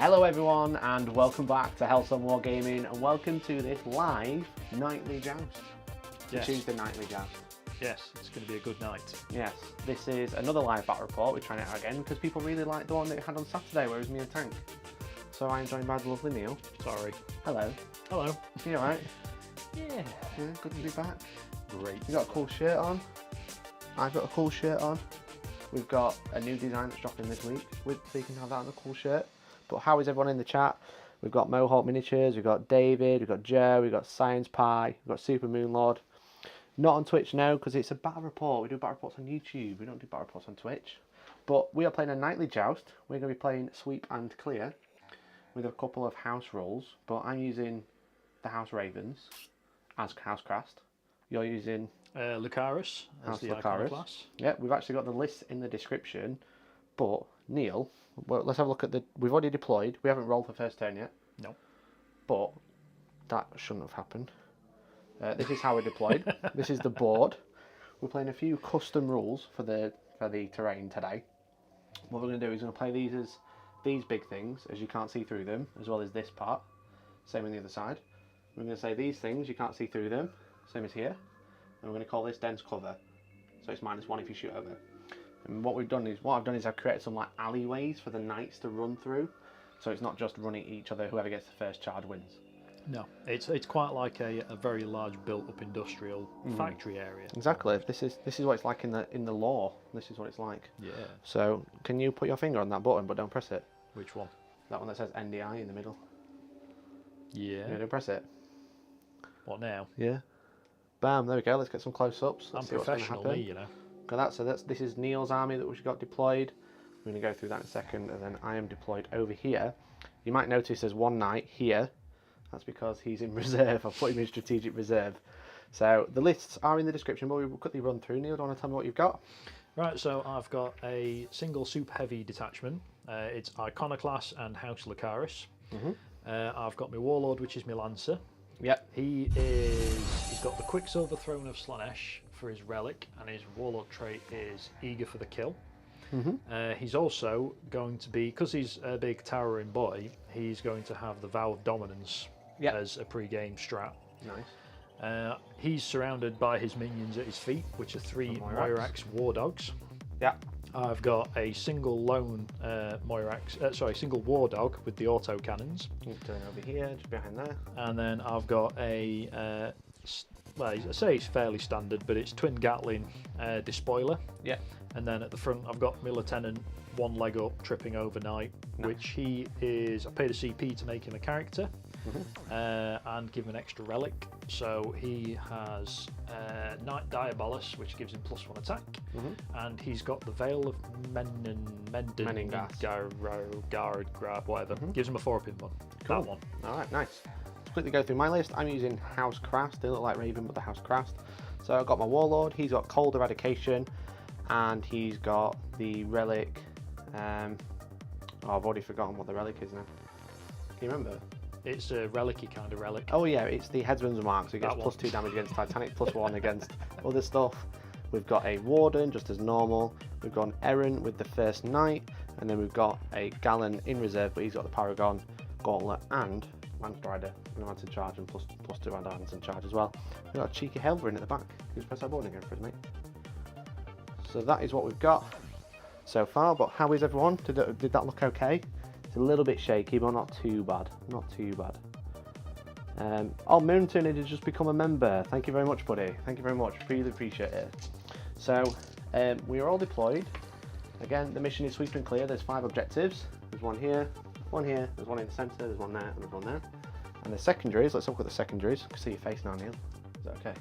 Hello everyone and welcome back to Hellstorm Wargaming and welcome to this live nightly joust. Yes. Tuesday nightly joust. Yes, it's going to be a good night. Yes, this is another live battle report. We're trying it out again because people really liked the one that we had on Saturday where it was me and Tank. So I'm joined by the lovely Neil. Sorry. Hello. Hello. You alright? Yeah. Yeah, good to be back. Great. You got a cool shirt on. I've got a cool shirt on. We've got a new design that's dropping this week, so you can have that on a cool shirt. But how is everyone in the chat? We've got Mohawk Miniatures, we've got David, we've got Joe, we've got Science Pie, we've got Super Moonlord, Not on Twitch, no, because it's a battle report. We do battle reports on YouTube. We don't do battle reports on Twitch. But we are playing a nightly joust. We're going to be playing sweep and clear with a couple of house rules. But I'm using the House Ravens as House Krast. You're using Lucaris as House the Lucaris. iconoclast. Yeah, we've actually got the list in the description. But Neil, well, let's have a look at the. We've already deployed. We haven't rolled for first turn yet. No. But that shouldn't have happened. This is how we're deployed. This is the board. We're playing a few custom rules for the terrain today. What we're going to do is going to play these as these big things, as you can't see through them, as well as this part. Same on the other side. We're going to say these things, you can't see through them, same as here. And we're going to call this dense cover. So it's -1 if you shoot over. And what I've done is I've created some like alleyways for the knights to run through. So it's not just running each other, whoever gets the first charge wins. No, it's quite like a very large built-up industrial factory area. Exactly. This is what it's like in the lore. This is what it's like. Yeah. So can you put your finger on that button, but don't press it? Which one? That one that says NDI in the middle. Yeah. Yeah, don't press it. What now? Yeah. Bam. There we go. Let's get some close-ups. I'm professional, me, you know. Got that. So this is Neil's army that we've got deployed. We're going to go through that in a second, and then I am deployed over here. You might notice there's one knight here. That's because he's in reserve. I've put him in strategic reserve. So the lists are in the description, but we will quickly run through. Neil, do you want to tell me what you've got? Right, so I've got a single super heavy detachment. It's Iconoclast and House Lucaris. I've got my Warlord, which is my Lancer. Yep. He's got the Quicksilver Throne of Slaanesh for his relic, and his Warlord trait is Eager for the Kill. He's also going to be, because he's a big towering boy, he's going to have the Vow of Dominance as a pre-game strat. Nice. He's surrounded by his minions at his feet, which are 3 Moirax War Dogs. Yeah. I've got a single lone single War Dog with the auto cannons. Going over here, just behind there. And then I've got a, well, I say it's fairly standard, but it's twin Gatling Despoiler. Yeah. And then at the front, I've got my Lieutenant, one leg up, tripping overnight, which he is. I paid a CP to make him a character and give him an extra relic. So he has Knight Diabolus, which gives him +1 attack, and he's got the Veil of Meringard, whatever. Gives him a 4-pin one. Cool. That one. All right, nice. Let's quickly go through my list. I'm using House Krast. They look like Raven, but the House Krast. So I've got my Warlord. He's got Cold Eradication. And he's got the relic. I've already forgotten what the relic is now. Can you remember? It's a relic-y kind of relic. Oh yeah, it's the Headsmens mark. So he gets +2 damage against Titanic, +1 against other stuff. We've got a Warden just as normal. We've got an Errant with the first Knight, and then we've got a Gallant in reserve, but he's got the Paragon, Gauntlet, and Landstrider. And advance and charge, and +2 and advance and charge as well. We've got a cheeky Helverin at the back. Who's press that button again for us, mate? So that is what we've got so far, but how is everyone? Did that look okay? It's a little bit shaky, but not too bad. Not too bad. Moonton has just become a member. Thank you very much, buddy. Thank you very much. Really appreciate it. So we are all deployed. Again, the mission is sweep and clear. There's 5 objectives. There's one here, there's one in the centre, there's one there, and there's one there. And the secondaries, let's look at the secondaries. I can see your face now, Neil. Is that okay?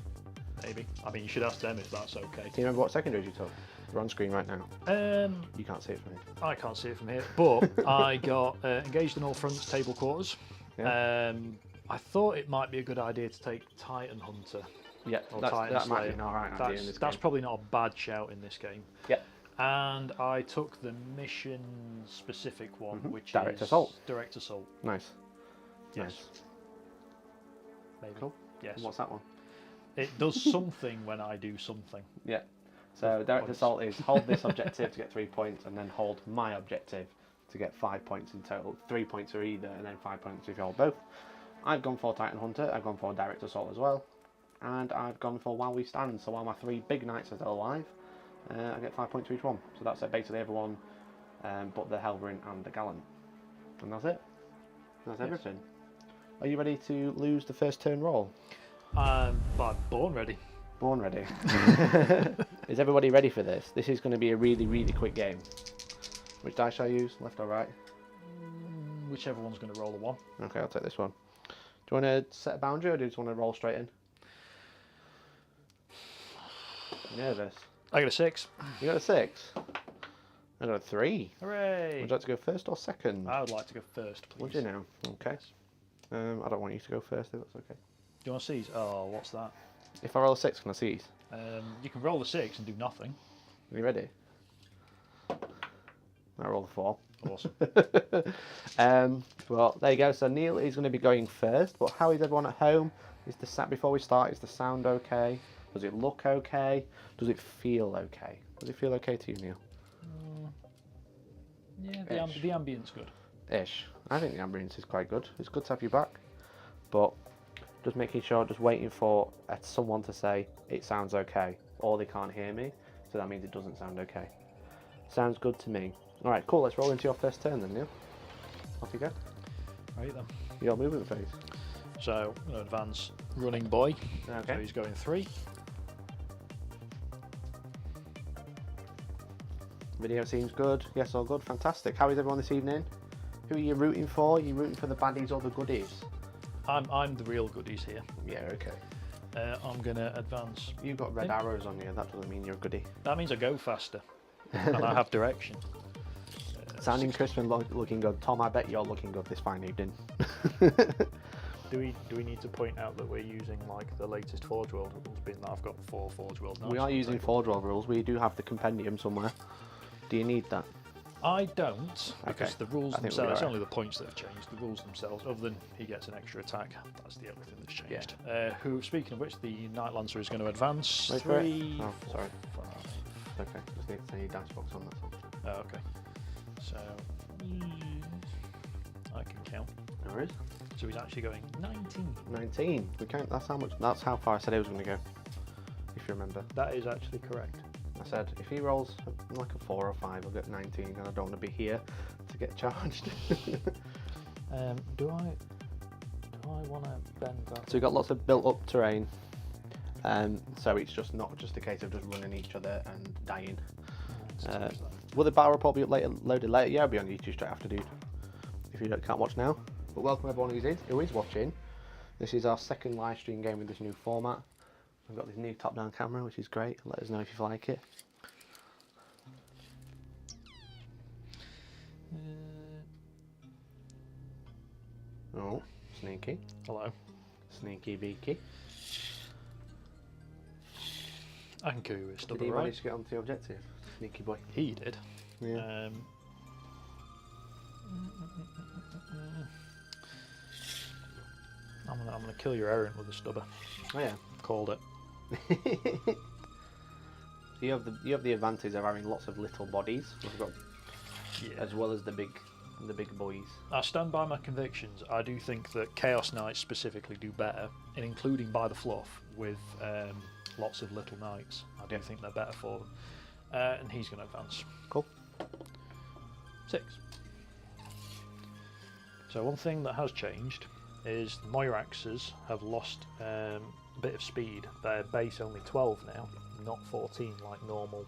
Maybe. I mean, you should ask them if that's okay. Do you remember what secondaries you took? They're on screen right now. You can't see it from here. I can't see it from here, but I got engaged in all fronts, table quarters. Yeah. I thought it might be a good idea to take Titan Hunter. Yeah, that might be an alright idea in this game. That's probably not a bad shout in this game. Yeah. And I took the mission specific one, which Direct is Assault. Direct Assault. Nice. Yes. Nice. Maybe. Cool. Yes. And what's that one? It does something when I do something. Yeah. So Direct Assault is hold this objective to get 3 points, and then hold my objective to get 5 points in total. 3 points for either, and then 5 points if you hold both. I've gone for Titan Hunter, I've gone for Direct Assault as well, and I've gone for While We Stand. So while my 3 big knights are still alive, I get 5 points for each one. So that's basically everyone but the Helverin and the Gallant. And that's it. That's everything. Are you ready to lose the first turn roll? I'm born ready. Born ready. Is everybody ready for this? This is going to be a really, really quick game. Which dice shall I use? Left or right? Whichever one's going to roll a 1. Okay, I'll take this one. Do you want to set a boundary, or do you just want to roll straight in? Nervous. I got a 6. You got a 6. I got a 3. Hooray! Would you like to go first or second? I would like to go first, please. Would you now? Okay. I don't want you to go first, if that's okay. Do you want to seize? Oh, what's that? If I roll a 6, can I seize? You can roll a 6 and do nothing. Are you ready? I roll a 4. Awesome. Well, there you go. So Neil is going to be going first, but how is everyone at home? Before we start, is the sound okay? Does it look okay? Does it feel okay? Does it feel okay to you, Neil? Yeah, the ambience good. Ish. I think the ambience is quite good. It's good to have you back, but just making sure, just waiting for someone to say it sounds okay, or they can't hear me, so that means it doesn't sound okay. Sounds good to me. All right, cool. Let's roll into your first turn then, Neil. Off you go. Right then. Your movement phase. So I'm going to advance running boy. Okay. So he's going 3. Video seems good. Yes, all good. Fantastic. How is everyone this evening? Who are you rooting for? Are you rooting for the baddies or the goodies? I'm the real goodies here. Yeah, okay. I'm going to advance. You've got red arrows on you. That doesn't mean you're a goodie. That means I go faster. And I have direction. Sounding crisp and looking good. Tom, I bet you're looking good this fine evening. Do we need to point out that we're using like the latest Forge World rules, being that I've got 4 Forge World Knights? We are using Forge World rules. We do have the compendium somewhere. Do you need that? I don't, because the rules themselves, it's right. only the points that have changed. The rules themselves, other than he gets an extra attack, that's the only thing that's changed. Yeah. Speaking of which, the Night Lancer is going to advance. Wait 3, Oh, sorry. 5. Okay, just need to say dice box on that. Oh, okay. So I can count. There is. So he's actually going 19. 19. We count. That's how much. That's how far I said I was going to go. If you remember. That is actually correct. I said if he rolls like a 4 or 5, I'll get 19, and I don't want to be here to get charged. Do I want to bend that? So we've got lots of built-up terrain. So it's just not just a case of just running each other and dying. Will the battle report be loaded later? Yeah, I'll be on YouTube straight after, dude. If you can't watch now. But welcome everyone who is watching. This is our second live stream game with this new format. We've got this new top-down camera, which is great. Let us know if you like it. Oh, sneaky. Hello. Sneaky beaky. I can kill you with stuff, Did he right? manage to get onto the objective? Sneaky boy. He did. Yeah. I'm gonna kill your Errant with a stubber. Oh yeah. Called it. You have the advantage of having lots of little bodies. We've got, as well as the big boys. I stand by my convictions. I do think that Chaos Knights specifically do better, in including by the fluff, with lots of little knights. I do think they're better for them. And he's going to advance. Cool. 6. So one thing that has changed is the Moiraxes have lost a bit of speed. They're base only 12 now, not 14 like normal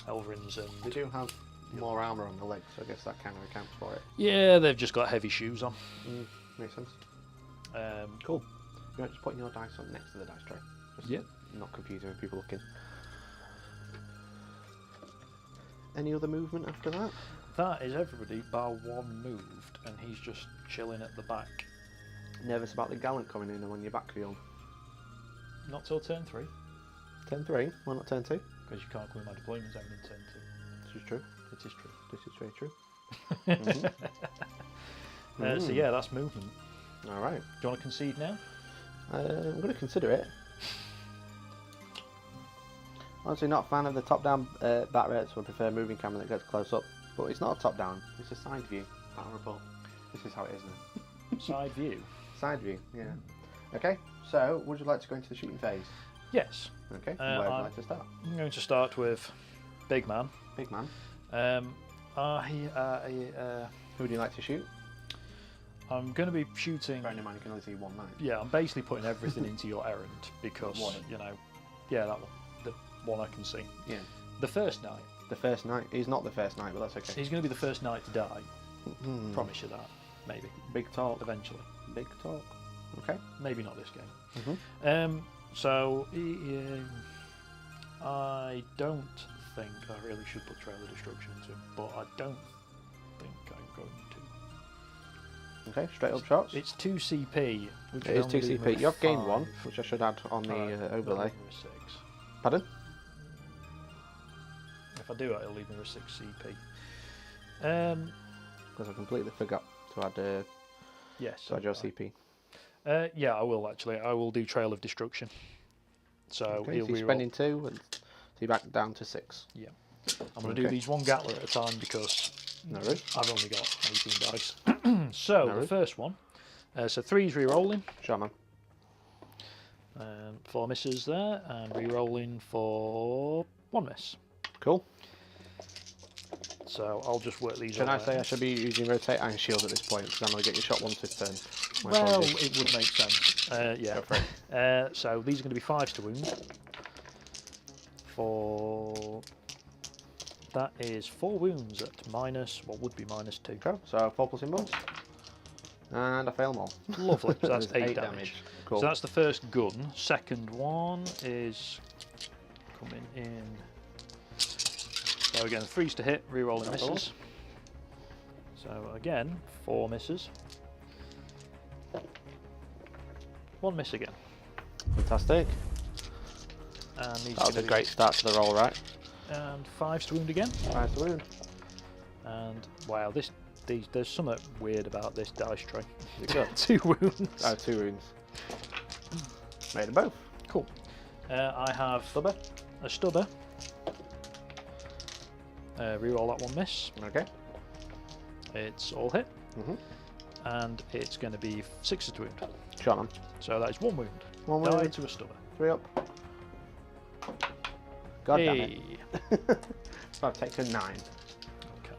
Helverins. And They do have more armour on the legs, so I guess that kind of accounts for it. yeah, they've just got heavy shoes on. Makes sense. Cool. You're just putting your dice on next to the dice tray. Just not confusing with people looking. Any other movement after that? That is everybody bar one moved, and he's just chilling at the back. Nervous about the Gallant coming in on your backfield? Not till turn 3. Turn 3? Why not turn 2? Because you can't clear my deployment zone in turn 2. This is true. It is true. This is very true. So yeah, that's movement. Alright. Do you want to concede now? I'm going to consider it. Honestly, not a fan of the top-down bat rates, so I prefer moving camera that gets close up. But it's not a top-down, it's a side view. Battle report. This is how it is now. Side view? Side view, yeah. Okay, so would you like to go into the shooting phase? Yes. Okay, where would you like to start? I'm going to start with Big Man. Big Man. Who would you like to shoot? I'm going to be shooting... Bearing in mind you can only see one knight. Yeah, I'm basically putting everything into your Errant because, you know... Yeah, that one. The one I can see. Yeah. The first knight. The first knight. He's not the first knight, but that's okay. He's going to be the first knight to die. Promise you that. Maybe. Big talk. Eventually. Big talk. Okay. Maybe not this game. So I don't think I really should put Trail of Destruction into him, but I don't think I'm going to. Okay, straight up shots. It's 2 CP. Which It is 2 CP. You have gained 1, 5. which I should add on the overlay. Leave me with 6. Pardon? If I do it, it'll leave me with 6 CP. Because I completely forgot to add, Yes. to add your CP. Yeah, I will actually. I will do Trail of Destruction. So Okay, he'll so you're reroll. spending 2, and so you're back down to 6. Yeah. I'm going to do these one Gauntlet at a time because No worries. I've only got 18 dice. So No the worries. first one. So 3's re-rolling. Sure, man. 4 misses there, and re-rolling for 1 miss. Cool. So I'll just work these. Should all I say out. I should be using Rotate Iron Shield at this point, because I'm going to get your shot once this turn? My Well, apologies. it would make sense. Yeah. Go for it. So these are going to be 5s to wound. For that is 4 wounds at minus what would be -2. Cool. So 4 plus in bonus. And I fail them all. Lovely. So that's There's 8 damage. Cool. So that's the first gun. Second one is coming in. So again, 3's to hit, re-rolling misses. So again, 4 misses. 1 miss again. Fantastic. And these That was a great start to the roll, right? And 5's to wound again. 5 to wound. And wow, there's something weird about this dice tray. Is it good? 2 wounds. Oh, 2 wounds. Made them both. Cool. I have Stubber. a stubber. Reroll that 1 miss. Okay. It's all hit. Mhm. And it's going to be 6 to wound. Shot on. So that is 1 wound. 1 Die wound. to a stubber. 3 up. God damn it. Hey. So I've taken 9. Okay.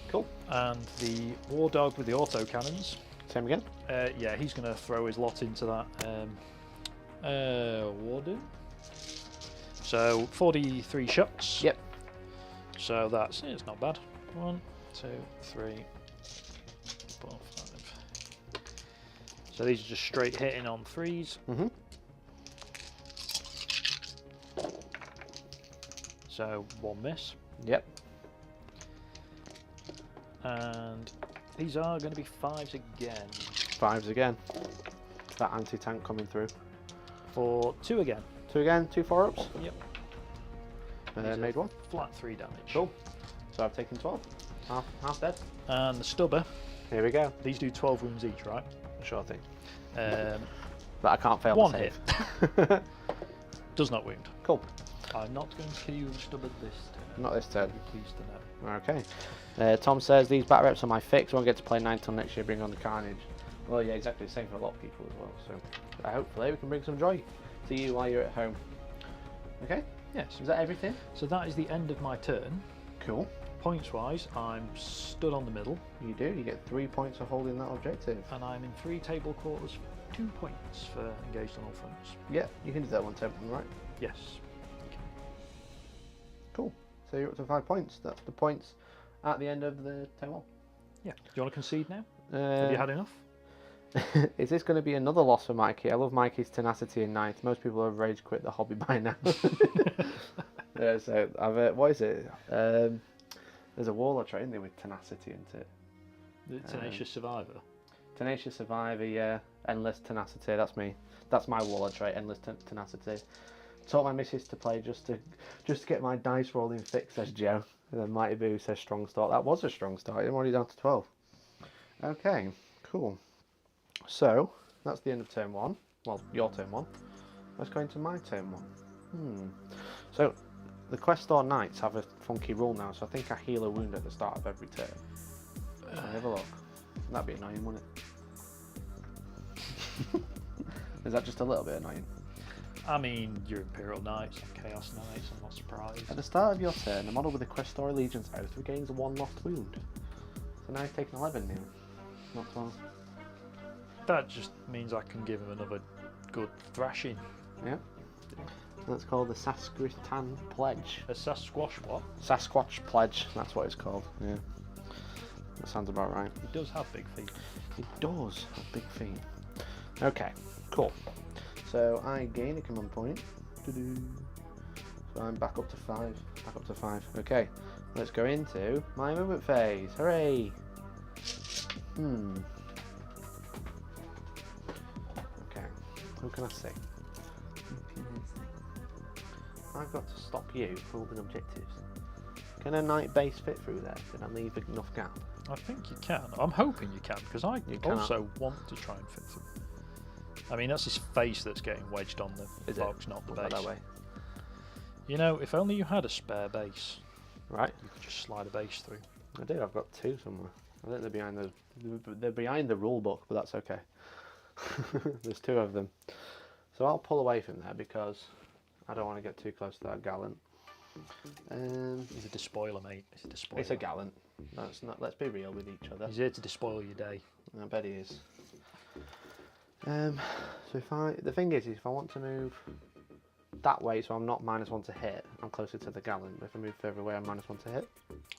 Cool. And the war dog with the auto cannons. Same again. Yeah, he's going to throw his lot into that Warden. So 43 shots. Yep. So that's it's not bad. 1, 2, 3, 4, 5. So these are just straight hitting on 3s. Mhm. So 1 miss. Yep. And these are going to be 5s again. 5s again. That anti-tank coming through. For 2 again. 2 again. 2 4-ups. Yep. These are Made 1. Flat 3 damage. Cool. So I've taken 12. Half dead. And the stubber. Here we go. These do 12 wounds each, right? Sure thing. Um, But I can't fail 1 the hit. save. Does not wound. Cool. I'm not going to kill you with the stubber this turn. Not this turn. You're pleased to know. Okay. Tom says these bat reps are my fix. Won't get to play 9 till next year. Bring on the carnage. Well, yeah, exactly the same for a lot of people as well. So hopefully we can bring some joy to you while you're at home. Okay. Yes. Is that everything? So that is the end of my turn. Cool. Points wise, I'm stood on the middle, You do. You get 3 points for holding that objective. and I'm in 3 table quarters, 2 points for engaged on all fronts. Yeah, you can do that one turn, right? Yes. Okay. Cool. So you're up to 5 points. That's the points at the end of the turn 1. Yeah. Do you want to concede now? Have you had enough? Is this going to be another loss for Mikey? I love Mikey's tenacity in ninth. Most people have rage quit the hobby by now. Yeah, so I've what is it? There's a warlord trait in there with tenacity, isn't it? The Tenacious Survivor. Tenacious survivor, yeah. Endless tenacity. That's me. That's my warlord trait. Endless tenacity. Taught my missus to play just to get my dice rolling fixed, says Joe. And then Mighty Boo says strong start. That was a strong start. I'm already down to 12. Okay, cool. So that's the end of turn 1. Well, your turn 1. Let's go into my turn 1. So the Questor Knights have a funky rule now. So I think I heal a wound at the start of every turn. So have a look. That'd be annoying, wouldn't it? Is that just a little bit annoying? I mean, you're Imperial Knights and Chaos Knights, I'm not surprised. At the start of your turn, the model with the Questor Allegiance oath regains 1 lost wound. So now he's taken 11 now. Not 12. That just means I can give him another good thrashing. Yeah. That's called the Saskritan Pledge. A Sasquatch what? Sasquatch Pledge, that's what it's called. Yeah. That sounds about right. He does have big feet. It does have big feet. Okay, cool. So I gain a command point. Doo-doo. So I'm back up to 5. Back up to 5. Okay, let's go into my movement phase. Hooray! Okay, who can I see? I've got to stop you from holding objectives. Can a knight base fit through there? Did I leave enough gap? I think you can. I'm hoping you can, because I also want to try and fit through. I mean, that's his face that's getting wedged on the box, not the base. That way? You know, if only you had a spare base. Right. You could just slide a base through. I do. I've got 2 somewhere. I think they're behind the rule book, but that's okay. There's 2 of them. So I'll pull away from there because I don't want to get too close to that Gallant. He's a despoiler, mate. He's a despoiler. It's a Gallant. That's not. Let's be real with each other. He's here to despoil your day. I bet he is. So the thing is if I want to move that way, so I'm not -1 to hit, I'm closer to the Gallant. If I move further away, I'm -1 to hit.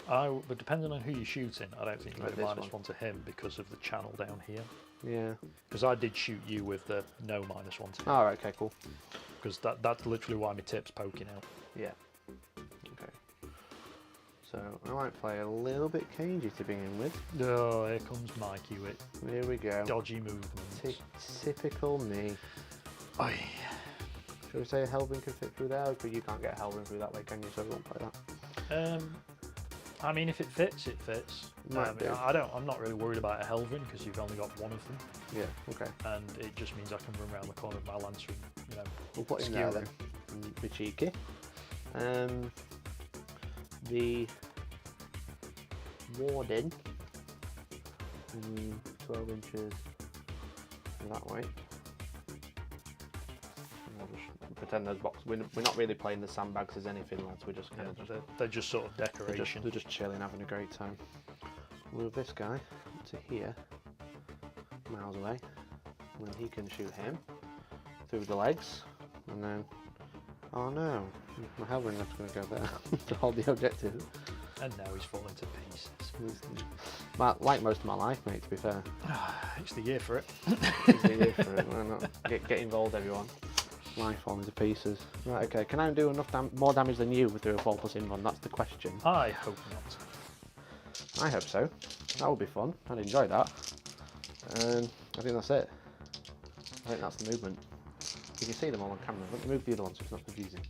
But depending on who you're shooting, I don't think you're Like -1 to him because of the channel down here. Yeah. Because I did shoot you with the no -1 to hit. Oh, right, okay, cool. Because that's literally why my tip's poking out. Yeah. Okay. So I might play a little bit cagey to begin with. Oh, here comes Mikey with Here we go. dodgy movements. Typical me. Oi. Should we say a Helverin can fit through there? But you can't get a Helverin through that way, can you? So I won't play that. I mean, if it fits, it fits. I'm not really worried about a Helverin because you've only got 1 of them. Yeah. Okay. And it just means I can run around the corner with my Lancer and, you know, We'll put in there then. Be cheeky. The Warden. 12 inches that way. I'll just pretend those boxes. We're not really playing the sandbags as anything, lads. We're just kind of they're just sort of decoration. They're just chilling, having a great time. Move this guy to here, miles away, and then he can shoot him through the legs, and then oh no, my Helverin left going to go there to hold the objective. And now he's falling to pieces. Like most of my life, mate. To be fair, it's the year for it. it's the year for it. Why not? Get involved, everyone. Life falling to pieces. Right, okay. Can I do enough more damage than you through a 4+ in run? That's the question. I hope not. I hope so. That would be fun. I'd enjoy that. I think that's it. I think that's the movement. You can see them all on camera. Let me move the other one so it's not confusing.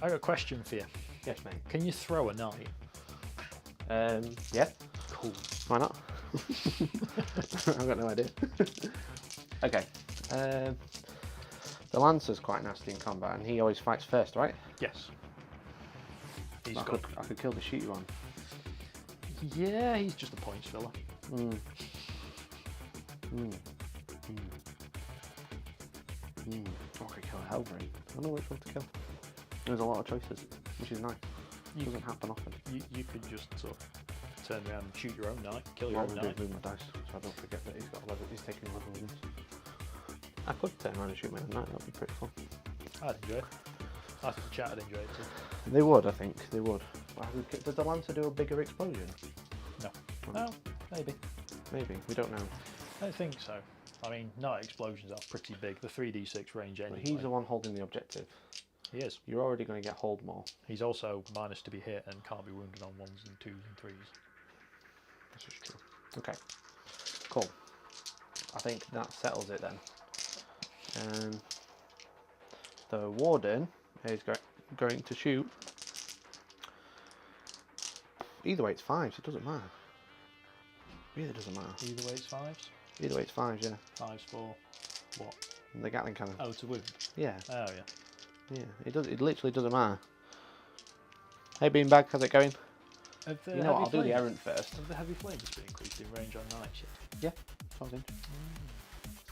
I got a question for you. Yes, mate. Can you throw a knight? Yeah. Cool. Why not? I've got no idea. Okay. The Lancer's quite nasty in combat, and he always fights first, right? Yes. I could kill the shooter on. Yeah, he's just a points filler. I could kill a Helverin. I don't know which one to kill. There's a lot of choices, which is nice. It doesn't happen often. You could just sort of turn around and shoot your own knight, kill your own knight. Move my dice, so I don't forget that he's taking level ones. I could turn around and shoot my own knight. That'd be pretty fun. I'd enjoy it. I think the chat would enjoy it too. They would, I think. They would. Does the Lancer do a bigger explosion? No. No, maybe. Maybe. We don't know. I think so. I mean, knight explosions are pretty big. The 3d6 range anyway. But he's the one holding the objective. He is. You're already going to get hold more. He's also minus to be hit and can't be wounded on 1s and 2s and 3s. This is true. Okay. Cool. I think that settles it then. The Warden is going to shoot. Either way, it's 5s. It doesn't matter. Really doesn't matter. Either way, it's 5s? Either way, it's 5s, yeah. 5s for what? The Gatling cannon. Oh, to wound? Yeah. Oh, yeah. Yeah. It literally doesn't matter. Hey, Beanbag, how's it going? You know what? I'll do the Errant first. Have the heavy flames been increased in range on knights yet? Yeah, sounds in.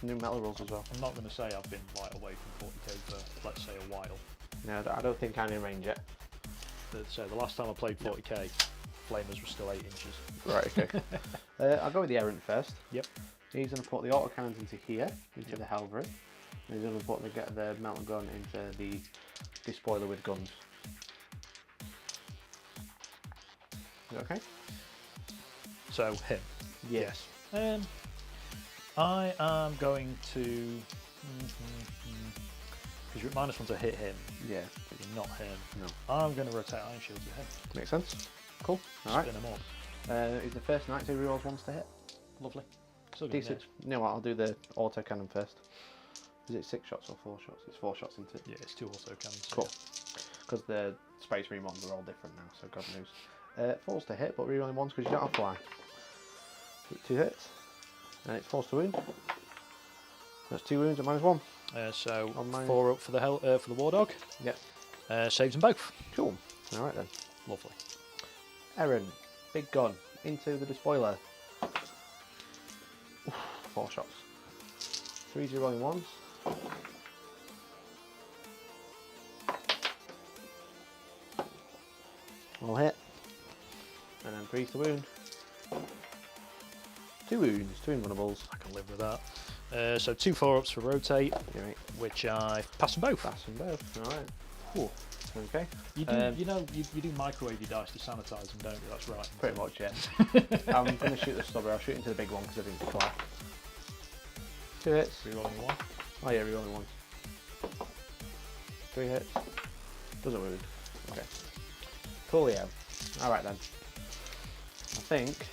New metal rules as well. I'm not going to say I've been like away from 40k for, let's say, a while. No, I don't think I'm in range yet. So the last time I played 40k, flamers were still 8 inches. Right, okay. I'll go with the Errant first. Yep. He's going to put the autocannons into here, into the Helverin. And he's going to put the metal gun into the Despoiler with guns. Is that okay? So him. Yes. I am going to. Because you're at -1 to hit him, Yeah. but you're not him. No. I'm going to rotate Iron Shield to him. Makes sense. Cool. All right. Spin him up. He's the first knight who rerolls once to hit. Lovely. Still gonna Decent. miss. You know what? I'll do the auto cannon first. Is it 6 shots or 4 shots? It's 4 shots, isn't it? Yeah, it's 2 auto cannons. Cool. Because the Space Marine ones are all different now, so God knows. 4's to hit, but rerolling 1s because you don't have fly. 2 hits. And it's 4's to wound. That's 2 wounds at -1. So On mine. 4 up for the War Dog. Yep. Saves them both. Cool. Alright then. Lovely. Errant, big gun, into the Despoiler. 4 shots. 3 rerolling 1s. All hit. And then 3's to wound. 2 wounds, 2 invulnerables. I can live with that. So 2 4-ups for rotate, Yeah, right. which I pass them both. Pass them both. Alright. Cool. Okay. You do, you do microwave your dice to sanitize them, don't you? That's right. Pretty much, yeah. I'm going to shoot the stubber. I'll shoot into the big one because I didn't declare. 2 hits. Rerolling 1. Oh yeah, rerolling 1. 3 hits. Doesn't wound. Okay. Coolio. Alright then. I think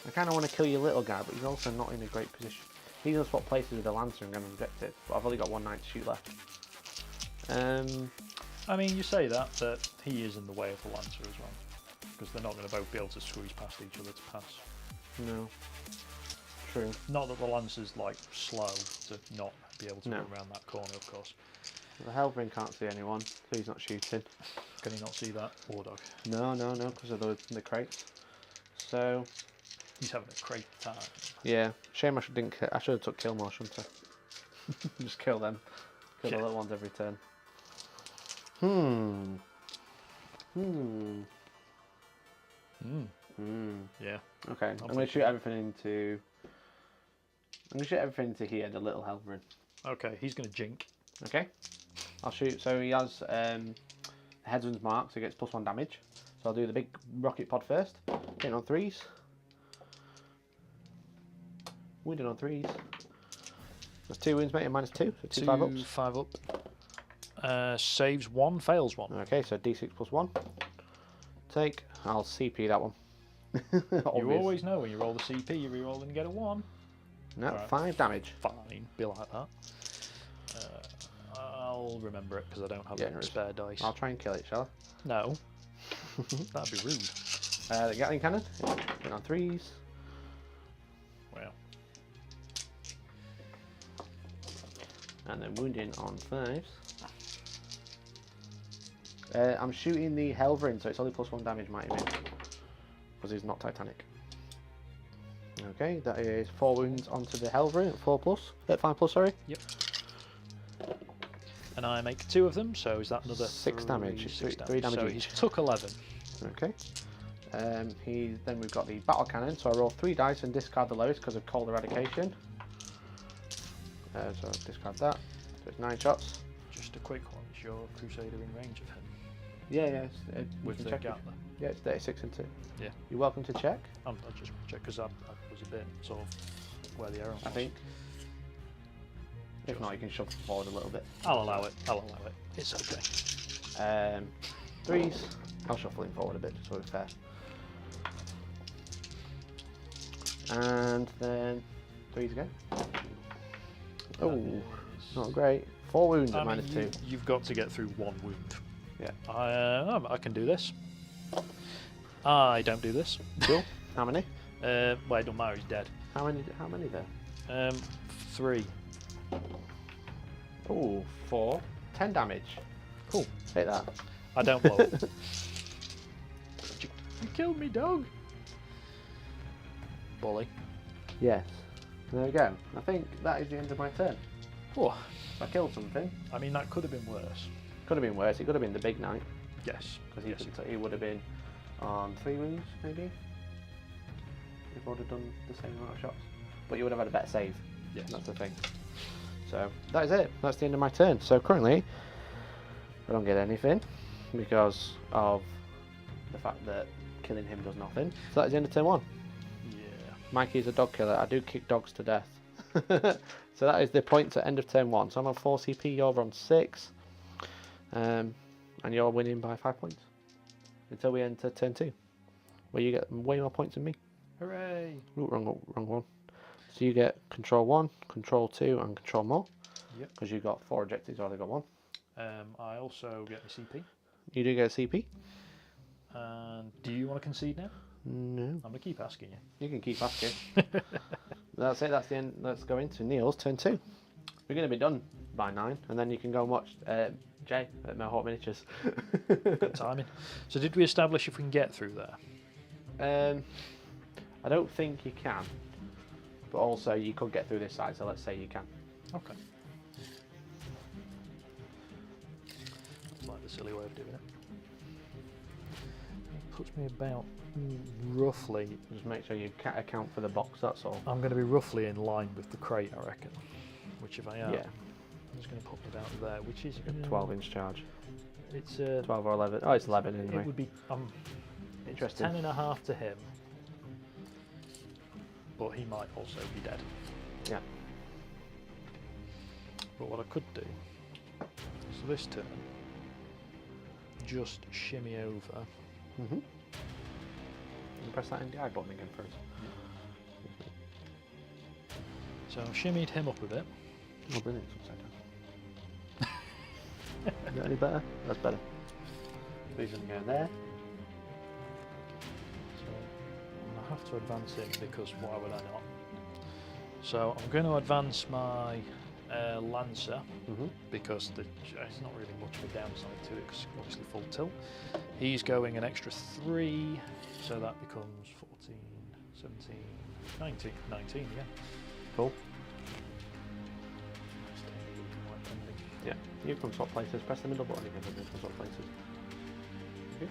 I kind of want to kill your little guy, but he's also not in a great position. He's going to swap places with the Lancer and going to reject it, but I've only got 1 knight to shoot left. I mean, you say that, but he is in the way of the Lancer as well, because they're not going to both be able to squeeze past each other to pass. No. True. Not that the Lancer's like slow to not be able to No. run around that corner, of course. The Helverin can't see anyone, so he's not shooting. Can he not see that War Dog? No, because of the crates. So He's having a great time. yeah, shame I should have took kill more, shouldn't I? Just kill them. Kill the little ones every turn. Yeah. Okay, I'm going to shoot everything into. I'm going to shoot everything into here, the little Helverin. Okay, he's going to jink. Okay, I'll shoot. So he has Headsmens mark, so he gets +1 damage. So I'll do the big rocket pod first. Hitting on 3s. Wounded on 3s. That's 2 wounds, mate, and -2. So 2 5-ups. 5 up. Saves 1, fails 1. Okay, so D6 +1. Take. I'll CP that one. You always know when you roll the CP, you reroll and get a 1. No, Right. 5 damage. Fine, be like that. I'll remember it because I don't have Yeah, any no spare dice. I'll try and kill it, shall No. That'd be rude. I? The Gatling cannon. Hitting on 3s. Well, And then wounding on 5s. I'm shooting the Helverin, so it's only +1 damage, might have been. Because he's not Titanic. Okay, that is 4 wounds onto the Helverin at 5+, sorry. yep. And I make 2 of them, so is that another 6 damage. 6 3 damage so each. he's took 11. Okay. Then we've got the battle cannon, so I roll 3 dice and discard the lowest because of cold eradication. So discard that. So it's 9 shots. Just a quick one, is your Crusader in range of him? Yeah, With the Gauntlet? Yeah, it's 36 and 2. Yeah. You're welcome to check. I'll just check because I was a bit sort of where the error was. I think. If not, you can shove forward a little bit. I'll allow it. It's okay. 3s. I'll shuffle him forward a bit so it's fair. And then 3s again. Oh, not great. 4 wounds at -2. You've got to get through 1 wound. Yeah. I can do this. I don't do this. Cool. How many? Well, it don't matter. He's dead. How many there? 3. Oh, 4. 10 damage. Cool. Hit that. I don't blow. You killed me, dog. Bully. Yes. There we go. I think that is the end of my turn. Oh, I killed something. I mean, that could have been worse. Could have been worse. It could have been the big knight. Yes. Because he would have been on 3 wounds, maybe. If I would have done the same amount of shots. But you would have had a better save. Yes. That's the thing. So, that is it. That's the end of my turn. So, currently, I don't get anything because of the fact that killing him does nothing. So, that is the end of turn 1. Yeah. Mikey is a dog killer. I do kick dogs to death. So that is the points at end of turn 1. So I'm on 4 CP, you're on 6. And you're winning by 5 points. Until we enter turn 2. Where you get way more points than me. Hooray! Ooh, wrong one. So you get control 1, control 2 and control more. Yep. Because you've got 4 objectives, I only got 1. I also get my CP. You do get a CP. And do you want to concede now? No. I'm going to keep asking you. You can keep asking. That's it, that's the end. Let's go into Neil's turn 2. We're going to be done by 9, and then you can go and watch Jay at Mohawk Miniatures. Good timing. So did we establish if we can get through there? I don't think you can, but also you could get through this side, so let's say you can. Okay. That's like the silly way of doing it. It puts me about roughly... Just make sure you account for the box, that's all. I'm going to be roughly in line with the crate, I reckon. Which if I am, Yeah. I'm just going to put it out there, which is... 12-inch charge. It's 12 or 11. Oh, it's 11 anyway. It would be... Interesting. 10.5 to him. But he might also be dead. Yeah. But what I could do is this turn, just shimmy over. Mm-hmm. You press that NDI button again first. So I've shimmied him up a bit. Oh, brilliant. It's upside down. Is that any better? That's better. Please don't go there. So I have to advance him because why would I not? So I'm going to advance my Lancer because there's not really much of a downside to it because obviously full tilt. He's going an extra 3, so that becomes 14, 17, 19, yeah. Cool. Yeah, you can swap places. Press the middle button again and you can swap places. Okay.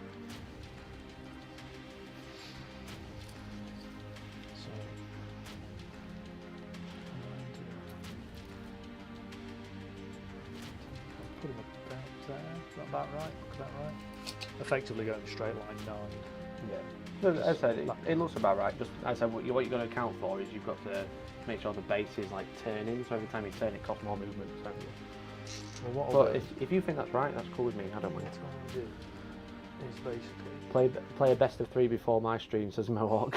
So, put him about there. Is that about right? Look about right. Effectively going straight line 9. Yeah. As I said, it looks about right. Just as I said, what you're going to account for is you've got to make sure the base is like turning. So every time you turn, it costs more movement. So. Well, But if you think that's right, that's cool with me. I don't mind. What I'm going to do is basically Play a best of 3 before my stream, says Mohawk.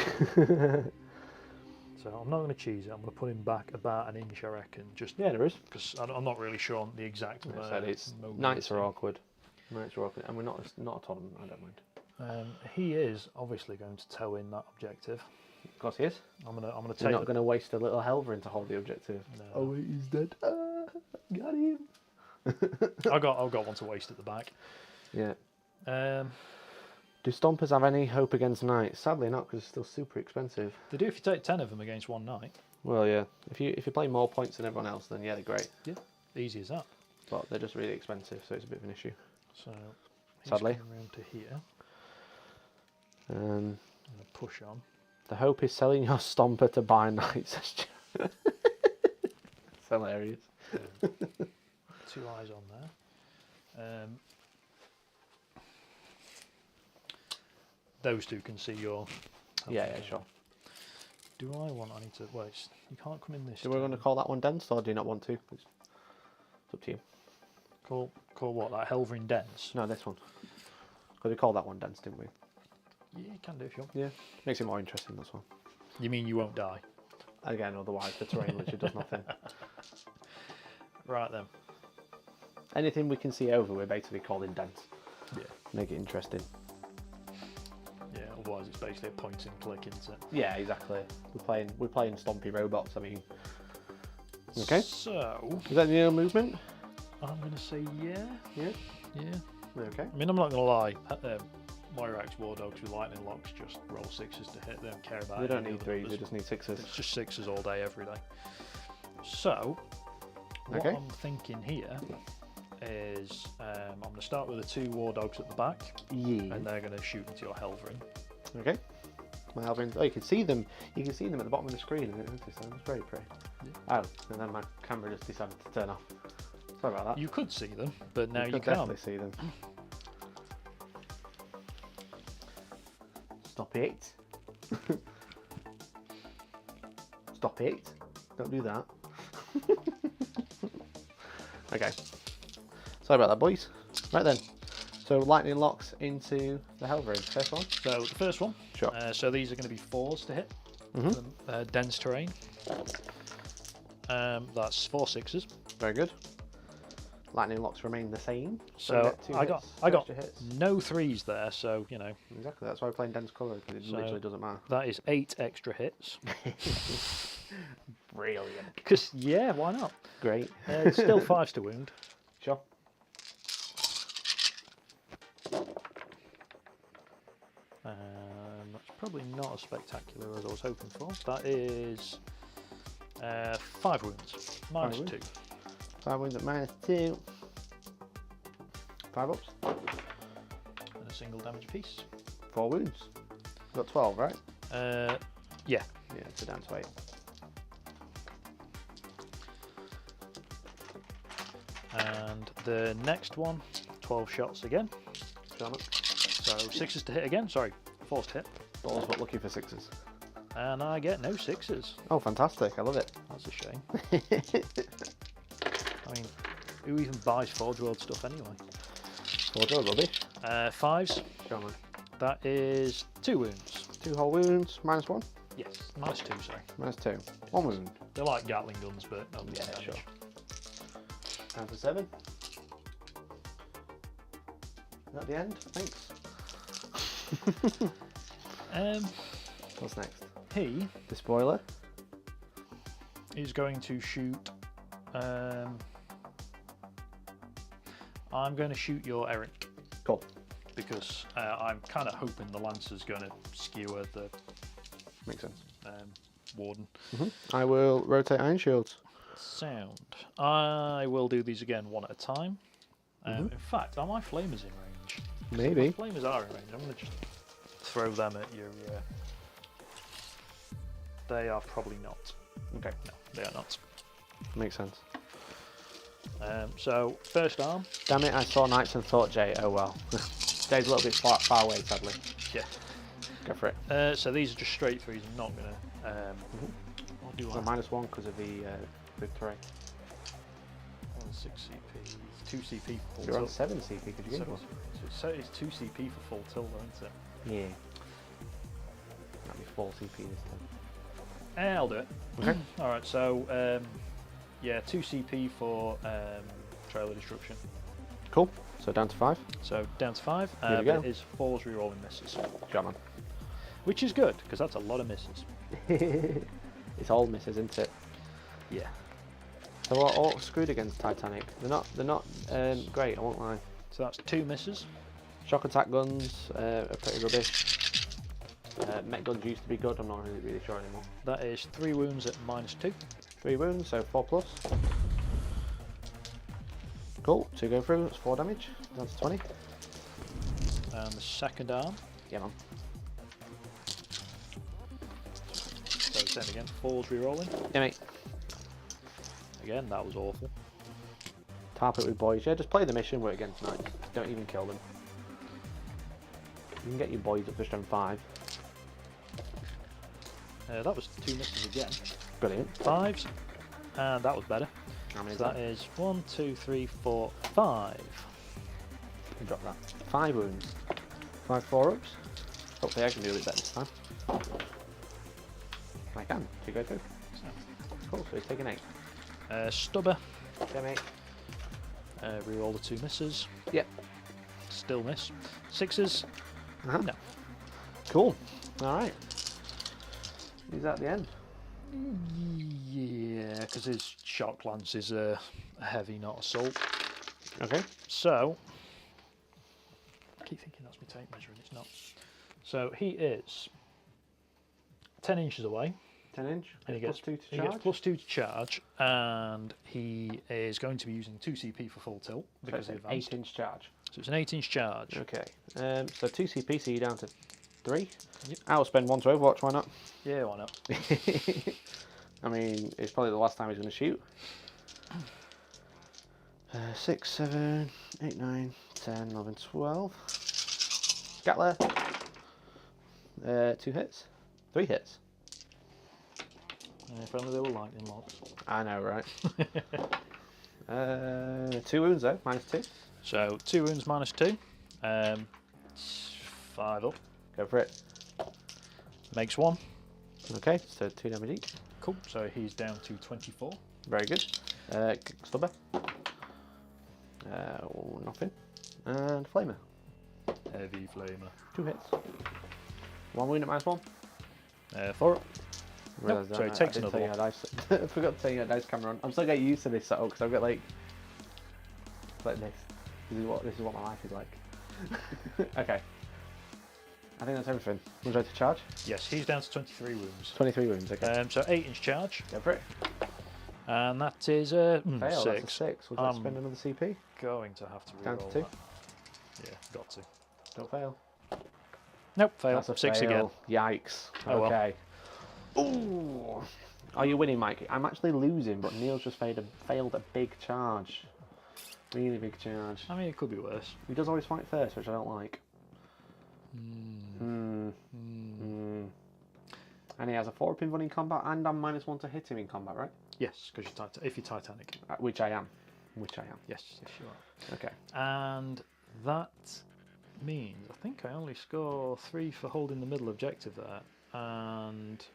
So I'm not going to cheese it. I'm going to put him back about an inch, I reckon. Just yeah, there is. because I'm not really sure on the exact. I said it's Knights are awkward. Knights are awkward, and we're not a tournament. I don't mind. He is obviously going to tow in that objective. Of course he is. I'm gonna take. You're not going to waste a little Helverin to hold the objective. No. Oh wait, he's dead. Got him. I got one to waste at the back. Yeah. Do Do Stompers have any hope against Knights? Sadly not, because it's still super expensive. they do if you take 10 of them against one knight. Well, yeah. If you play more points than everyone else, then yeah, they're great. Yeah, easy as that. But they're just really expensive, so it's a bit of an issue. So he's Sadly. coming round to here. Um, I'm gonna push on. the hope is selling your Stomper to buy Knights. It's hilarious. 2 eyes on there. Those two can see your. Yeah, sure. Do I want? I need to. Well, you can't come in this. Do we want to call that one dense, or do you not want to? It's up to you. Call what? Like Helverin dense? No, this one. Because we called that one dense, didn't we? Yeah, you can do if you want. Yeah. Makes it more interesting, this one. You mean you won't die? Again, otherwise the terrain literally does nothing. Right then. Anything we can see over, we're basically calling dense. Yeah. Make it interesting. Yeah. Otherwise, it's basically a point and click, isn't it? Yeah, exactly. We're playing stompy robots. I mean. Okay. So. Is that the other movement? I'm gonna say yeah. Yeah. Yeah. Okay. I mean, I'm not gonna lie. Moirax War Dogs with lightning locks just roll 6s to hit. They don't care about it. They don't need 3s. They just need 6s. It's just 6s all day, every day. So, what I'm thinking here is I'm going to start with the 2 War Dogs at the back, Yeah. and they're going to shoot into your Helverin. Okay. My Helverin. Oh, you can see them. You can see them at the bottom of the screen. I didn't notice that. It's very pretty. Yeah. Oh, and then my camera just decided to turn off. Sorry about that. You could see them, but now you could can't. definitely see them. Stop it. Stop it. Don't do that. Okay. Sorry about that, boys. Right then. So lightning locks into the Helverin. First one? So the first one. Sure. So these are going to be 4s to hit. Dense terrain. That's 4 6s. Very good. Lightning locks remain the same. So I got hits. no 3s there, so you know. Exactly, that's why we're playing dense colour, because it literally doesn't matter. That is 8 extra hits. Brilliant. Because yeah, why not? Great. It's still 5s to wound. Sure. That's probably not as spectacular as I was hoping for. That is 5 wounds, minus 2. 5 wounds at -2. 5 ups. And a single damage piece. 4 wounds. Got 12, right? Yeah. Yeah, so down to 8. And the next one, 12 shots again. So 6s to hit again. Sorry, 4s to hit. 4s, but looking for 6s. And I get no 6s. Oh, fantastic! I love it. That's a shame. I mean, who even buys Forge World stuff anyway? Forge World rubbish. 5s. Go on, man. That is 2 wounds. 2 whole wounds, -1. Yes, minus 2. Sorry. -2. 1 wound. They're like Gatling guns, but no damage. Sure. Down to 7. Is that the end? Thanks. What's next? He Despoiler. is going to shoot. I'm going to shoot your Errant. Cool. Because I'm kind of hoping the Lancer's going to skewer the Makes sense. Warden. I will rotate Iron Shields. Sound. I will do these again one at a time. In fact, are my flamers in range? Maybe. My flamers are in range. I'm going to just throw them at your... They are probably not. Okay. No, they are not. Makes sense. So, first arm. Damn it, I saw Knights and thought Jay, oh well. Jay's a little bit far away, sadly. Yeah. Go for it. So these are just straight 3s. I'm not going to... What do I... So -1 because of the terrain. 6 CP. 2 CP for full You're on tilt. 7 CP, could you get one? So it's 2 CP for full tilt, though, isn't it? Yeah. That'd be 4 CP this time. I'll do it. Okay. Alright, so yeah, 2 CP for Trail of Destruction. Cool. So down to 5. So down to 5. Here we go. It is 4s rerolling misses. Come on. Which is good, because that's a lot of misses. It's all misses, isn't it? Yeah. So we're all screwed against Titanic. They're not great, I won't lie. So that's 2 misses. Shock attack guns are pretty rubbish. Mech guns used to be good, I'm not really sure anymore. That is 3 wounds at -2. 3 wounds, so 4+. Cool, 2 go through, that's 4 damage. Down to 20. And the second arm. Yeah, man. So same again, 4s rerolling. Yeah, mate. Again, that was awful. Tarp it with boys. Yeah, just play the mission, work against Knights. Don't even kill them. You can get your boys up to strength 5. That was 2 misses again. Brilliant. 5s, and that was better. How many So that is 1, 2, 3, 4, 5. Drop that. 5 wounds. 5 4-ups. Hopefully I can do a bit better this time. I can. 2 go through. Cool, so he's taking 8. Stubber. Okay, mate. Reroll the 2 misses. Yep. Still miss. 6s. No. Cool. Alright. Is that the end? Yeah, because his shock lance is a heavy, not assault. Okay. So, I keep thinking that's my tape measure and it's not. So he is 10 inches away. 10 inch. And he plus gets 2 to he charge. gets +2 to charge, and he is going to be using 2 CP for full tilt because so of it's an advanced. 8 inch charge. So it's an 8-inch charge. Okay. So 2 CP, so you're down to 3. Yep. I'll spend 1 to Overwatch, why not? Yeah, why not? I mean, it's probably the last time he's going to shoot. 6, 7, 8, 9, 10, 11, 12. Gatler. 2 hits. 3 hits. If only they were lightning logs. I know, right? 2 wounds though, -2. So 2 wounds -2. 5 up. Go for it. Makes 1. Okay, so 2 damage each. Cool. So he's down to 24. Very good. Stubber. Nothing. And Flamer. Heavy flamer. 2 hits. 1 wound at -1. 4 up. Nope, so it takes another one. I forgot to turn your dice camera on. I'm still getting used to this setup because I've got like this. This is what my life is like. Okay. I think that's everything. Would you like to charge? Yes, he's down to 23 wounds. 23 wounds, okay. So 8-inch charge. Go for it. And that is Fail, 6. that's a 6. Would you like to spend another CP? Going to have to reroll Down to 2. that. Yeah, got to. Don't fail. Nope, fail. That's a 6 fail. again. Yikes. Oh, okay. Ooh. Are you winning, Mikey? I'm actually losing, but Neil's just failed a big charge. Really big charge. I mean, it could be worse. He does always fight first, which I don't like. And he has a 4-up invuln in combat, and I'm -1 to hit him in combat, right? Yes, because if you're Titanic. Which I am. Yes, you are. Okay. And that means I think I only score 3 for holding the middle objective there, and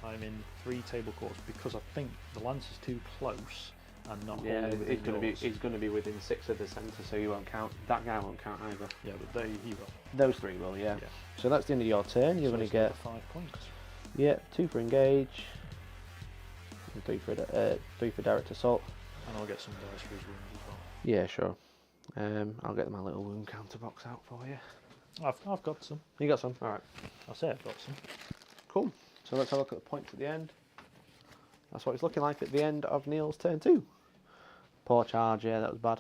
I'm in 3 table courts because I think the lance is too close and not wholly within yours. He's going to be within 6 of the centre, so you won't count. That guy won't count either. Yeah, but he will. Those 3 will, yeah. So that's the end of your turn. You're going to get 5 points. Yeah, 2 for engage, and 3 for direct assault. And I'll get some dice for his wounds as well. Yeah, sure. I'll get my little wound counter box out for you. I've got some. You got some? All right. I'll say I've got some. Cool. So let's have a look at the points at the end. That's what it's looking like at the end of Neil's turn 2. Poor charge, yeah, that was bad.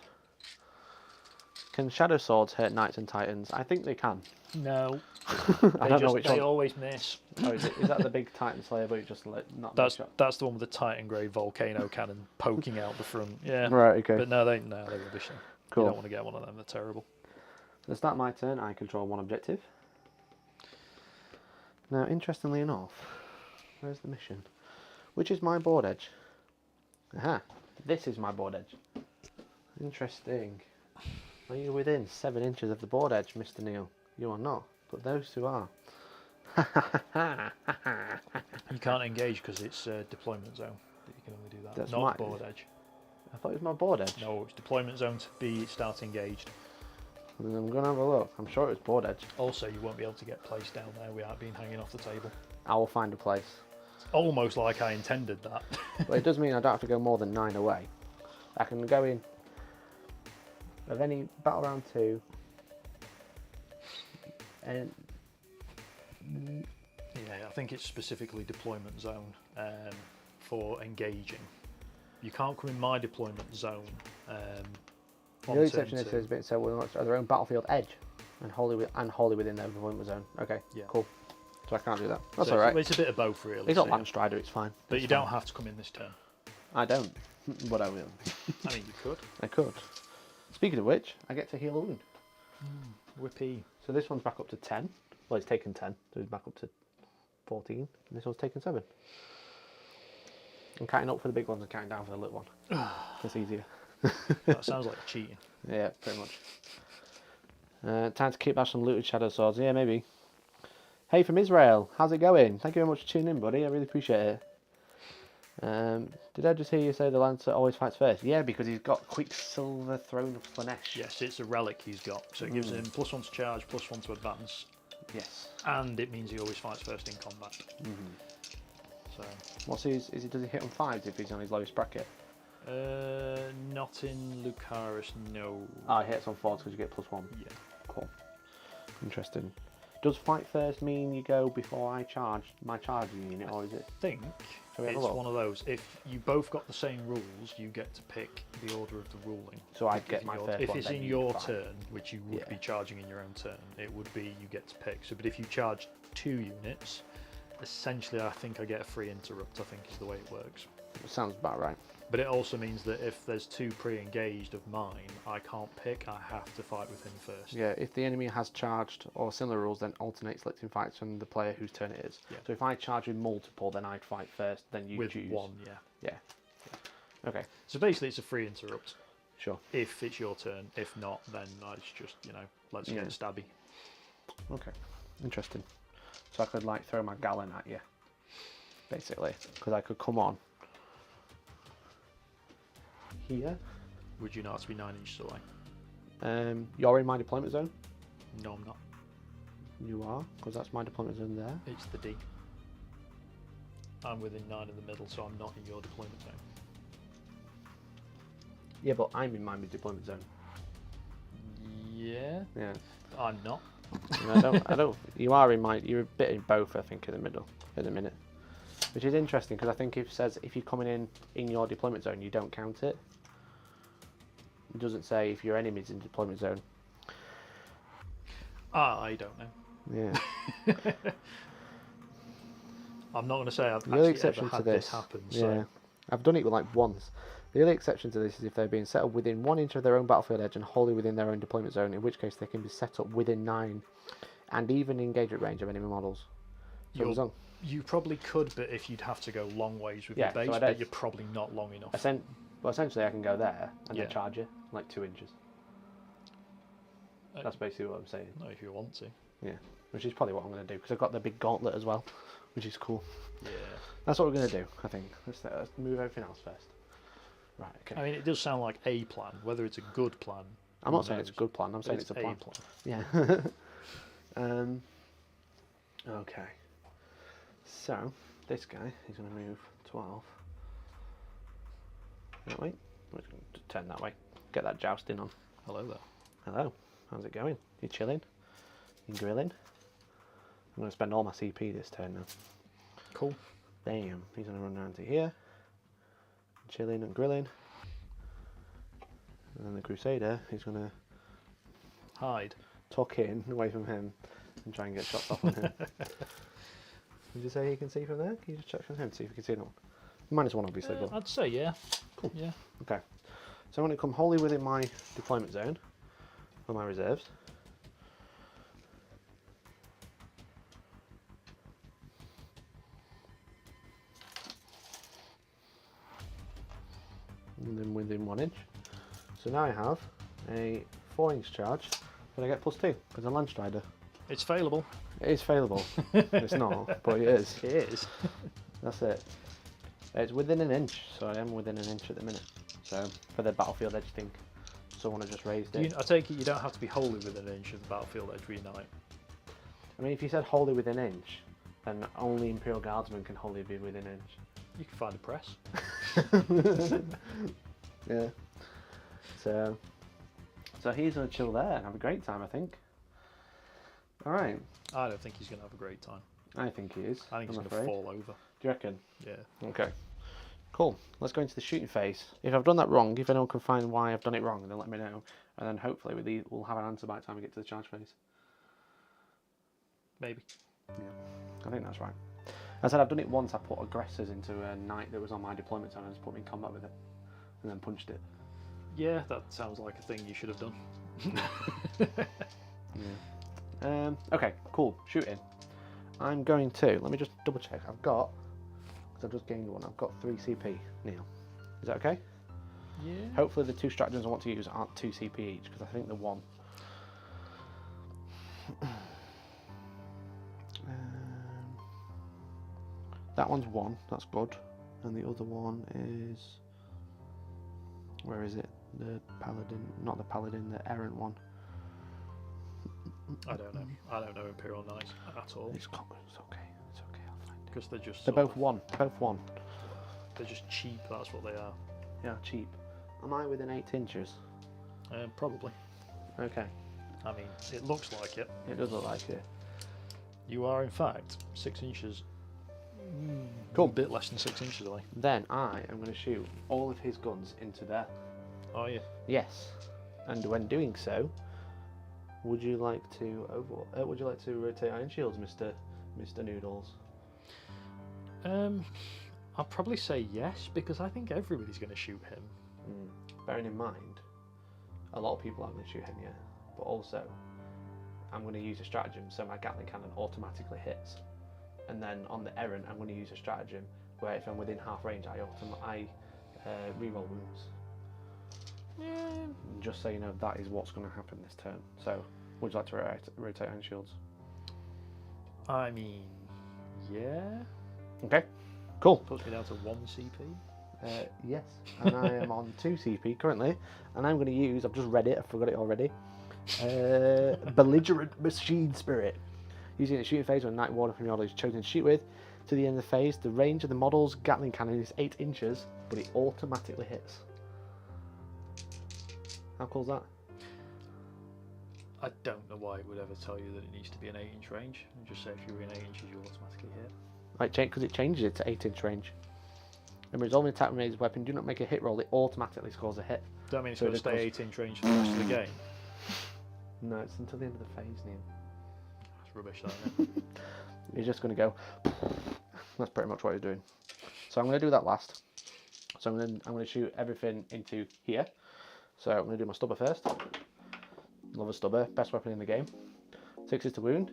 Can Shadow Swords hurt Knights and Titans? I think they can. No. I don't know which one. They always miss. Oh, is that the big Titan Slayer, but you just not That's the one with the Titan grey volcano cannon poking out the front. Yeah. Right, okay. But no, they're rubbish. Cool. You don't want to get one of them, they're terrible. To start my turn, I control 1 objective. Now, interestingly enough, where's the mission? Which is my board edge? Aha, this is my board edge. Interesting. Are you within 7 inches of the board edge, Mr. Neil? You are not, but those 2 are. You can't engage because it's deployment zone. You can only do that. That's not board edge. I thought it was my board edge. No, it's deployment zone to be start engaged. Then I'm going to have a look. I'm sure it was board edge. Also, you won't be able to get placed down there without being hanging off the table. I will find a place. It's almost like I intended that. But it does mean I don't have to go more than 9 away. I can go in of any battle round 2 and yeah, I think it's specifically deployment zone for engaging. You can't come in my deployment zone. the only exception is there's been so we want their own battlefield edge and wholly within their deployment zone. Okay, yeah, cool. So I can't do that. That's all right. It's a bit of both, really. It's not Landstrider, it's fine. But you don't have to come in this turn. I don't, but I will. I mean, you could. I could. Speaking of which, I get to heal a wound. Whippy. So this one's back up to 10. Well, it's taken 10, so it's back up to 14. And this one's taken 7. I'm counting up for the big ones and counting down for the little one. It's easier. That sounds like cheating. Yeah, pretty much. Time to keep back some looted Shadow Swords. Yeah, maybe. Hey, from Israel. How's it going? Thank you very much for tuning in, buddy. I really appreciate it. Did I just hear you say the Lancer always fights first? Yeah, because he's got Quicksilver Throne of Slaanesh. Yes, it's a relic he's got. So it gives him +1 to charge, +1 to advance. Yes. And it means he always fights first in combat. So. What's his? Does he hit on 5s if he's on his lowest bracket? Not in Lucaris, no. Ah, he hits on 4s because you get +1. Yeah. Cool. Interesting. Does fight first mean you go before I charge my charging unit, or is it? I think it's one of those. If you both got the same rules, you get to pick the order of the ruling. So I'd get my first If one, it's then in you your fight. turn, which you would be charging in your own turn, it would be you get to pick. So, but if you charge 2 units, essentially I think I get a free interrupt. I think is the way it works. Sounds about right. But it also means that if there's 2 pre-engaged of mine, I can't pick. I have to fight with him first. Yeah, if the enemy has charged or similar rules, then alternate selecting fights from the player whose turn it is. Yeah. So if I charge with multiple, then I'd fight first, then you With choose. 1, yeah. Yeah. Okay. So basically, it's a free interrupt. Sure. If it's your turn. If not, then it's just, let's get stabby. Okay. Interesting. So I could like throw my Gallant at you, basically, because I could come on here. Would you not have to be 9 inches away? You're in my deployment zone. No, I'm not. You are, because that's my deployment zone there. It's the D. I'm within 9 in the middle, so I'm not in your deployment zone. Yeah, but I'm in my deployment zone. Yeah. Yeah. I'm not. I don't. You are in my. You're a bit in both, I think, in the middle at the minute, which is interesting because I think it says if you're coming in your deployment zone, you don't count it. It doesn't say if your enemy's in deployment zone. I don't know. Yeah. I'm not going to say I've The only actually exception ever to had this, this happen. yeah, So. I've done it like once. The only exception to this is if they're being set up within 1 inch of their own battlefield edge and wholly within their own deployment zone, in which case they can be set up within 9 and even engage at range of enemy models. So as long, You probably could, but if you'd have to go long ways with Yeah, your base, so but you're probably not long enough. well, essentially I can go there and Yeah. then charge you like 2 inches. That's basically what I'm saying. No, if you want to. Yeah, which is probably what I'm going to do because I've got the big gauntlet as well, which is cool. Yeah. That's what we're going to do, I think. Let's move everything else first. Right, okay. I mean, it does sound like a plan. Whether it's a good plan. I'm not saying it's a good plan, I'm saying it's a plan. Yeah. Okay. So, this guy is going to move 12. That way. We're going to turn that way. Get that jousting on. Hello there. Hello. How's it going? You chilling? You grilling? I'm going to spend all my CP this turn now. Cool. Bam. He's going to run around to here. Chilling and grilling. And then the Crusader is going to Hide. tuck in away from him and try and get shots off on him. Would you say he can see from there? Can you just check from him to see if you can see anyone? -1 obviously, but I'd say yeah. Cool. Yeah. okay. So I'm going to come wholly within my deployment zone for my reserves. And then within 1 inch. So now I have a 4-inch charge, but I get +2 because I'm Landstrider. It's failable. It is failable. It's not, but it is. It is. That's it. It's within 1 inch, so I am within 1 inch at the minute. So for the battlefield edge thing, someone has just raised it. I take it you don't have to be wholly within 1 inch of the battlefield edge reunite. I mean, if you said wholly within 1 inch, then only Imperial Guardsmen can wholly be within 1 inch. You can find a press. Yeah. So he's gonna chill there and have a great time, I think. All right. I don't think he's going to have a great time. I think he is. I think he's I'm going to afraid. fall over. Do you reckon? Yeah. Okay. Cool. Let's go into the shooting phase. If I've done that wrong, if anyone can find why I've done it wrong, then let me know. And then hopefully with these, we'll have an answer by the time we get to the charge phase. Maybe. Yeah, I think that's right. I said I've done it once. I put aggressors into a knight that was on my deployment zone and just put me in combat with it, and then punched it. Yeah, that sounds like a thing you should have done. Yeah. Okay, cool. Shooting. I'm going to. Let me just double check. I've got. Because I've just gained 1. I've got 3 CP. Neil, is that okay? Yeah. Hopefully the 2 stratagems I want to use aren't 2 CP each, because I think they're 1. That one's 1, that's good. And the other one is... Where is it? The Paladin, not the Paladin, the Errant one. I don't know. I don't know Imperial Knights at all. It's okay, I'll find it. Because they're just... They're both 1, both 1. They're just cheap, that's what they are. Yeah, cheap. Am I within 8 inches? Probably. Okay. I mean, it looks like it. It does look like it. You are, in fact, 6 inches. Cool. A bit less than 6 inches away. Then I am going to shoot all of his guns into there. Are you? Yes. And when doing so, would you like to rotate iron shields, Mr. Noodles? I'll probably say yes, because I think everybody's going to shoot him. Bearing in mind, a lot of people aren't going to shoot him yet, but also I'm going to use a stratagem so my Gatling cannon automatically hits, and then on the Errant I'm going to use a stratagem where if I'm within half range I reroll wounds. Yeah. Just so you know, that is what's going to happen this turn. So, would you like to rotate Iron Shields? I mean, yeah. Okay, cool. Puts me down to 1 CP. Yes, and I am on 2 CP currently, and I'm going to use, I've just read it, I forgot it already, Belligerent Machine Spirit. Using the shooting phase when a Knight Warden from your order is chosen to shoot with, to the end of the phase, the range of the model's Gatling cannon is 8 inches, but it automatically hits. How cool is that? I don't know why it would ever tell you that it needs to be an 8-inch range. And just say if you're in 8 inches, you automatically hit. Right, because it changes it to 8-inch range. And resolving attack with a weapon, do not make a hit roll, it automatically scores a hit. Does that mean it's So going to it stay 8-inch range for the rest of the game? No, it's until the end of the phase, Neil. That's rubbish, that, isn't it? He's just going to go. That's pretty much what he's doing. So I'm going to do that last. So I'm going to shoot everything into here. So I'm going to do my stubber first. Love a stubber, best weapon in the game. 6 is to wound.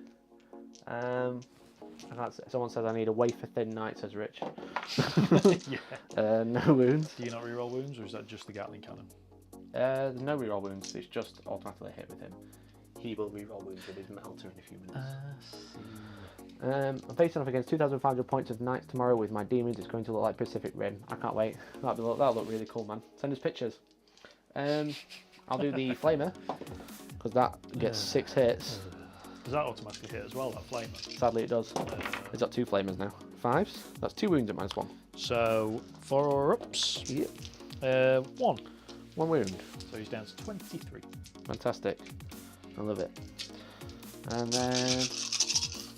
Someone says I need a wafer thin knight, says Rich. Yeah. No wounds. Do you not reroll wounds, or is that just the Gatling cannon? There's no reroll wounds, it's just automatically hit with him. He will reroll wounds with his melter in a few minutes. I'm facing off against 2,500 points of knights tomorrow with my demons. It's going to look like Pacific Rim. I can't wait. That'll look really cool, man. Send us pictures. I'll do the flamer, because that gets 6 hits. Does that automatically hit as well, that flamer? Sadly it does. He's got 2 flamers now. 5s. That's 2 wounds at -1. So 4 ups. Yep. 1. 1 wound. So he's down to 23. Fantastic. I love it. And then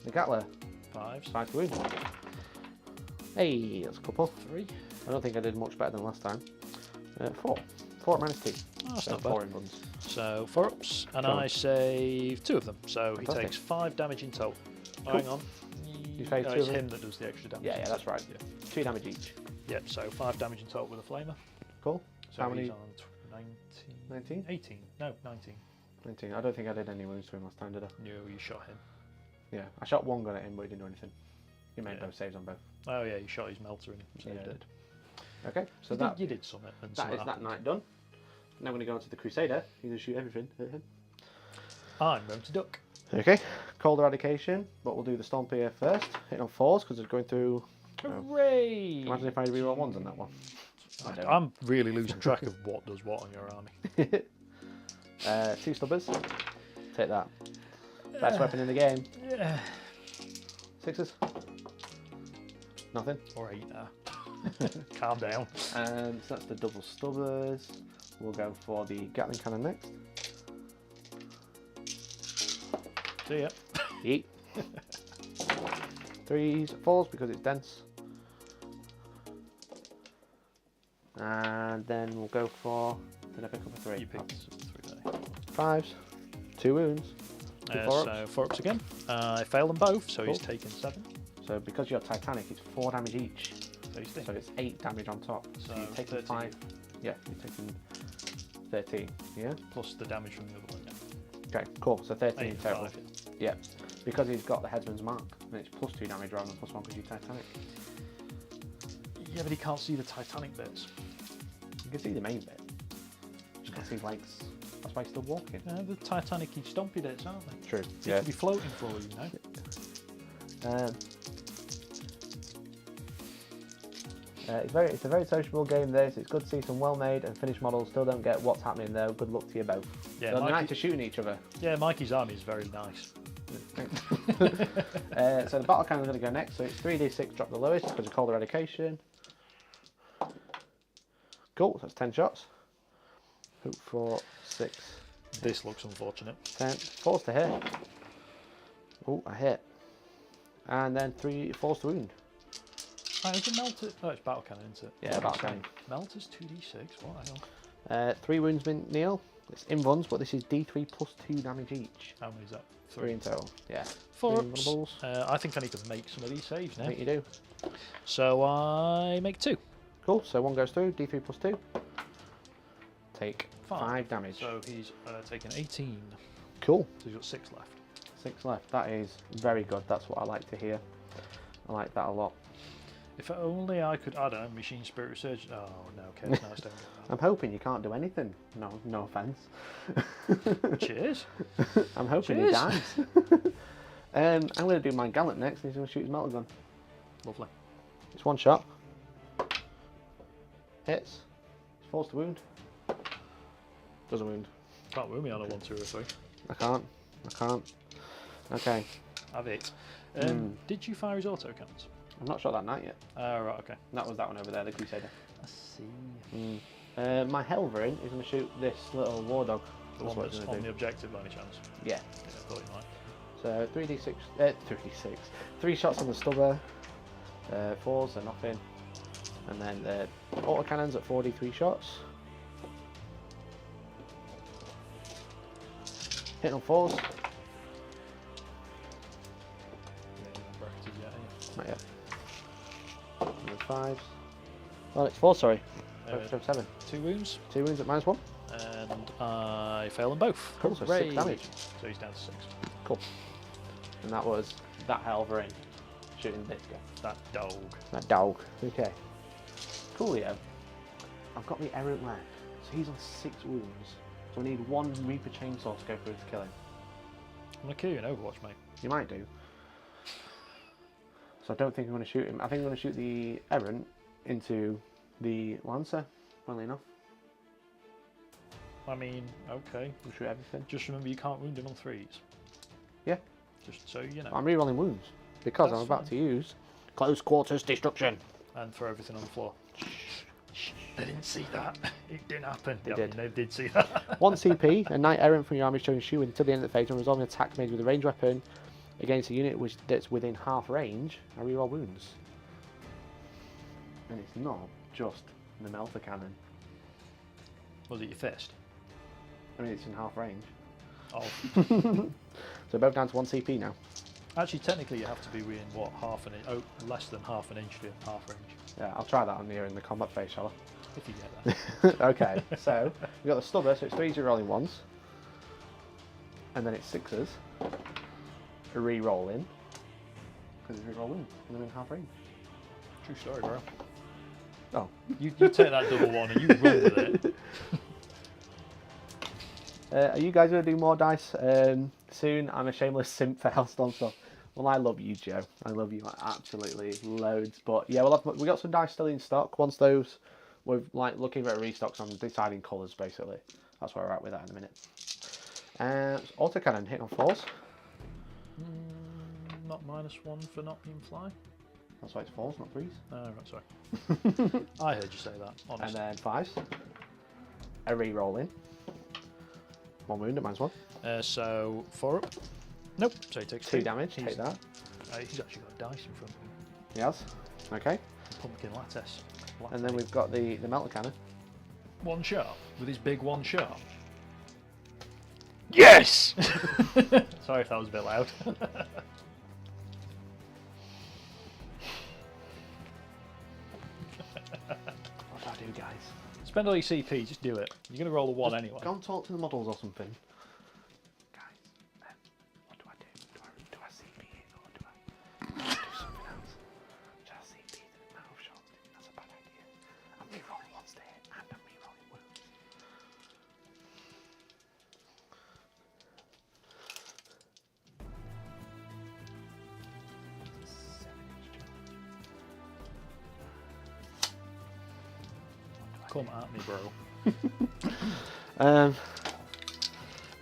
the Gatler. 5s. 5 to wound. Hey, that's a couple. 3. I don't think I did much better than last time. 4. 4 at -2. Oh, that's So not 4 bad. in runs. So 4 ups, and Cool. I save 2 of them. So he Fantastic. takes 5 damage in total. Oh, Cool. hang on. You save No, 2 it's of them? him that does the extra damage. Yeah, that's right. Yeah. 2 damage each. Yep, so 5 damage in total with a flamer. Cool. So How many? he's on 19? 19? 18. No, 19. 19. I don't think I did any wounds to him last time, did I? No, you shot him. Yeah. I shot 1 gun at him, but he didn't do anything. He made Yeah. both saves on both. Oh yeah, you shot his melter and saved Yeah. it. Okay, so You did summit and that something is that happened. night done. Now I'm going to go on to the Crusader. He's going to shoot everything at him. I'm going to duck. Okay, cold eradication, but we'll do the Stompier first. Hit on 4s because it's going through. Hooray! Imagine if I reroll 1s on that one. I'm really losing track of what does what on your army. 2 stubbers. Take that. Best weapon in the game. Yeah. 6s. Nothing. Or 8 now. Calm down. So that's the double stubbers. We'll go for the Gatling cannon next. See ya. Yeet. 3s, 4s because it's dense. And then we'll go for. Did I pick up a 3? You picked 3 there. 5s. 2 wounds. 2 4-ups. So 4 ups again. I failed them both, so he's Cool. taken 7. So because you're Titanic, it's 4 damage each. Tasty. So it's 8 damage on top. So you're taking 13. 5. Yeah, you're taking 13. Yeah. Plus the damage from the other one. Yeah. Okay, cool. So 13 8 in and total. 5, Yeah. Because he's got the Headsman's mark, and it's plus 2 damage rather than plus 1 because you're Titanic. Yeah, but he can't see the Titanic bits. You can see the main bit. You can't see legs. That's why he's still walking. The Titanic-y stompy bits, aren't they? True. They could be floating for all you know. It's a very sociable game. This. It's good to see some well-made and finished models. Still don't get what's happening though. Good luck to you both. Yeah, They're nice Mikey, to shooting each other. yeah, Mikey's army is very nice. So the battle cannon's going to go next. So it's 3d6, drop the lowest because of cold eradication. Cool. That's 10 shots. Hope for 6. This looks unfortunate. 10. 4s to hit. Oh, I hit. And then 3 4s to wound. Right, is it melter? Oh, it's battle cannon, isn't it? Yeah, battle cannon. Melter's 2d6. What the hell? 3 wounds, Neil. It's invuns, but this is D3 plus 2 damage each. How many is that? 3 in total. Yeah. 4 3 invulnables. I think I need to make some of these saves now. I think you do. So I make 2. Cool. So 1 goes through. D3 plus 2. Take 5. 5 damage. So he's taken 18. Cool. So he's got 6 left. 6 left. That is very good. That's what I like to hear. I like that a lot. If only I could, I don't know, machine spirit research. Oh no, okay, no, I don't get that. I'm hoping you can't do anything. No offense. Cheers. I'm hoping Cheers. he dies. I'm going to do my Gallant next, and he's going to shoot his melter gun. Lovely. It's 1 shot. Hits. Falls to wound. Doesn't wound. Can't wound me on a 1, 2, or 3. I can't. Okay. Have it. Did you fire his autocannons? I've not shot that knight yet. Oh, right, okay. That was that one over there, the Crusader. I see. My Helverin is going to shoot this little war dog. The one that's on the objective by any chance? Yeah. I thought you might. So 3d6, 3 shots on the stubber, 4s, so nothing. And then the autocannons at 4d3 shots. Hitting on 4s. Not yet. And then 5s. Well, it's 4, sorry. 7. 2 wounds. 2 wounds at -1. And I fail them both. Cool, so 6 damage. So he's down to 6. Cool. And that was that Helverin shooting this guy. That dog. That dog. Okay. Coolio. I've got the Errant left. So he's on 6 wounds. So we need 1 Reaper chainsaw to go through to kill him. I'm going to kill you in Overwatch, mate. You might do. So I don't think I'm going to shoot him. I think I'm going to shoot the Errant into the Lancer, funnily enough. I mean, okay. We'll shoot everything. Just remember you can't wound him on 3s. Yeah. Just so you know. I'm rerolling wounds because That's I'm about fine. to use close quarters destruction. And throw everything on the floor. They didn't see that. It didn't happen. They did. They did see that. 1 CP, a knight errant from your army showing shoe until the end of the phase and resolving an attack made with a ranged weapon against a unit that's within half range. I reroll wounds. And it's not just the melter cannon. Was it your fist? I mean, it's in half range. Oh. So both down to 1 CP now. Actually, technically, you have to be within what, half an inch? Oh, less than half an inch to half range. Yeah, I'll try that on here in the combat phase, shall If you get that. I? Okay, so we've got the stubber, so it's 3 rolling 1s. And then it's 6s. Re-rolling. Because it's re-rolling, and they're in half range. True story, bro. Oh. You take that double 1 and you run with it. Are you guys going to do more dice soon? I'm a shameless simp for Hellstorm stuff. Well, I love you, Joe. I love you absolutely loads. But yeah, we got some dice still in stock. Once those, we're like looking at restocks on deciding colours basically. That's where we're at with that in a minute. Autocannon hit on 4s. Not -1 for not being fly. That's why it's 4s, not 3s. Oh, right, sorry. I heard you say that, honestly. And then 5s. A re-roll in. 1 wound at -1. So 4 up. Nope. So he takes 2 damage. Take that. He's actually got dice in front of him. Yes. Okay. Pumpkin lattice. And then we've got the melter cannon. 1 shot with his big 1 shot. Yes! Sorry if that was a bit loud. What do I do, guys? Spend all your CP, just do it. You're going to roll a 1 anyway. Go and talk to the models or something. Guys, what do I do? Do I CP it or do I do something else? Should I CP the mouth shot? That's a bad idea. I'm re-rolling 1s there and I'm re-rolling wounds. Come at me, bro.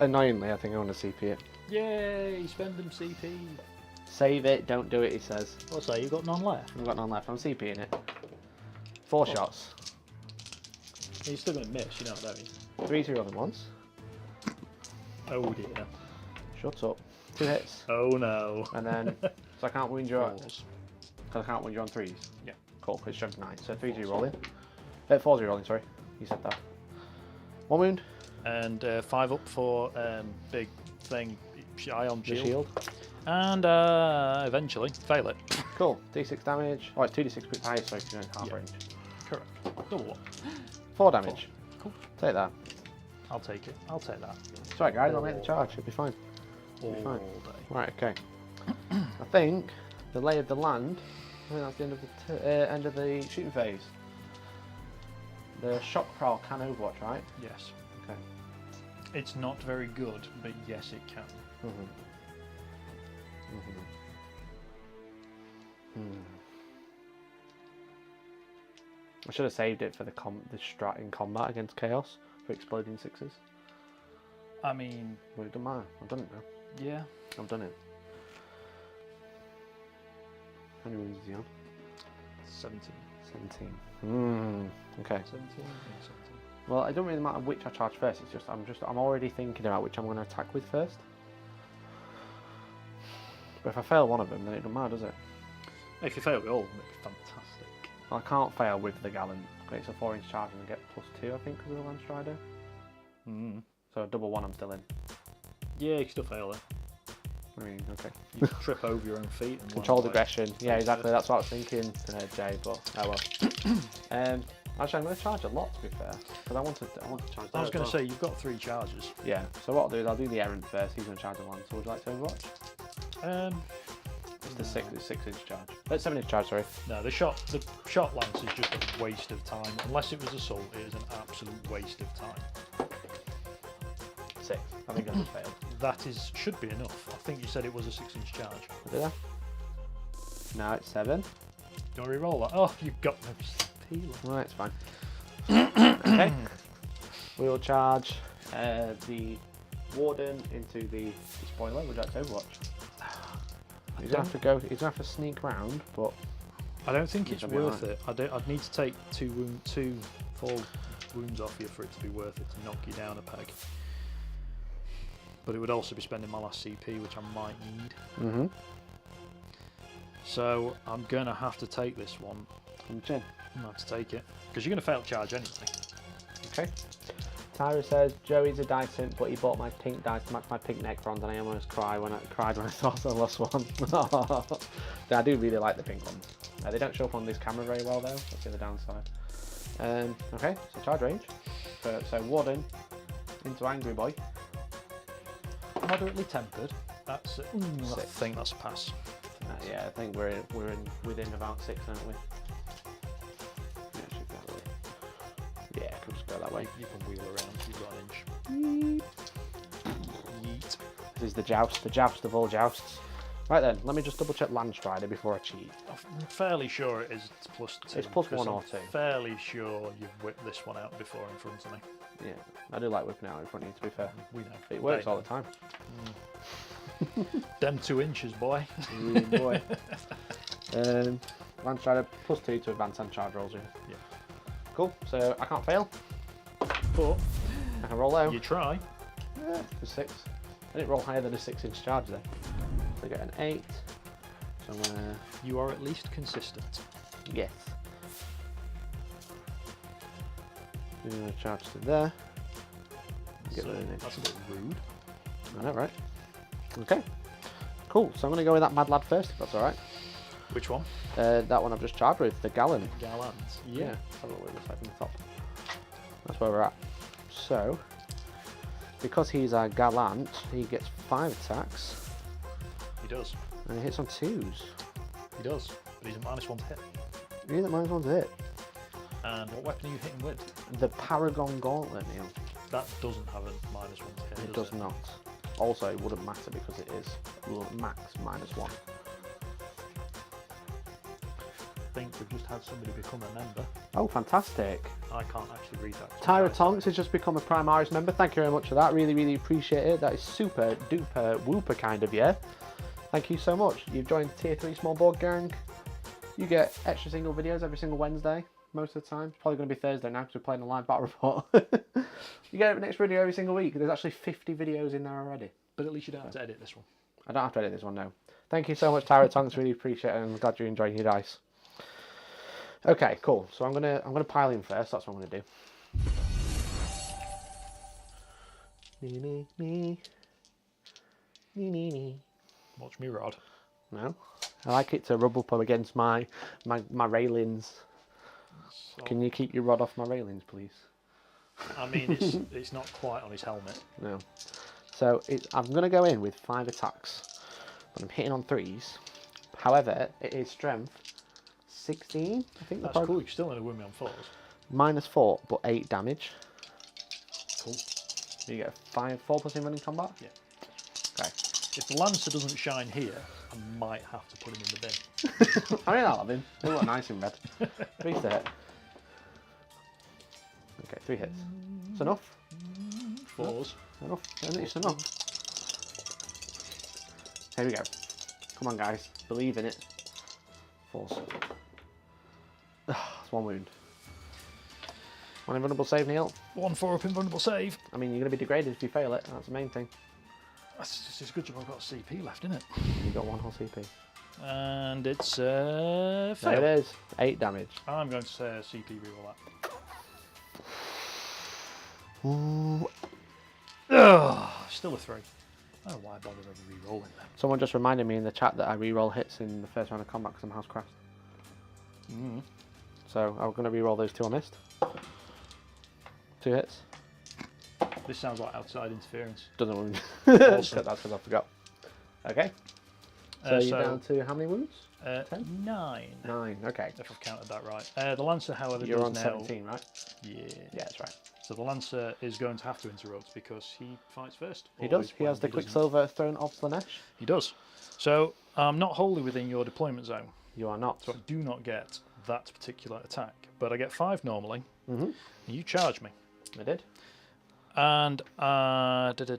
Annoyingly, I think I want to CP it. Yay, spend them CP. Save it, don't do it, he says. What's that, you got none left? I've got none left, I'm CPing it. 4 shots. You're still going to miss, you know, don't you? 3 rolling 1s. Oh dear. Shut up. 2 hits. Oh no. And then, so I can't wound you on, 4s. because I can't wound you on 3s. Yeah. Cool, it's strength 9. So 3 rolling. 4 rolling, sorry. You said that. 1 wound. And 5 up for big thing, ion The shield. shield. And eventually fail it. Cool. D6 damage. Oh, it's 2d6 quick fire, so you're in half range. Correct. Double what? 4 damage. Cool. Take that. I'll take it. I'll take that. It's alright, guys. I'll make the charge. It'll be fine. All fine. day. Right. Okay. I think the lay of the land. I think that's the end of the shooting phase. The shock prowl can Overwatch, right? Yes. Okay. It's not very good, but yes, it can. I should have saved it for the strat in combat against Chaos for exploding 6s. I mean, Well, it doesn't matter. I've done it now. yeah. I've done it. How many wounds is he on? 17. 17. Okay. 17? Yeah, 17. Well, it doesn't really matter which I charge first. It's just I'm already thinking about which I'm going to attack with first. But if I fail one of them, then it doesn't matter, does it? If you fail with all of them, it'd be fantastic. Well, I can't fail with the Gallant. It's a 4-inch charge and I get +2, I think, because of the Landstrider. So a double 1, I'm still in. Yeah, you can still fail it. I mean, okay. You trip over your own feet. And Controlled aggression. Yeah, exactly. That's what I was thinking, Jay. But oh well. Actually, I'm going to charge a lot, to be fair, because I want to charge. I was going to say you've got 3 charges. Yeah. So what I'll do is I'll do the Errant first. He's going to charge a 1. So would you like to Overwatch? It's the 6-inch charge. 7-inch charge. Sorry. No, the shot lance is just a waste of time. Unless it was assault, it is an absolute waste of time. 6. I think I just failed. That should be enough. I think you said it was a 6-inch charge. Did I? No, it's 7. Do you want to re-roll that? Oh, you've got no peeler. Right, it's fine. Okay. We will charge the Warden into the Despoiler. Would you like to Overwatch? He's gonna have to go. He's gonna have to sneak round, but I don't think it's worth it. I'd need to take 2 full wounds off you for it to be worth it to knock you down a peg. But it would also be spending my last CP, which I might need. So I'm gonna have to take this one. On the chin. I'm gonna have to take it because you're gonna fail charge anyway. Okay. Tyra says Joey's a dice imp, but he bought my pink dice to match my pink neck bronze, and I almost cried when I saw the last one. I do really like the pink ones. They don't show up on this camera very well though. That's the other downside. Okay, so charge range. So Warden into Angry Boy. Moderately tempered. That's it. I think that's a pass. Yeah, I think we're within about 6, aren't we? Yeah, it should go that way. Yeah, I can just go that way. You can wheel around. You've got an inch. Yeet. This is the joust of all jousts. Right then, let me just double check Landstrider before I cheat. I'm fairly sure it is +2. It's +1 or 2. Fairly sure you've whipped this one out before in front of me. Yeah, I do like whipping out in front of you, to be fair. We know. It works all the time. Them 2 inches, boy. Yeah, boy. Landstrider +2 to advance and charge rolls, yeah. Cool, so I can't fail. But I can roll out. you try. Yeah, for 6. I didn't roll higher than a 6-inch charge there. So I get an 8. So I'm gonna... You are at least consistent. Yes. I'm gonna charge to there. Get rid of it. That's a bit rude. I know, right? Okay. Cool, so I'm gonna go with that Mad Lad first, if that's alright. Which one? That one I've just charged with, the Gallant. Gallant. Yeah. Let's have a look what it looks like from the top. That's where we're at. So, because he's a Gallant, he gets 5 attacks. He does. And he hits on 2s. He does. But he's a -1 to hit. He's at -1 to hit. And what weapon are you hitting with? The Paragon Gauntlet, Neil. That doesn't have a -1 to hit. It does not. Also, it wouldn't matter because it is max -1. I think we've just had somebody become a member. Oh, fantastic. I can't actually read that. Tyra Tonks has just become a Primaris member. Thank you very much for that. Really, really appreciate it. That is super duper whooper kind of you. Thank you so much. You've joined Tier 3 Small Board Gang. You get extra single videos every single Wednesday. Most of the time. It's probably going to be Thursday now because we're playing a live battle report. You get an extra video every single week. There's actually 50 videos in there already. But at least you don't have to edit this one. I don't have to edit this one, no. Thank you so much, Tyra Tonks. Really appreciate it, and I'm glad you're enjoying your dice. Okay, cool. So I'm gonna pile in first. That's what I'm gonna do. Me. Watch me rod. No. I like it to rub up against my railings. So, Can you keep your rod off my railings, please? I mean, it's not quite on his helmet. No. So I'm going to go in with 5 attacks, but I'm hitting on 3s. However, it is strength 16. I think that's cool. You still only win me on 4s. -4, but 8 damage. Cool. You get 4 plus in running combat. Yeah. Okay. If the Lancer doesn't shine here, I might have to put him in the bin. I mean, I'll have him. They look nice in red. 3 to hit. Okay, 3 hits. It's enough. 4s. Enough. It's enough. Here we go. Come on, guys. Believe in it. 4s. It's 1 wound. 1 invulnerable save, Neil. 1 4-up invulnerable save. I mean, you're going to be degraded if you fail it. That's the main thing. It's just a good job I've got CP left, isn't it? You've got 1 whole CP. And it's fail. There it is. 8 damage. I'm going to say CP reroll that. Ooh. Ugh, still a 3. Oh, why bother ever re-rolling them? Someone just reminded me in the chat that I re-roll hits in the first round of combat because I'm House Krast. So I'm going to re-roll those 2 I missed. 2 hits. This sounds like outside interference. Doesn't wound. Awesome. That's because I forgot. Okay. So you're down to how many wounds? 9. 9. Okay. If I've counted that right. The Lancer, however, You're does on now... 17, right? Yeah. Yeah, that's right. So the Lancer is going to have to interrupt because he fights first. He does. He has the Quicksilver Throne of Slaanesh. He does. So I'm not wholly within your deployment zone. You are not. So I do not get that particular attack. But I get 5 normally. Mm-hmm. And you charge me. I did. And That's it.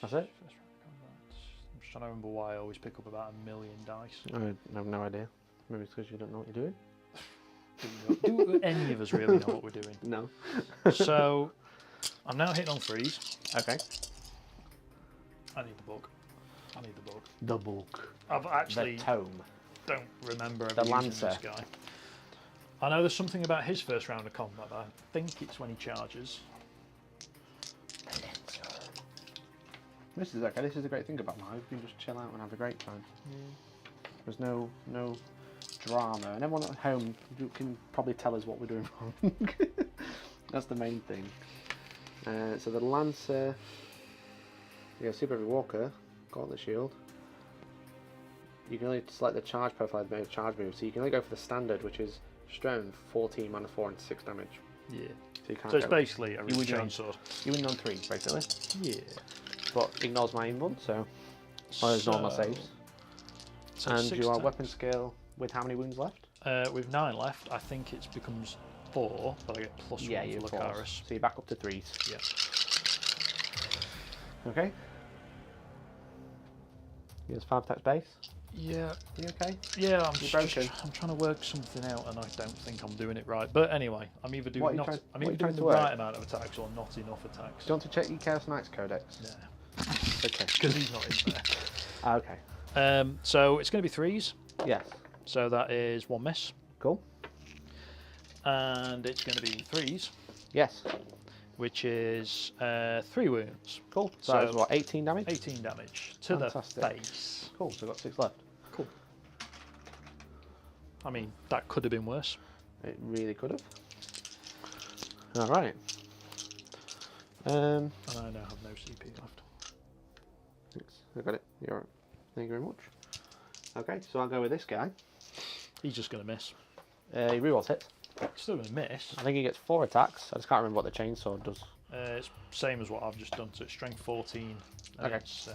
I'm just trying to remember why I always pick up about 1 million dice. I have no idea. Maybe it's because you don't know what you're doing. Do any of us really know what we're doing? No. So I'm now hitting on 3s. Okay. I need the book. The book. I've actually The tome. don't remember The ever using Lancer. this guy. I know there's something about his first round of combat, but I think it's when he charges. This is okay. This is the great thing about live. You can just chill out and have a great time. There's no drama, and everyone at home can probably tell us what we're doing wrong. That's the main thing. So the Lancer, you go Super Heavy Walker, Gauntlet Shield. You can only select the charge profile to make a charge move, so you can only go for the standard, which is Strength 14, -4, and 6 damage. Yeah. So you can't. So it's go. basically a You win chain sword. You win on 3, basically. Yeah. But ignores my invuln, so I ignore my saves. So And 6 you are attacks. weapon skill with how many wounds left? With 9 left, I think it becomes 4, but I get +1 you for Lucaris. So you're back up to 3s. Yeah. Okay. He has 5 attacks base. Yeah. You okay? Yeah, I'm trying to work something out, and I don't think I'm doing it right. But anyway, I'm either doing the right amount of attacks or not enough attacks. Do you want to check your Chaos Knights Codex? Yeah. Okay. Because he's not in there. Okay. So it's going to be 3s. Yes. So that is 1 miss. Cool. And it's going to be 3s, Yes. which is 3 wounds. Cool. So that is what, 18 damage? 18 damage to Fantastic. the face. Cool. So we've got 6 left. Cool. I mean, that could have been worse. It really could have. All right. And I now have no CP left. Thanks. I got it. You're all right. Thank you very much. Okay, so I'll go with this guy. He's just going to miss. He rerolls hits. Still going to miss. I think he gets 4 attacks. I just can't remember what the chainsaw does. It's same as what I've just done. So it's strength 14. And Okay. it's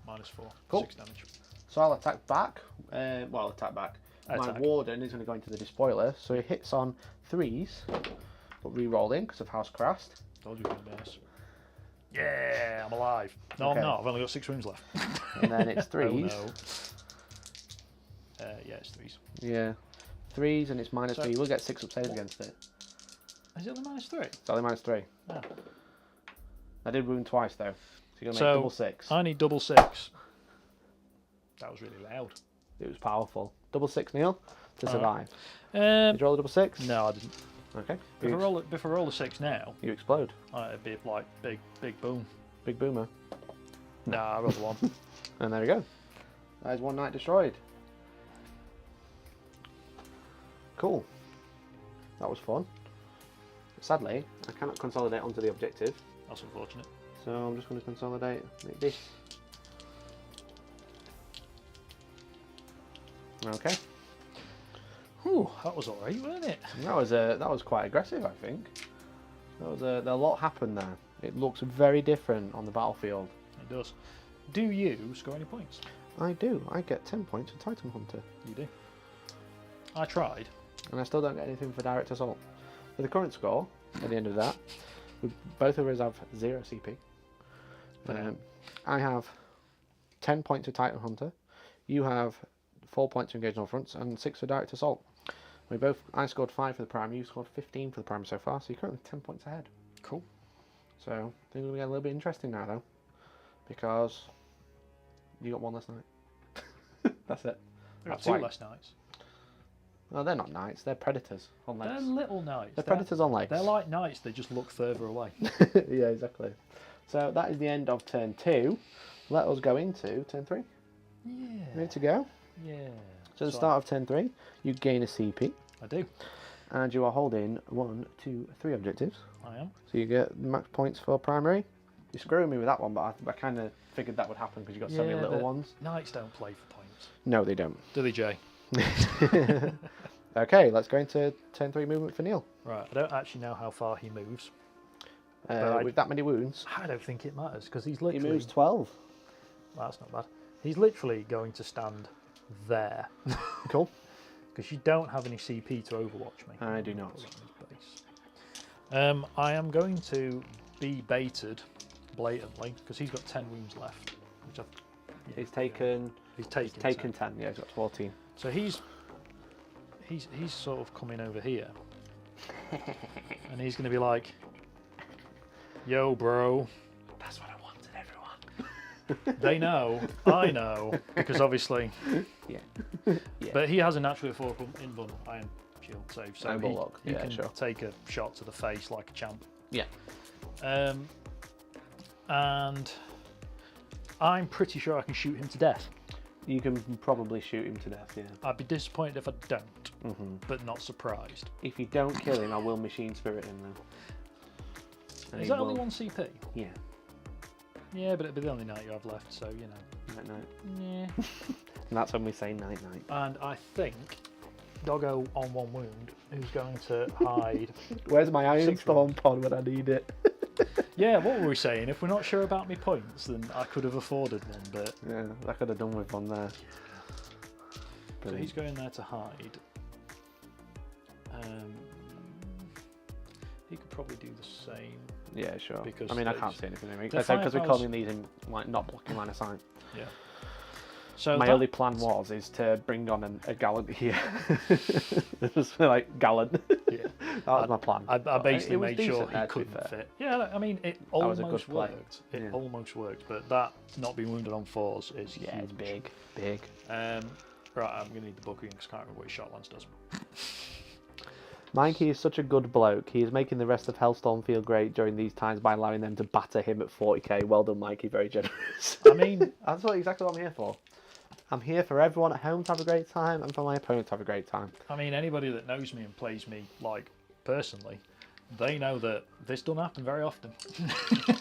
-4. Cool. 6 damage. So I'll attack back. Attack back. My Attack. Warden is going to go into the Despoiler, so he hits on 3s, but re-roll in because of House Krast. Told you he was going to miss. Yeah, I'm alive. No, Okay. I'm not. I've only got 6 wounds left. And then it's 3s. Oh, no. Yeah, it's 3s. Yeah. 3s and it's -3. So- You will get 6 up saves against it. Is it the -3? It's only -3. Oh. I did wound twice though. So you're going to So, make double 6. I need double 6. That was really loud. It was powerful. Double 6, Neil, to survive. Um, Did you roll a double 6? no, I didn't. Okay. If I roll a 6 now, You explode. it'd be like big boom. Big boomer. Nah, I rolled a 1. And there we go. That is one knight destroyed. Cool. That was fun. Sadly, I cannot consolidate onto the objective. That's unfortunate. So I'm just going to consolidate like this. Okay. Whew, that was alright, wasn't it? That was quite aggressive, I think. A lot happened there. It looks very different on the battlefield. It does. Do you score any points? I do. I get 10 points for Titan Hunter. You do. I tried. And I still don't get anything for Direct Assault. For the current score, at the end of that, both of us have 0 CP. I have 10 points for Titan Hunter. You have 4 points to engage on fronts and 6 for Direct Assault. I scored 5 for the prime, you scored 15 for the prime so far, so you're currently 10 points ahead. Cool. So things will get a little bit interesting now though, because you got one less night. That's it. I got 2 less knights. No, they're not knights, they're predators on legs. They're little knights. They're predators on legs. They're like knights, they just look further away. Yeah, exactly. So that is the end of turn 2. Let us go into turn 3. Yeah. Ready to go? Yeah. So at the start of turn 3, you gain a CP. I do. And you are holding 1, 2, 3 objectives. I am. So you get max points for primary. You're screwing me with that one, but I kind of figured that would happen because you've got so many little ones. Knights don't play for points. No, they don't. Do they, Jay? Okay, let's go into turn 3 movement for Neil. Right, I don't actually know how far he moves. With that many wounds. I don't think it matters because he's literally... He moves 12. Well, that's not bad. He's literally going to stand there. Cool. Because you don't have any CP to overwatch me. I do not. I am going to be baited blatantly because he's got 10 wounds left. Which He's taken 10. Yeah, he's got 14. So he's sort of coming over here, and he's going to be like, "Yo, bro." That's what I wanted, everyone. They know, I know, because obviously. Yeah. But he has a naturally 4 invuln iron shield save, so he can sure. take a shot to the face like a champ. Yeah. And I'm pretty sure I can shoot him to death. You can probably shoot him to death, yeah. I'd be disappointed if I don't, but not surprised. If you don't kill him, I will machine spirit him then. Is that only 1 CP? Yeah. Yeah, but it'd be the only knight you have left, so you know. Night. Yeah. And that's when we say night. And I think Doggo on 1 wound who's going to hide. Where's my Iron Storm pod when I need it? Yeah, what were we saying? If we're not sure about my points, then I could have afforded one, but... Yeah, I could have done with one there. So he's going there to hide. He could probably do the same. Yeah, sure. Because I mean, I can't see anything anyway. Because we're calling these in like not blocking line of sight. Yeah. So my only plan is to bring on a Gallant here. Just like Gallant. Yeah. That was my plan. I basically made sure he couldn't fit. Yeah, I mean, it almost worked. It almost worked, but that not being wounded on 4s is huge. It's big. Right, I'm going to need the book because I can't remember what his shot lance does. Mikey is such a good bloke. He is making the rest of Hellstorm feel great during these times by allowing them to batter him at 40k. Well done, Mikey. Very generous. I mean, that's exactly what I'm here for. I'm here for everyone at home to have a great time and for my opponent to have a great time. I mean, anybody that knows me and plays me, like, personally, they know that this doesn't happen very often.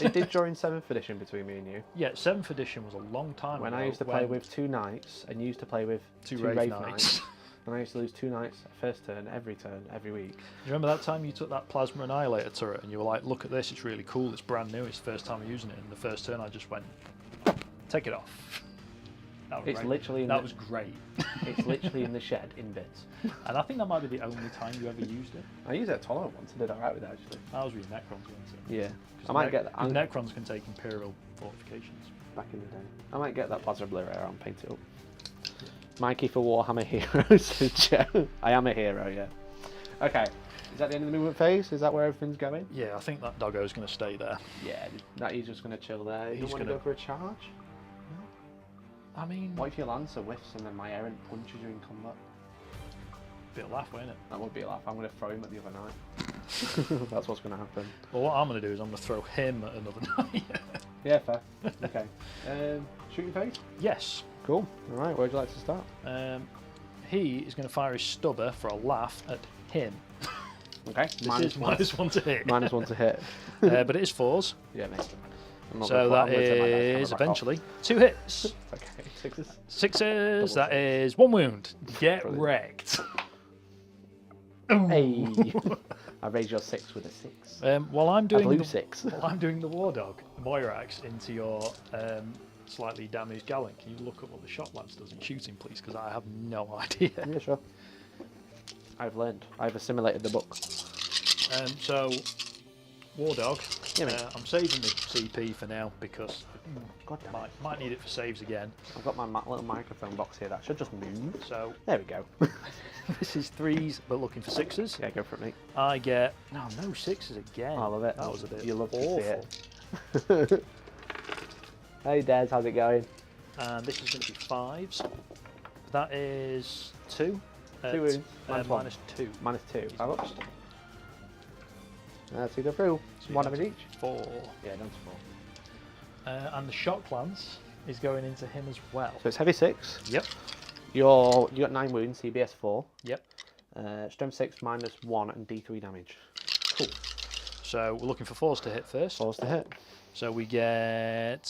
It did during 7th edition between me and you. Yeah, 7th edition was a long time ago. When I used to play with 2 knights and you used to play with 2 Wraith Knights. And I used to lose 2 knights first turn, every week. You remember that time you took that Plasma Annihilator turret and you were like, look at this, it's really cool, it's brand new, it's the first time I'm using it. And the first turn I just went, take it off. That was great. It's literally in the shed in bits. And I think that might be the only time you ever used it. I used it at Tolerant once, I did alright with it actually. That was with Necrons, wasn't it? Yeah. I might get that. Necrons can take Imperial fortifications. Back in the day. I might get that Plasma Obliterator and paint it up. Mikey for Warhammer Heroes, said Joe. I am a hero, yeah. Okay, is that the end of the movement phase? Is that where everything's going? Yeah, I think that Doggo's going to stay there. Yeah, that he's just going to chill there. He's going to go for a charge? No. I mean... What if your Lancer whiffs and then my Errant punches you in combat? Be a laugh, won't it? That would be a laugh. I'm going to throw him at the other knight. That's what's going to happen. Well, what I'm going to do is I'm going to throw him at another knight. Yeah, fair. Okay. Shooting phase? Yes. Cool. All right, where'd you like to start? He is going to fire his stubber for a laugh at him. Okay. This is -1 to hit. -1 to hit. But it is 4s. Yeah, mate. So that is eventually 2 hits. Okay, 6s. 6s, that is 1 wound. Get wrecked. Hey. I raised your 6 with a 6. While I'm doing blue 6. While I'm doing the War Dog, Moirax into your slightly damaged Gallant, can you look up what the shot lance does in shooting, please? Because I have no idea. Yeah, sure. I've learned. I've assimilated the book. So, War Dog, Yeah, I'm saving the CP for now because God damn it. might need it for saves again. I've got my little microphone box here that should just move. So there we go. this is 3s, but looking for 6s. Yeah, go for it, mate. I get no 6s again. I love it. That was a bit You love awful. to see it. Hey, Des, how's it going? And this is going to be 5s. That is 2. 2 wounds. -2. -2. Oh, oops. Let's see go through. So 1 damage each. 4. Yeah, down to 4. And the shock lance is going into him as well. So it's heavy 6. Yep. You got 9 wounds, CBS 4. Yep. Strength 6 -1 and D3 damage. Cool. So we're looking for 4s to hit first. 4s to hit. So we get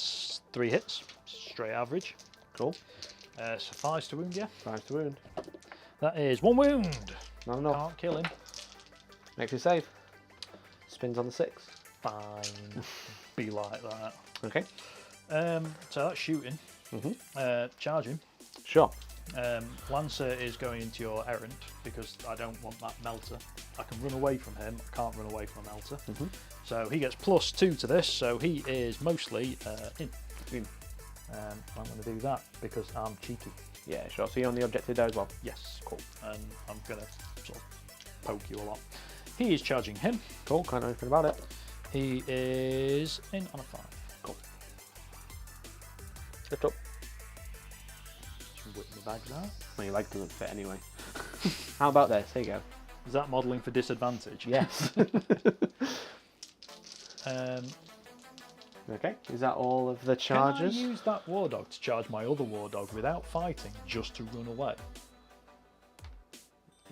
3 hits, straight average. Cool. So 5s to wound, yeah. 5 to wound. That is 1 wound. Not enough. Can't kill him. Makes you save. Spins on the 6. Fine. Be like that. Okay. So that's shooting. Charging. Sure. Lancer is going into your Errant because I don't want that melter. I can run away from him, I can't run away from a melter. So he gets +2 to this, so he is mostly in. I'm going to do that because I'm cheeky. Yeah, sure. So you're on the objective there as well? Yes, cool. And I'm going to sort of poke you a lot. He is charging him. Cool, can't know anything about it. He is in on a 5. Cool. Lift up. Just whip my bags out. Well, your leg doesn't fit anyway. How about this? There you go. Is that modelling for disadvantage? Yes. Okay, is that all of the charges? Can I use that War Dog to charge my other War Dog without fighting, just to run away?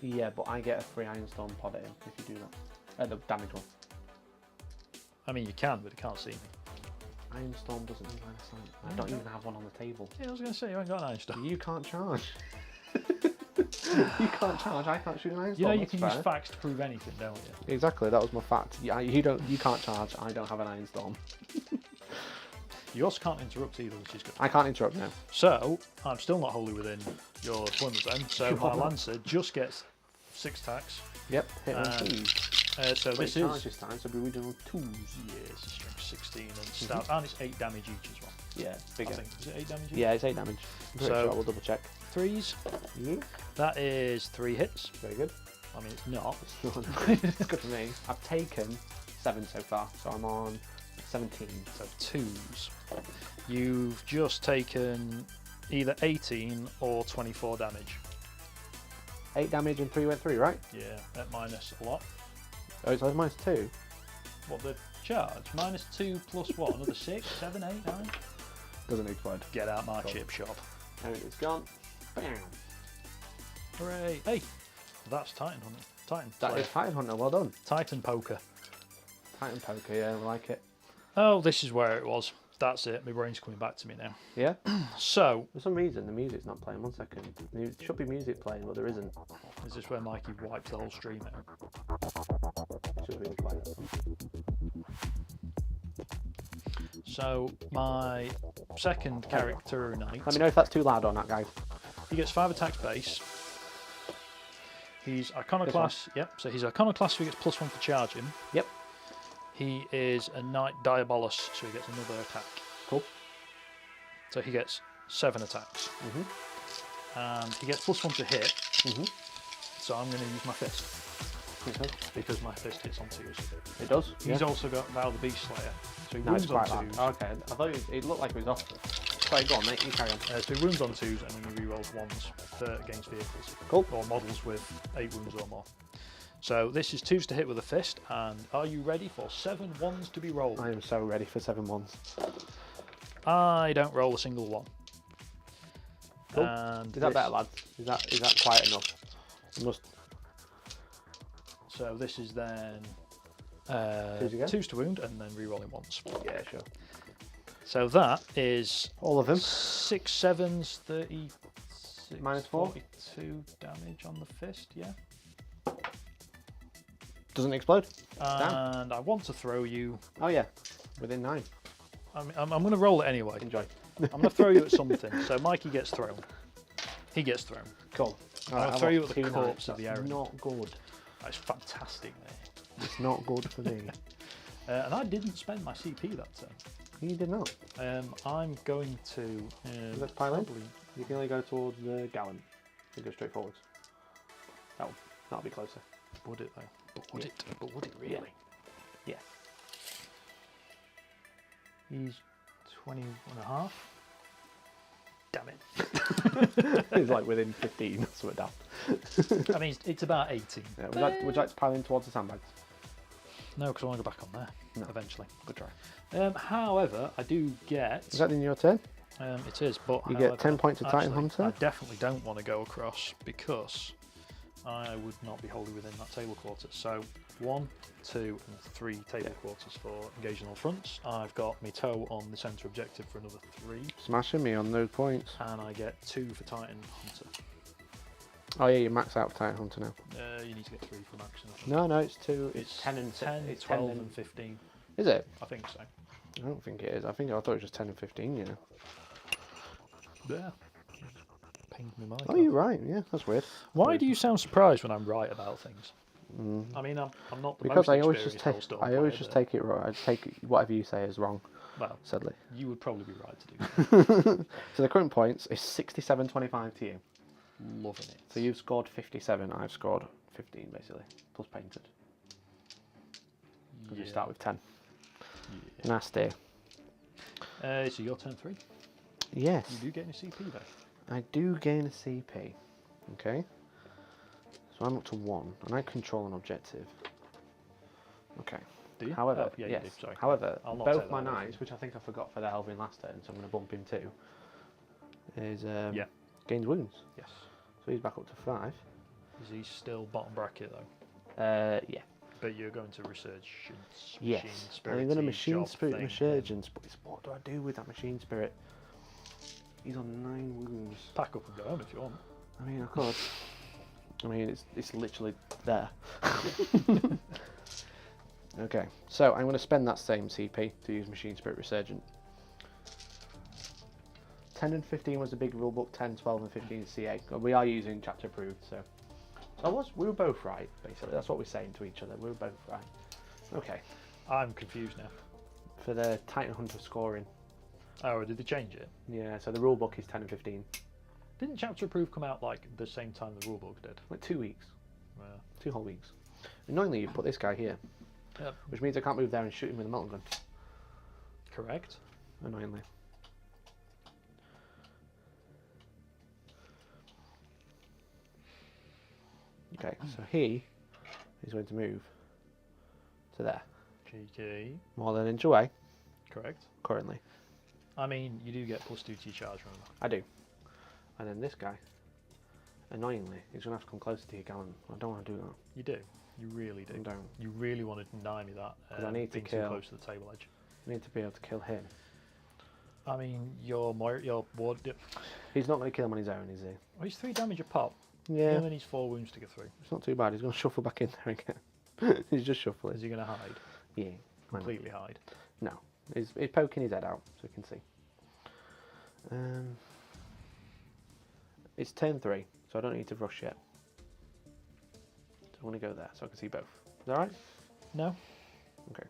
Yeah, but I get a free Ironstorm pod in if you do that. The damage one. I mean, you can, but it can't see me. Ironstorm doesn't need line of sight. I don't even have one on the table. Yeah, I was going to say, you ain't got an Ironstorm. You can't charge. You can't charge. I can't shoot an Ironstorm. You know, you can use facts to prove anything, don't you? Exactly, that was my fact. You can't charge. I don't have an Ironstorm. You also can't interrupt either, which is good. I can't interrupt now. So, I'm still not wholly within your deployment zone, so my Lancer just gets 6 attacks. Yep, hit on 2s. So this charge is... this time, so we're doing 2s. Yeah, it's strength 16 and stab, and it's 8 damage each as well. Yeah, bigger. I think. Is it 8 damage each? Yeah, it's 8 damage. I'm pretty So- sure. We'll double check. 3s. Yeah. That is 3 hits. Very good. I mean, it's not. It's good for me. I've taken 7 so far, so I'm on 17. So 2s. You've just taken either 18 or 24 damage. 8 damage and 3 went through, right? Yeah, at minus a lot. Oh, so it's -2. What, the charge? -2 plus what? Another 6, 7, 8, 9? Doesn't explode. Get out my Cool. chip shop. And it's gone. Bam. Hooray. Hey, that's Titan Hunter. Titan That Slayer. is Titan Hunter, well done. Titan Poker. Titan Poker, yeah, I like it. Oh, this is where it was. That's it. My brain's coming back to me now. Yeah? So, For some reason, the music's not playing. 1 second. There should be music playing, but there isn't. is this where Mikey wipes the whole stream out? It should be playing. So, my second character knight, Let me know if that's too loud or not, guys. he gets 5 attacks base. He's This one? Iconoclast. Yep, so he's Iconoclast, so he gets +1 for charging. Yep. He is a Knight Diabolus, so he gets another attack. Cool. So he gets 7 attacks. And he gets +1 to hit. So I'm going to use my fist. Okay. Because my fist hits on 2s. It does. He's also got Val the Beast Slayer. So he No, it's wounds on quite 2s. loud. Okay, I thought it looked like it was off. Sorry, go on, mate. You carry on. So he wounds on 2s and then he rerolls 1s. against vehicles. Cool. Or models with 8 wounds or more. So this is 2s to hit with a fist, and are you ready for 7 ones to be rolled? I am so ready for 7 ones. I don't roll a single one. Cool. And Is that better, lads? Is that quiet enough? You must. So this is then 2s to wound, and then re-rolling once. Yeah, sure. So that is All of them. 6 7s, 36, Minus 4? 42 damage on the fist, yeah. Doesn't explode. And I want to throw you. Oh yeah, within 9. I'm going to roll it anyway. Enjoy. I'm going to throw you at something. So Mikey gets thrown. He gets thrown. Cool. I'll throw you at the corpse of the Errant. Not good. That's fantastic, mate. It's not good for me. And I didn't spend my CP that turn. You did not. I'm going to. Let's pile in. You can only go towards the Gallant. You go straight forwards. That'll be closer. Would it though? But would it really? Yeah. He's 20.5. Damn it. It's like within 15 or something daft. I mean, it's about 18. Yeah, would you like to pile in towards the sandbags? No, because I want to go back on there eventually. Good try. However, I do get. Is that in your turn? It is, but You however, get 10 points of Titan Hunter. I definitely don't want to go across because I would not be wholly within that table quarter. So 1, 2, and 3 table quarters for engaging all fronts. I've got my toe on the centre objective for another 3. Smashing me on those points. And I get 2 for Titan Hunter. Oh yeah, you max out for Titan Hunter now. You need to get 3 for max. No, it's 2. It's 10 and 10, it's 12 10 and 15. Is it? I think so. I don't think it is. I thought it was just 10 and 15. You know. Yeah. Pinged me mic Oh, off. you're right. Yeah, that's weird. Why do you sound surprised when I'm right about things? I mean, I'm not the Because most I always just experienced take Hellstorm always player, just but- take it right. I take whatever you say as wrong. Well, Sadly. you would probably be right to do that. So the current points is 67-25 to you. Loving it. So you've scored 57. I've scored 15 basically, plus painted. Because we start with 10. Yeah. Nasty. So your turn 3. Yes. You do get any CP though. I do gain a CP. Okay. So I'm up to 1, and I control an objective. Okay. Do you? However, Oh, yeah, yes. you do. Sorry. However, I'll not both take my that away. knights, which I think I forgot for the Helverin last turn, so I'm going to bump him too, is gains wounds. Yes. So he's back up to 5. Is he still bottom bracket though? Yeah. But you're going to resurgence. Yes. Machine I'm spirit. going to machine spirit resurgence, but what do I do with that machine spirit? He's on 9 wounds. Pack up and go home if you want. I mean, I could. I mean, it's literally there. Okay, so I'm going to spend that same CP to use Machine Spirit Resurgent. 10 and 15 was the big rulebook, 10, 12 and 15 is CA. We are using chapter approved, so we were both right, basically. That's what we're saying to each other. We were both right. Okay. I'm confused now. For the Titan Hunter scoring. Oh, did they change it? Yeah, so the rulebook is 10 and 15. Didn't chapter approved come out like the same time the rulebook did? Like 2 weeks. Well, 2 whole weeks. Annoyingly, you put this guy here. Yep. Which means I can't move there and shoot him with a melon gun. Correct. Annoyingly. Okay, so he is going to move to there. GG. More than an inch away, Correct. currently. I mean, you do get +2 to your charge, remember? I do. And then this guy, annoyingly, he's going to have to come closer to your Gallant. I don't want to do that. You do. You really do. I don't. You really want to deny me that. 'Cause I need to being kill- too close to the table edge. I need to be able to kill him. I mean, your ward. He's not going to kill him on his own, is he? Oh, he's 3 damage a pop. He Yeah, only needs 4 wounds to get through. it's not too bad. He's going to shuffle back in there again. He's just Is shuffling. he going to hide? Yeah. why not? Completely hide. No. He's poking his head out, so you can see. It's turn 3, so I don't need to rush yet. So I want to go there, so I can see both. Is that right? No. Okay.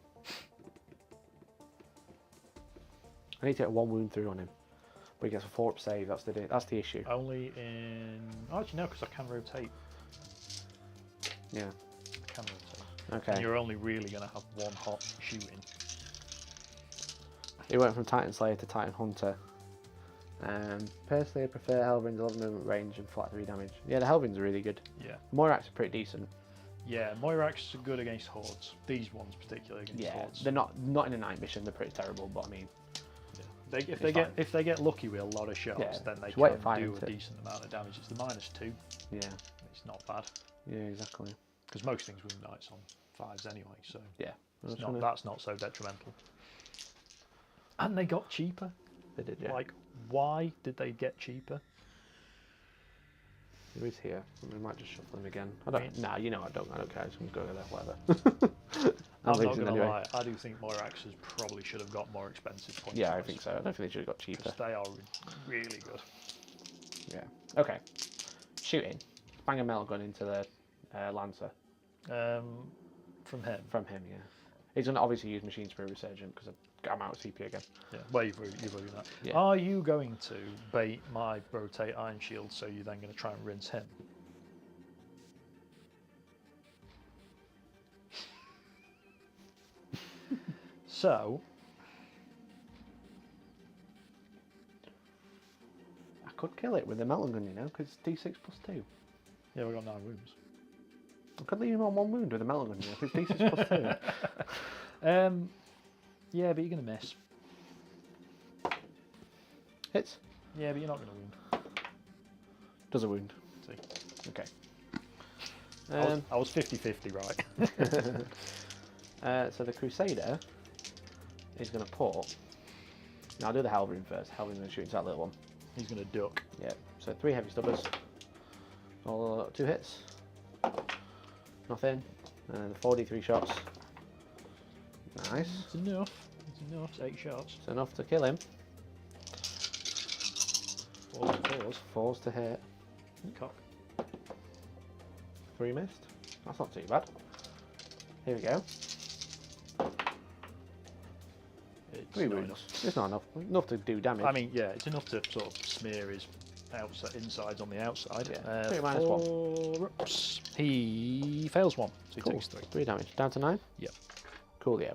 I need to get 1 wound through on him. But he gets a 4-up save, that's the issue. Only in. Oh, actually, no, because I can rotate. Yeah. I can rotate. Okay. And you're only really going to have 1 hot shooting. He went from Titan Slayer to Titan Hunter Personally, I prefer Helverin's 11 movement range and flat 3 damage. Yeah, the Helverins are really good. Yeah. Moirax are pretty decent. Yeah, Moirax are good against hordes. These ones particularly against hordes. They're not in a night mission. They're pretty terrible, but I mean, if they get lucky with a lot of shots, then they can do a decent amount of damage. It's the -2. Yeah, it's not bad. Yeah, exactly. Because most things win knights on 5s anyway, so yeah, that's not so detrimental. And they got cheaper. They did, yeah. Like, why did they get cheaper? Who is here? We might just shuffle him again. I don't. Nah, you know I don't care. I'm just going to go there, whatever. I'm not gonna lie. I do think Moiraxes probably should have got more expensive points. Yeah, I think so. I don't think they should have got cheaper. They are really good. Yeah. Okay. Shooting. Bang a metal gun into the Lancer. From him. From him, yeah. He's going to obviously use Machine Sprue Resurgent because I'm out of CP again. Yeah. Well, you've already that. Yeah. Are you going to bait my rotate Iron Shield so you're then going to try and rinse him? So, I could kill it with the melon gun, you know, because it's D6 + 2. Yeah, we've got 9 wounds. I could leave him on 1 wound with a melon gun, you know, because it's D6 + 2. Yeah, but you're going to miss. Hits? Yeah, but you're not going to wound. Does a wound. See. Okay. I was 50-50, right? So the Crusader is going to put... Now I'll do the Helverin first. Helverin's going to shoot into that little one. He's going to duck. Yeah. So 3 heavy stubbers. All 2 hits. Nothing. And 43 shots. Nice. It's enough. It's enough. It's 8 shots. It's enough to kill him. 4s and 4s. 4s to hit. Cock. 3 missed. That's not too bad. Here we go. 3 wounds. It's not enough. Enough to do damage. I mean, yeah, it's enough to sort of smear his insides on the outside. Yeah. 3 -1. Oops. He fails 1, so he takes 3. 3 damage. Down to 9? Yep. Cool, yeah.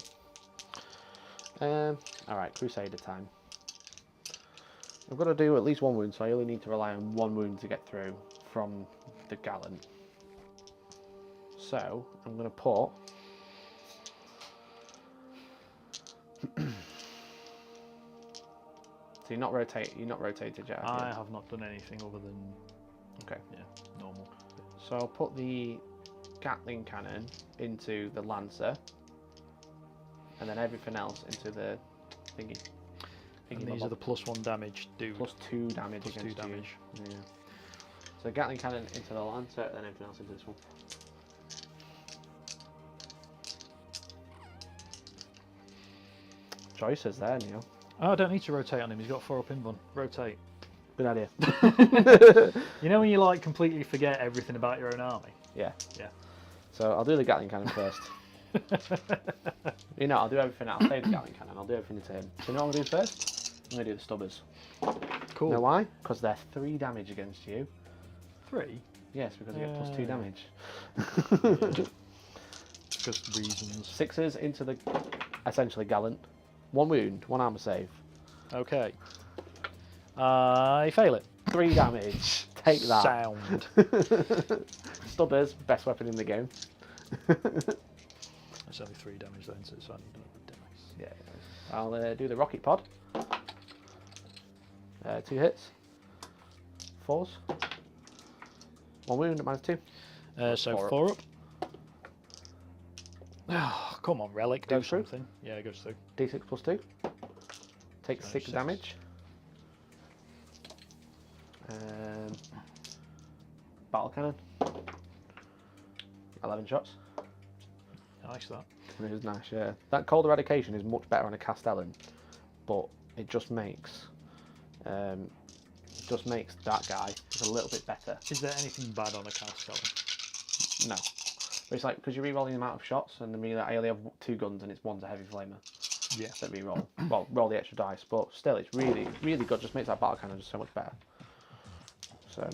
Alright, Crusader time. I've got to do at least 1 wound, so I only need to rely on 1 wound to get through from the Gallant. So, I'm going to put... So you're not rotated yet? I have not done anything other than... Okay. Yeah, normal. So I'll put the Gatling cannon into the Lancer, and then everything else into the thingy. And these are the +1 damage dude. +2 damage +2 against damage. you. Yeah. So Gatling cannon into the Lancer, and then everything else into this one. Choices there, Neil. Oh, I don't need to rotate on him. He's got 4 up invuln. Rotate. Good idea. You know when you like completely forget everything about your own army? Yeah. Yeah. So I'll do the Gatling cannon first. You know, I'll do everything. I'll save the Gatling cannon. I'll do everything to him. So you know what I'm going to do first? I'm going to do the stubbers. Cool. You know why? Because they're 3 damage against you. 3? Yes, because I get +2 damage. Yeah. Just reasons. 6s into the essentially Gallant. 1 wound, 1 armor save. Okay. I fail it. 3 damage. Take that. Sound. Stubbers, best weapon in the game. It's only 3 damage then, so it's only dice. Yeah. I'll do the rocket pod. 2 hits. 4s. 1 wound at -2. So 4 up. Oh, come on, Relic, do something. Yeah, it goes through. D6 +2. Takes 6 damage. Battle cannon. 11 shots. Nice that. It was nice, yeah. That cold eradication is much better on a Castellan, but it just makes that guy just a little bit better. Is there anything bad on a Castellan? No. But it's like, because you're re-rolling the amount of shots, and I only have 2 guns and it's 1's a heavy flamer. Yeah. So re-roll. Well, roll the extra dice, but still, it's really, really good. Just makes that battle cannon just so much better. So,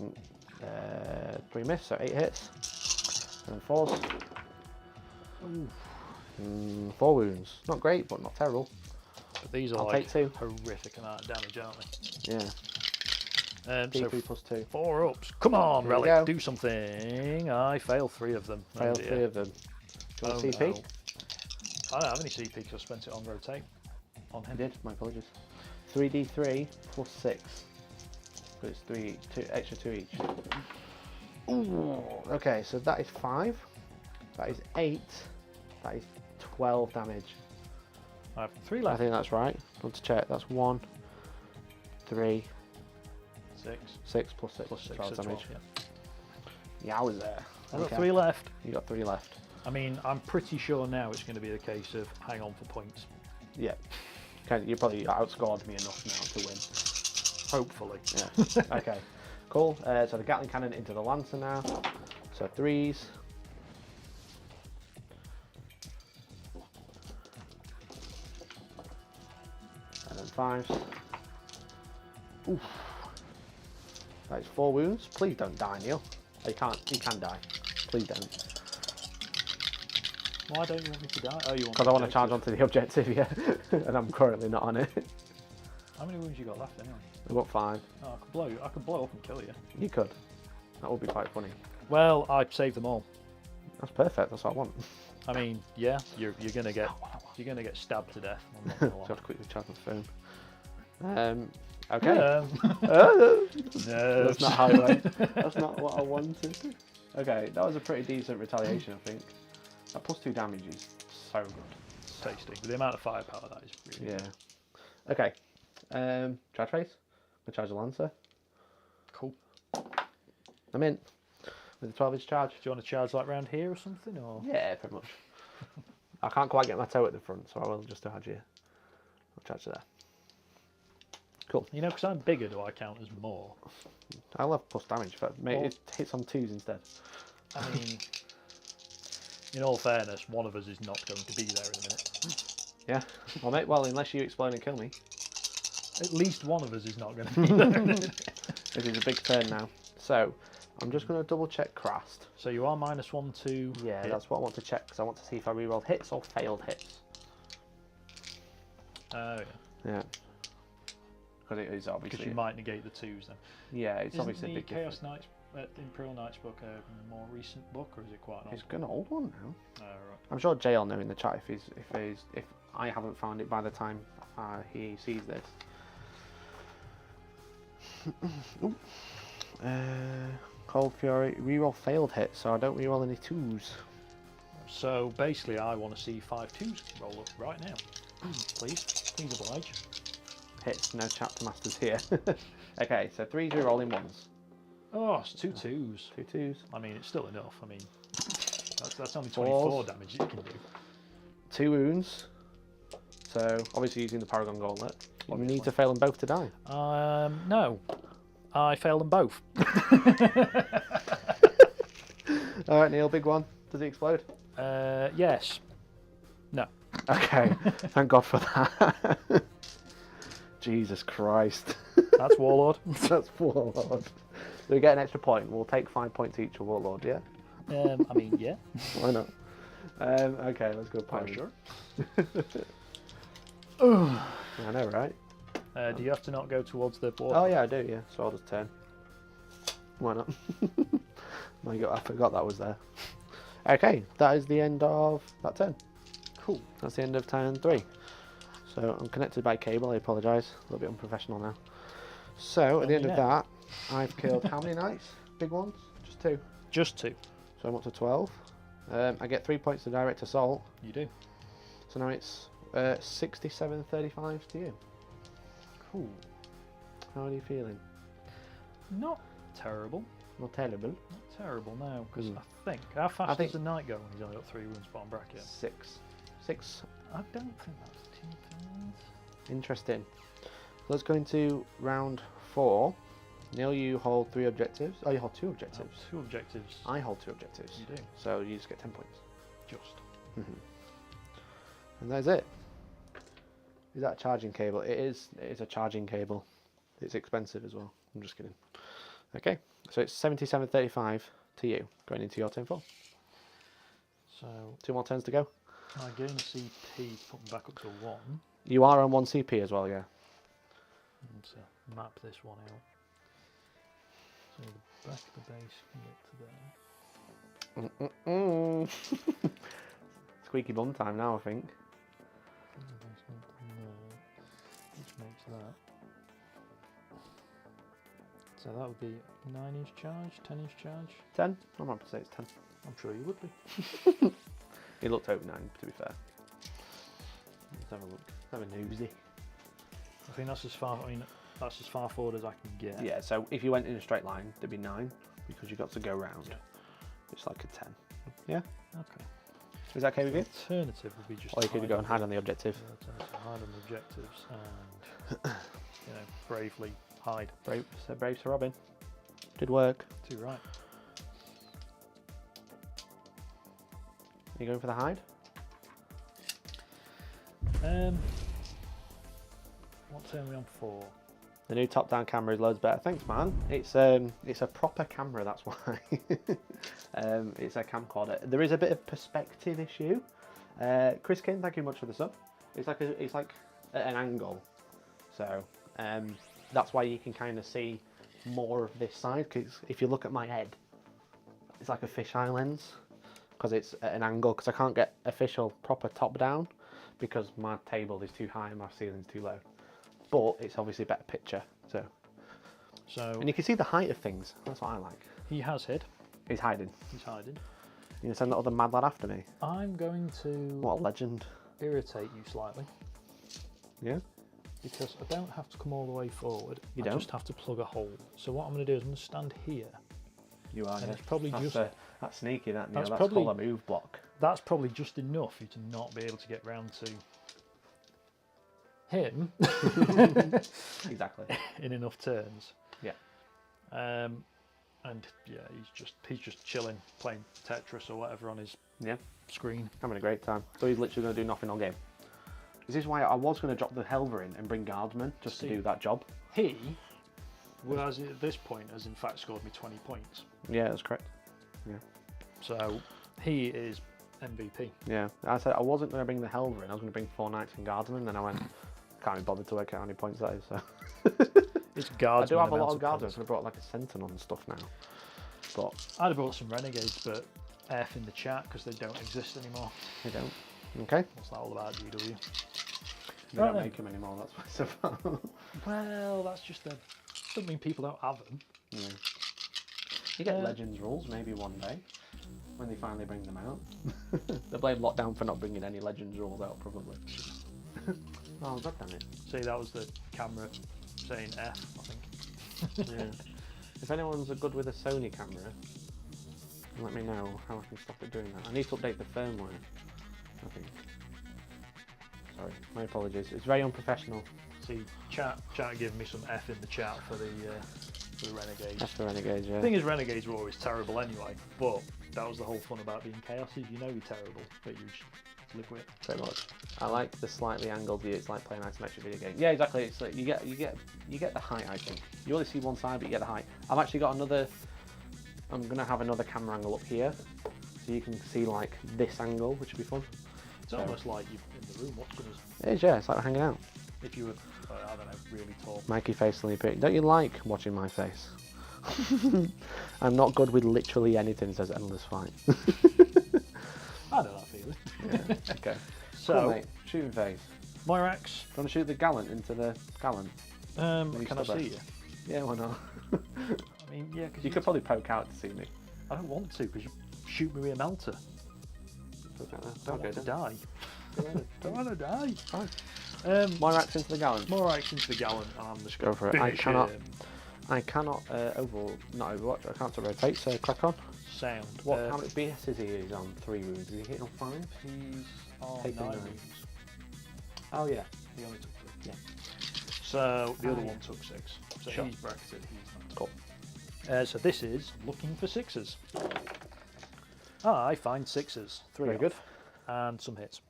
3 miss, so 8 hits. And then 4s. 4 wounds. Not great, but not terrible. But these are I'll like take 2. horrific amount of damage, aren't they? Yeah. D3 plus 2. 4 ups. Come on, Here we Relic, go. do something. I failed 3 of them. Failed 3 of them. Do you want CP? No. I don't have any CP because I spent it on rotate. On him. I did, my apologies. 3d3 plus 6. But it's 2 extra 2 each. Ooh. Okay, so that is 5. That is 8. That is 12 damage. I have 3 I left. think that's right. I want to check. That's 1, 3, 6. 6 plus 6. Plus 6, 12 so damage. 12, Yeah, I was there. I've got 3 left. You got 3 left. I mean, I'm pretty sure now it's going to be the case of hang on for points. Yeah. You probably outscored me enough now to win. Hopefully. Yeah. Okay. Cool. So the Gatling cannon into the Lancer now. So 3s. And then 5s. Oof. That is 4 wounds. Please don't die, Neil. You can't. You can die. Please don't. Why don't you want me to die? Oh, you want? Because I want to charge onto the objective, yeah. And I'm currently not on it. How many wounds you got left anyway? I've got 5. Oh, I could blow up and kill you. You could. That would be quite funny. Well, I'd save them all. That's perfect. That's what I want. I mean, yeah, you're gonna get stabbed to death. I'm not gonna lie. So I have to quickly charge my phone. Okay. No. That's not how it went. That's not what I wanted. Okay, that was a pretty decent retaliation, I think. That plus 2 damage is so good. Tasty. With the amount of firepower, that is really good. Yeah. Okay. Charge phase. I'm gonna charge the Lancer. Cool. I'm in. With the 12-inch charge. Do you want to charge like round here or something? Or Yeah, pretty much. I can't quite get my toe at the front, so I will just charge here. I'll charge there. Cool. you know, because I'm bigger, do I count as more? I'll have plus damage, but mate, it hits on 2s instead. I mean, in all fairness, one of us is not going to be there in a minute. Yeah. Well, mate, well, unless you explode and kill me. At least one of us is not going to be there in a minute. This is a big turn now. So, I'm just going to double check Krast. So you are -1 to Yeah, hit. that's what I want to check, because I want to see if I rerolled hits or failed hits. Oh, yeah. Yeah. Because it is obviously... Because you might negate the 2s then. Yeah, it's Isn't obviously a the big Chaos difference. Knights, Imperial Knights book a more recent book, or is it quite an old It's an old one now. Oh, right. I'm sure Jay will know in the chat if I haven't found it by the time he sees this. Ooh. Cold Fury, reroll failed hits, so I don't reroll any 2s. So basically, I want to see 5 2s roll up right now. Please oblige. Hits, no chapter masters here. Okay, so 3s rerolling 1s. Oh, it's 2 2s. 2 2s. I mean, it's still enough. I mean, that's only 4s. 24 damage that you can do. 2 wounds. So obviously using the Paragon Gauntlet. You need to fail them both to die. No, I failed them both. All right, Neil, big one. Does it explode? Yes. No. Okay, thank God for that. Jesus Christ. That's Warlord. That's Warlord. So we get an extra point. We'll take 5 points each of Warlord, yeah? I mean, yeah. Why not? Okay, let's go. Oh, sure. I know, right? Do you have to not go towards the board? Oh yeah, I do. Yeah, so I'll just turn. Why not? My God, I forgot that was there. Okay, that is the end of that turn. Cool. That's the end of turn 3. So I'm connected by cable. I apologise. A little bit unprofessional now. So at the end of that, I've killed how many knights? Big ones? Just 2. Just 2. So I'm up to 12. I get 3 points to direct assault. You do. So now it's 67-35 to you. Cool. How are you feeling? Not terrible. Not terrible. Not terrible now, because I think how fast does the knight go when he's only got 3 wounds bottom bracket? 6. 6. I don't think that's too bad. Interesting. Let's go into round 4. Neil, you hold 3 objectives. Oh, you hold 2 objectives. 2 objectives. I hold 2 objectives. You do. So you just get 10 points. Just. And that's it. Is that a charging cable? It is a charging cable. It's expensive as well. I'm just kidding. Okay, so it's 77-35 to you, going into your turn 4. So 2 more turns to go. I gain a CP, put me back up to 1. You are on 1 CP as well, yeah. And map this one out. back of the base can get to there. Squeaky bum time now, I think. Which makes that. So that would be 9-inch charge, 10-inch charge. 10? I'm happy to say it's 10. I'm sure you would be. He looked over 9, to be fair. Let's have a look. Have a nosy. I think that's as far. I mean, that's as far forward as I can get. Yeah. So if you went in a straight line, there'd be 9 because you got to go round. Yeah. It's like a 10. Yeah. Okay. Is that okay with you? Alternative would be just. Or you could go and hide on the objective. Hide on the objectives and bravely hide. Brave Sir Robin. Did work. Too right. Are you going for the hide? What turn are we on for? The new top-down camera is loads better. Thanks, man. It's a proper camera. That's why. It's a camcorder. There is a bit of perspective issue. Chris King, thank you much for the sub. It's like at an angle, so that's why you can kind of see more of this side. Because if you look at my head, it's like a fisheye lens because it's at an angle. Because I can't get official proper top-down because my table is too high and my ceiling's too low. But it's obviously a better picture, so. And you can see the height of things. That's what I like. He has hid. He's hiding. He's hiding. You gonna send that other mad lad after me? I'm going to. What a legend. Irritate you slightly. Yeah. Because I don't have to come all the way forward. You I don't? just have to plug a hole. So what I'm going to do is I'm going to stand here. You are. And Yeah. it's probably that's just. That's sneaky. That's probably called a move block. That's probably just enough for you to not be able to get round to him. Exactly. In enough turns. Yeah. And yeah, he's just chilling, playing Tetris or whatever on his screen. Having a great time. So he's literally going to do nothing all game. This is why I was going to drop the Helverin and bring Guardsmen just to do that job. He, whereas at this point, has in fact scored me 20 points. Yeah, that's correct. Yeah. So he is MVP. Yeah. I said I wasn't going to bring the Helverin. I was going to bring 4 Knights and Guardsmen. And then I went, can't be bothered to work out how many points that is. So. It's Guardsmen. I do have a lot of Guardsmen. I brought like a Sentinel and stuff now. But I'd have brought some Renegades, but F in the chat because they don't exist anymore. they don't. Okay. What's that all about, GW? They don't make them anymore. That's what it's about. Well, that's just a. Doesn't mean people don't have them. Yeah. You get Legends rules maybe one day when they finally bring them out. They blame Lockdown for not bringing any Legends rules out, probably. Oh, god damn it. See, that was the camera saying F, I think. Yeah. If anyone's good with a Sony camera, let me know how I can stop it doing that. I need to update the firmware, I think. Sorry, my apologies. It's very unprofessional. See, chat giving me some F in the chat for the Renegades. That's the Renegades, yeah. The thing is, Renegades were always terrible anyway, but that was the whole fun about being Chaos, is you know you're terrible, but you just live with it. Pretty much. I like the slightly angled view. It's like playing an isometric video game. Yeah, exactly. It's like you get the height. I think you only see one side, but you get the height. I've actually got another. I'm gonna have another camera angle up here, so you can see like this angle, which would be fun. It's almost like you're in the room watching us. It is, yeah. It's like we're hanging out. If you were, I don't know, really tall. Mikey face only pic. Don't you like watching my face? I'm not good with literally anything, says Endless Fight. I know that feeling. Yeah, okay. So, cool, mate. Shooting phase. Moirax. Do you want to shoot the Gallant into the Gallant? Can I see you? Yeah, why not? I mean, yeah, because you could probably poke out to see me. I don't want to, because you shoot me with a melter. Don't want to die. Don't want to die. Fine. Moirax into the Gallant. Moirax into the Gallant, and I'm just go for it. I cannot not Overwatch. I can't rotate. So crack on. Sound. What? How much BS is he? He's on 3 wounds. Is he hitting on 5? He's on Taking 9 9. wounds. Oh yeah. He only took 3. Yeah. So the other one took 6. So Sure. he's bracketed. He's not. Cool. So this is looking for 6s. I find 6s. 3 Very good. And some hits.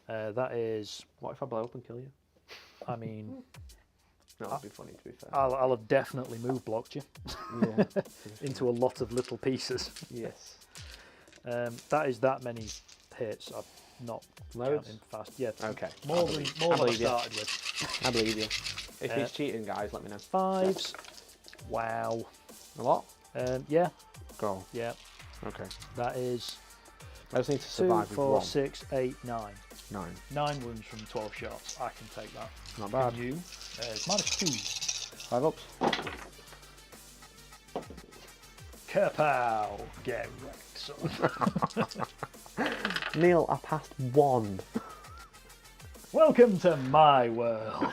That is. What if I blow up and kill you? I mean. No, that'd be funny to be fair. I'll have definitely move blocked you. Yeah. Into a lot of little pieces. Yes. That is that many hits. I've not Loads? counting fast. Yeah. Okay. More than I started with. I believe you. If he's cheating, guys, let me know. 5s. Wow. A lot? Yeah. Go. Yeah. Okay. That is I just need to 2, survive 4, with 6, 8, 9. 9. 9 wounds from 12 shots. I can take that. Not bad. Can you? It's -2. 5 ups. Kerpow! Get wrecked, son. Neil, I passed 1. Welcome to my world.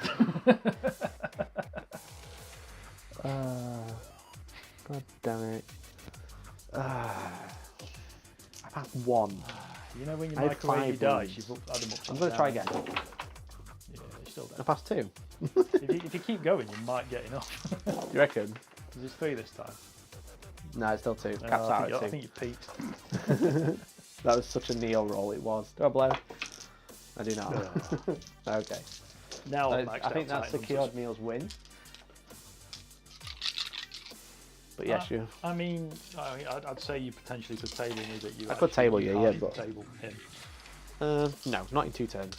God damn it. I passed 1. You know when you I had microwave 5 your dice, wounds. you've had them upside I'm going to try down. again. Yeah, you're still I dead. passed 2. If you keep going, you might get enough. You reckon? There's 3 this time. No, it's still 2. Caps I out think, at 2. I think you peaked. That was such a Neil roll it was. Do I blow? I do not. Okay. Now I've I maxed think out that Titan secured Hunters. Neil's win. But yes, you. I mean, I'd say you potentially could table me, that you. I could table you, yeah, can't but- table him. No, not in 2 turns.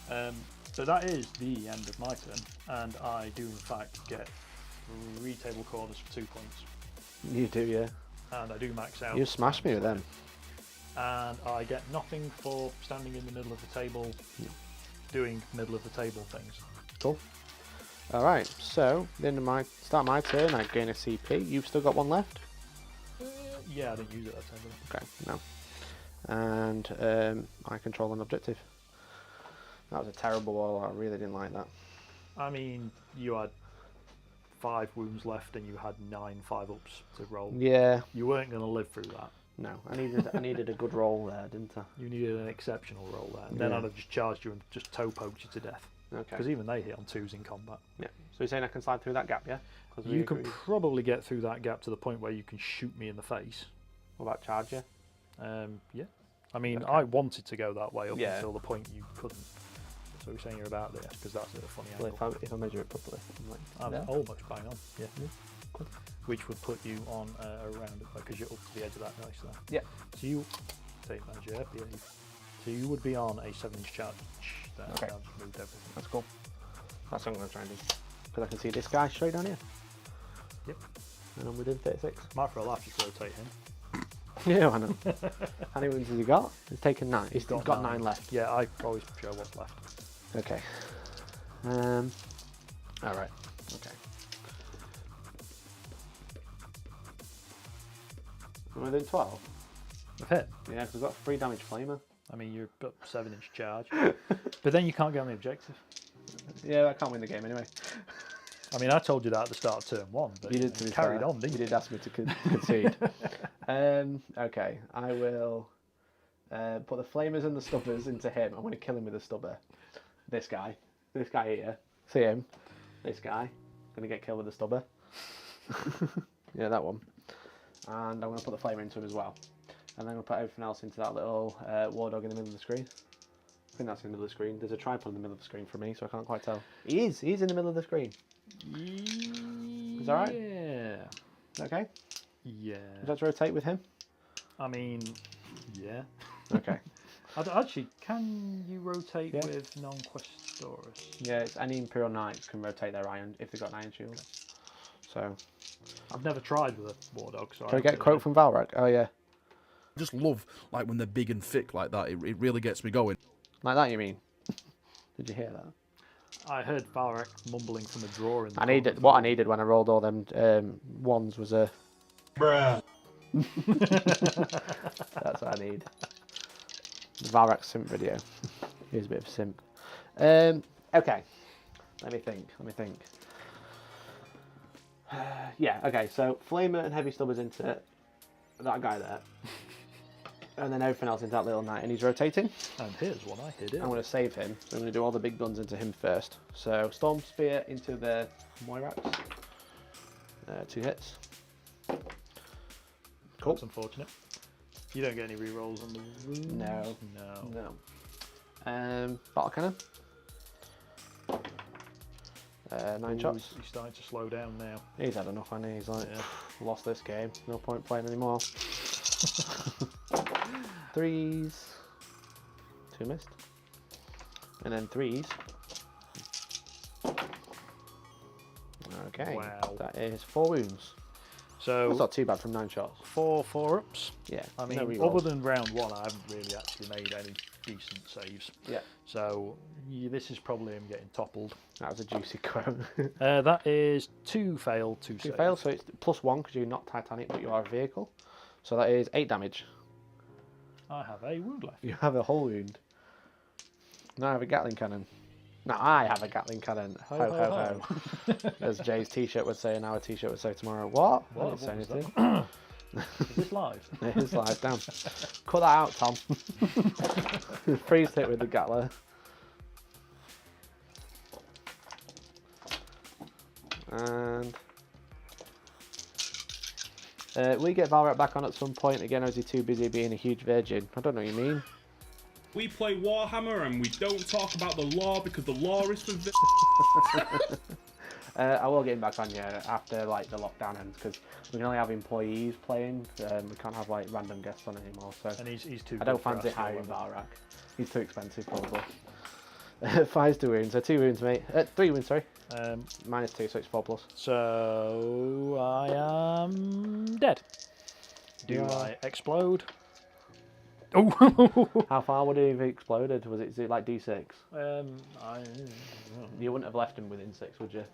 No. So that is the end of my turn, and I do in fact get 3 table corners for 2 points, You do, yeah. and I do max out. You smashed me with them. And I get nothing for standing in the middle of the table, doing middle of the table things. Cool. Alright, so then start my turn, I gain a CP. You've still got 1 left? Yeah, I didn't use it that time. Okay, no. And I control an objective. That was a terrible roll, I really didn't like that. I mean, you had 5 wounds left and you had 9 5-ups to roll. Yeah, You weren't going to live through that. no, I needed a good roll there, didn't I? You needed an exceptional roll there. And then Yeah. I'd have just charged you and just toe poked you to death. Okay. Because even they hit on 2s in combat. Yeah. So you're saying I can slide through that gap, yeah? 'Cause we You could agreed. probably get through that gap to the point where you can shoot me in the face. What about charge you? Yeah. I mean, Okay. I wanted to go that way up Yeah. until the point you couldn't. So you're saying you're about this because that's a funny Well, angle. if I measure it properly. I'm like, I'm there. almost bang on. Yeah. Good. Which would put you on around because you're up to the edge of that dice there. Yeah. So you take measure. Yeah. So you would be on a 7-inch charge. There. Okay. I've just moved everything. That's cool. That's what I'm going to try and do. Because I can see this guy straight down here. Yep. And I'm within 36. Might for a laugh just rotate him. Yeah, I know. How many wins has he got? He's taken 9. He's got 9 9 left. Yeah, I always show what's left. Okay. Alright. Okay. Am I doing 12? I've hit. Yeah, because I've got 3 damage flamer. I mean, you've got 7-inch charge. But then you can't get on the objective. Yeah, I can't win the game anyway. I mean, I told you that at the start of turn 1, but You did to be carried fair. on, didn't You you? did ask me to concede. Okay, I will put the flamers and the stubbers into him. I'm going to kill him with a stubber. This guy here. See him? This guy. Going to get killed with a stubber. Yeah, that one. And I'm going to put the flamer into him as well. And then I'm going to put everything else into that little war dog in the middle of the screen. I think that's in the middle of the screen. There's a tripod in the middle of the screen for me, so I can't quite tell. He's in the middle of the screen. Is that right? Yeah. Okay? Yeah. Would you like to rotate with him? I mean, yeah. Okay. Actually, can you rotate Yeah. with non-Questoris? Yeah, it's any Imperial Knights can rotate their iron if they've got an iron shield. So, I've never tried with a war dog, so can I get a quote from Valrak? Oh yeah, I just love like when they're big and thick like that. It really gets me going. like that you mean? Did you hear that? I heard Valrak mumbling from a drawer in the I corner needed of the what I room. needed when I rolled all them ones was a. Bruh. That's what I need. The Valrak simp video. Here's a bit of simp. Okay, let me think. Yeah, okay. So flamer and heavy stubbers into that guy there, and then everything else into that little knight, and he's rotating. And here's one I hid it. I'm going to save him, so I'm going to do all the big guns into him first. So Storm Spear into the Moirax. 2 hits. Cool. That's unfortunate. You don't get any rerolls on the wounds? No. No. No. Battle Cannon. 9 Ooh, shots. He's starting to slow down now. He's had enough, hasn't he? He's like, Yeah. lost this game. No point playing anymore. 3s. 2 missed. And then 3s. Okay. Wow. That is 4 wounds. So That's not too bad from 9 shots. 4 4-ups. Yeah. I no mean, rerolls. other than round 1, I haven't really actually made any decent saves. Yeah. So this is probably him getting toppled. That was a juicy quote. That is 2 fail, 2 2 save. fail, so it's +1 because you're not Titanic, but you are a vehicle. So that is 8 damage. I have a wound left. You have a whole wound. Now I have a Gatling cannon. Now I have a Gatling cannon. Ho ho ho. As Jay's t-shirt would say, and our t-shirt would say tomorrow. What? I didn't say What was anything. that? Is this live? It is live, damn. Cut that out, Tom. Freeze it with the Gatler. And we get Valrat back on at some point again, or is he too busy being a huge virgin? I don't know what you mean. We play Warhammer and we don't talk about the law because the law is for I will get him back on, yeah, after like the lockdown ends, because we can only have employees playing. We can't have like random guests on anymore. So And he's too. I don't good for fancy us, hiring however. Valrak. He's too expensive, probably. 5's 2 wounds, so 2 wounds, mate. 3 wounds, sorry. -2, so it's 4+. So I am dead. Do You are. I explode? Oh! How far would he have exploded? Is it like D6? I You wouldn't have left him within 6, would you?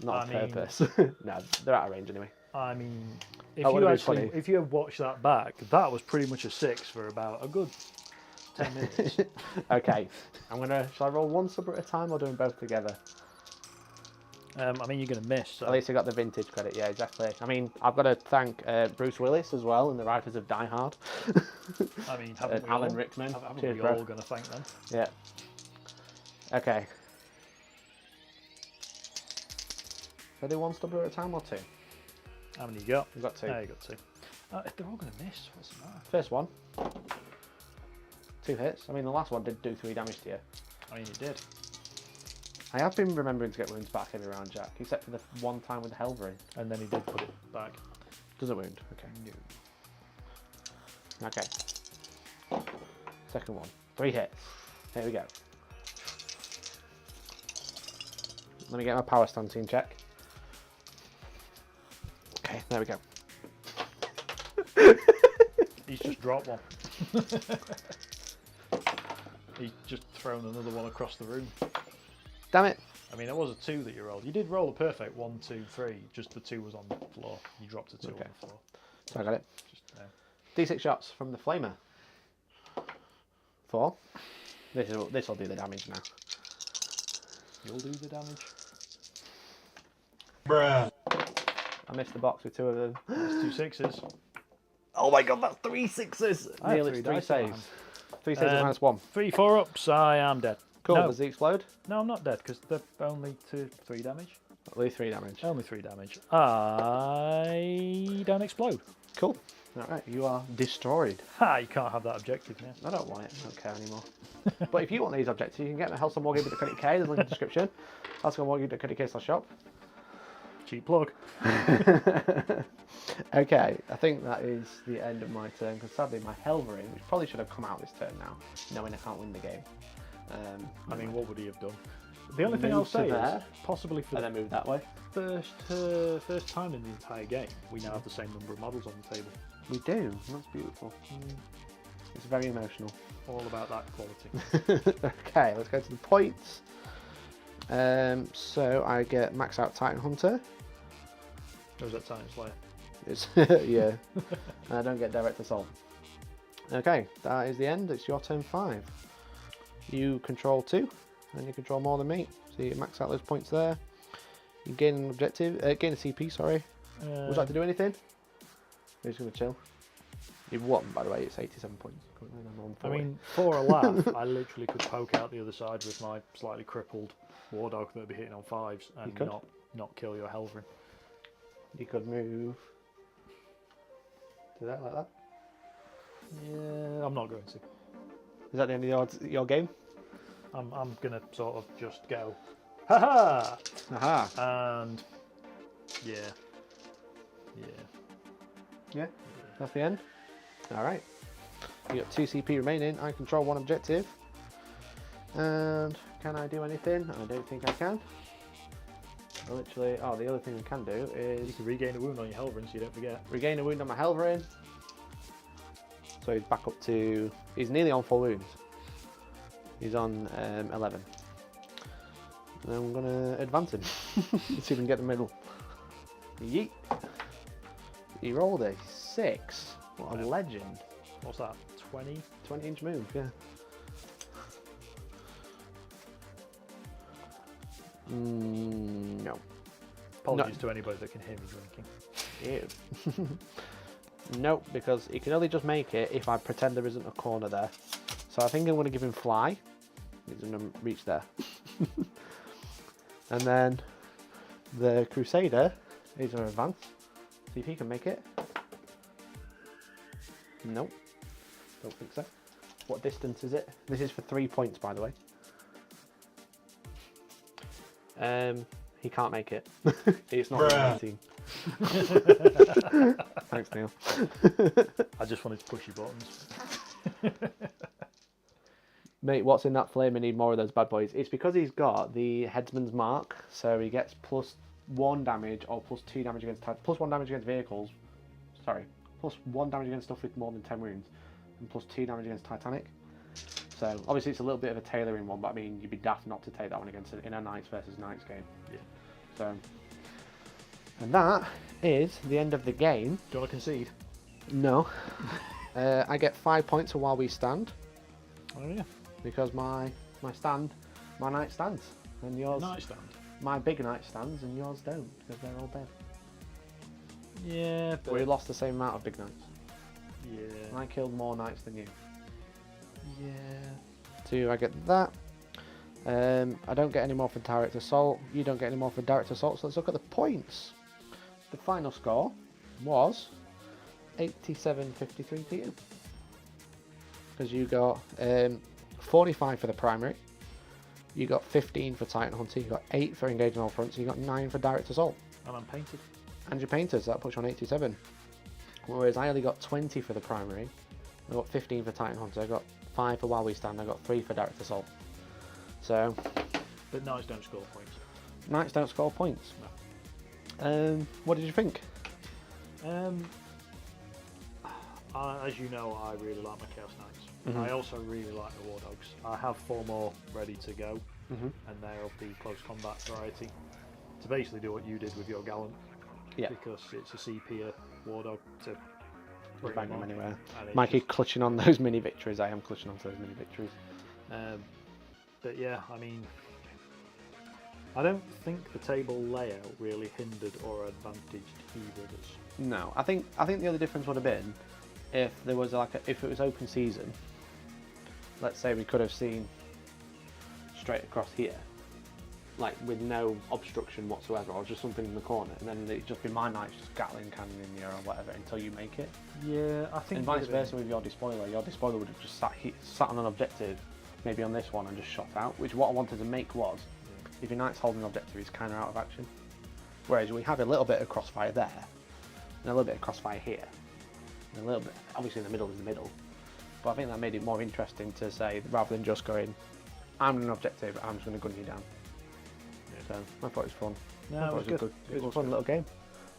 Not I on mean- purpose. No, they're out of range anyway. mean, if That you would've been actually, funny. if you have watched that back, that was pretty much a 6 for about a good 10 minutes. Okay, shall I roll one sub at a time or do them both together? I mean, you're going to miss. So. At least I got the vintage credit, yeah, exactly. I mean, I've got to thank Bruce Willis as well and the writers of Die Hard. I mean, haven't we Alan all, Rickman. haven't Cheers, we bro. all going to thank them? Yeah. Okay. Should I do one stubber at a time or 2? How many you got? I've got 2. Yeah, you got 2. If they're all going to miss, what's the matter? First one. 2 hits. I mean, the last one did do 3 damage to you. I mean, you did. I have been remembering to get wounds back every round, Jack, except for the one time with the Helverin. And then he did put it back. Doesn't wound. Okay. Okay. Second one. 3 hits. Here we go. Let me get my power stancing check. Okay, there we go. He's just dropped one. He's just thrown another one across the room. Damn it. I mean, it was a 2 that you rolled. You did roll a perfect 1, 2, 3. Just the 2 was on the floor. You dropped a 2 Okay. on the floor. So I got it. Just there. D6 shots from the Flamer. 4. This will do the damage now. You'll do the damage. Bruh. I missed the box with 2 of them. That's 2 6s. Oh my god, that's 3 6s! I have Nearly 3 3 dice in my saves. hand. 3 saves minus 1. 3 4-ups. I am dead. Cool, No. does he explode? No, I'm not dead because they're only 3 damage. Only 3 damage. Only 3 damage. I don't explode. Cool. Alright, you are destroyed. Ha! You can't have that objective now. I don't want it, I don't care anymore. But if you want these objectives, you can get them at Hellstormwargaming.co.uk, there's a link in the description. Hellstormwargaming.co.uk/shop. Cheap plug. Okay, I think that is the end of my turn, because sadly my Helverin, which probably should have come out this turn now, knowing I can't win the game. I mean, what would he have done? The only thing I'll Move to say there. is, possibly for And the then move that way. first time in the entire game, we now have the same number of models on the table. We do, that's beautiful. It's very emotional. All about that quality. Okay, let's go to the points. So I get max out Titan Hunter. Or was that Time Slayer? It's yeah. I don't get direct assault. Okay, that is the end. It's your turn 5. You control 2, and you control more than me. So you max out those points there. You gain an objective, gain a CP. Sorry. Would you like to do anything? You're just gonna chill. You've won, by the way. It's 87 points. Currently, I'm on I 40. mean, for a laugh, I literally could poke out the other side with my slightly crippled war dog that would be hitting on 5s and could. not kill your Helverin. You could move. Do that like that. Yeah, I'm not going to. Is that the end of your game? I'm gonna sort of just go, haha, Aha. and yeah. Yeah. That's the end. All right. You got 2 CP remaining. I control 1 objective. And can I do anything? I don't think I can. Literally, oh, the other thing we can do You is can regain a wound on your Helverin so you don't forget. regain a wound on my Helverin. So he's back up to, he's nearly on full wounds. He's on 11. And I'm going to advance him. Let's see if we can get the middle. Yeet. He rolled a 6. What a legend. What's that? 20? 20-inch move, yeah. No. Apologies to anybody that can hear me drinking. Ew. Nope, because he can only just make it if I pretend there isn't a corner there. So I think I'm going to give him fly. He's going to reach there. And then the Crusader is going to advance. See if he can make it. Nope. Don't think so. What distance is it? This is for 3 points, by the way. He can't make it. It's not 18. Thanks, Neil. I just wanted to push your buttons. Mate, what's in that flame? I need more of those bad boys. It's because he's got the Headsman's mark, so he gets +1 damage or +2 damage against +1 damage against vehicles. Sorry, +1 damage against stuff with more than 10 wounds, and +2 damage against Titanic. So obviously it's a little bit of a tailoring one, but I mean you'd be daft not to take that one against in a Knights versus Knights game. Yeah. So, and that is the end of the game. Do you want to concede? No. I get 5 points for while we stand. Oh yeah. Because my knight stands, and yours. Nightstand. My big knight stands, and yours don't, because they're all dead. Yeah, but We lost the same amount of big knights. yeah. I killed more knights than you. Yeah. 2, I get that. I don't get any more for direct assault. You don't get any more for direct assault. So let's look at the points. The final score was 87.53 to you. Because you got 45 for the primary. You got 15 for Titan Hunter. You got 8 for engaging all fronts. You got 9 for direct assault. And I'm painted. And your painters, that puts you on 87. Whereas I only got 20 for the primary. I got 15 for Titan Hunter. I got 5 for While We Stand. I got 3 for direct assault. So, But Knights don't score points. Knights don't score points. What did you think? As you know, I really like my Chaos Knights. Mhm. I also really like the War Dogs. I have 4 more ready to go, Mhm. and they're of the close combat variety. To basically do what you did with your Gallant, Yeah. because it's a CP War Dog to Bang them on. anywhere. And it's Mikey just- clutching on those mini victories. I am clutching onto those mini victories. But yeah, I mean, I don't think the table layout really hindered or advantaged either of us. No, I think the other difference would have been if there was if it was open season. Let's say we could have seen straight across here, like with no obstruction whatsoever, or just something in the corner, and then it'd just be my knights just Gatling cannon in you or whatever until you make it. Yeah, I think. And vice versa with your Despoiler. Your Despoiler would have just sat on an objective, maybe on this one, and just shot out. Which what I wanted to make was, if your knight's holding an objective, he's kind of out of action. Whereas we have a little bit of crossfire there, and a little bit of crossfire here, and a little bit, obviously in the middle is the middle. But I think that made it more interesting to say, rather than just going, I'm an objective, I'm just going to gun you down. Yeah. So I thought it was fun. No, I thought it was it was good. It was a fun little game.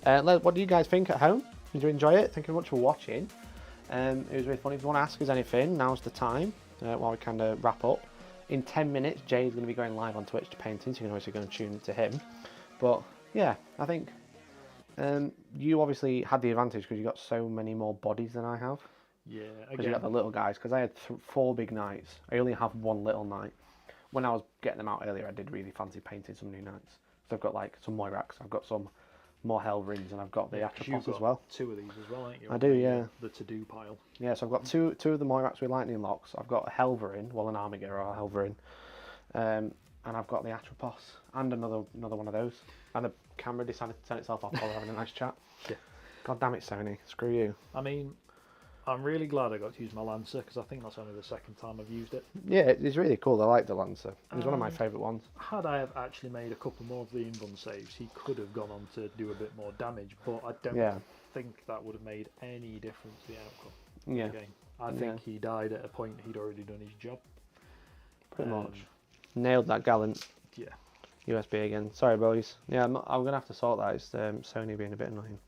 What do you guys think at home? Did you enjoy it? Thank you very much for watching. It was really fun. If you want to ask us anything, now's the time while we kind of wrap up. In 10 minutes, Jay's going to be going live on Twitch to painting, so you can obviously go and tune into him. But yeah, I think you obviously had the advantage because you got so many more bodies than I have. Yeah, Because you got the little guys. Because I had 4 big knights. I only have 1 little knight. When I was getting them out earlier, I did really fancy painting some new knights. So I've got like some Moirax, I've got some more Helverins, and I've got the Atropos as well. 2 of these as well, ain't you? I do, yeah. The to-do pile. Yeah, so I've got two of the Moirax with lightning locks. I've got a Helverin, well an Armiger or a Helverin, and I've got the Atropos and another one of those. And the camera decided to turn itself off while we're having a nice chat. Yeah. God damn it, Sony! Screw you. I mean, I'm really glad I got to use my Lancer because I think that's only the 2nd time I've used it. Yeah, it's really cool. I like the Lancer. It was one of my favourite ones. Had I have actually made a couple more of the invuln saves, he could have gone on to do a bit more damage, but I don't think that would have made any difference to the outcome Yeah, of the game. I think he died at a point he'd already done his job. pretty much. Nailed that Gallant. Yeah. USB again. Sorry, boys. Yeah, I'm going to have to sort that. It's Sony being a bit annoying.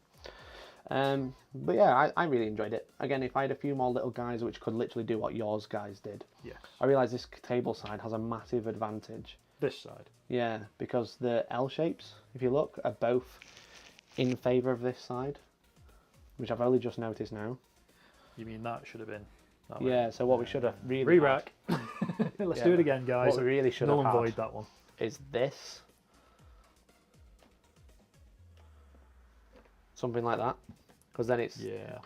But yeah, I really enjoyed it. Again, if I had a few more little guys which could literally do what yours guys did. Yes. I realise this table side has a massive advantage. This side. Yeah, because the L shapes, if you look, are both in favour of this side, which I've only just noticed now. You mean that should have been? That way? Yeah, so what we should have really Re-rack. Let's Yeah, do it again, guys. What we really should Null have and had void that one. is this. Something like that. Because then it's... Yeah.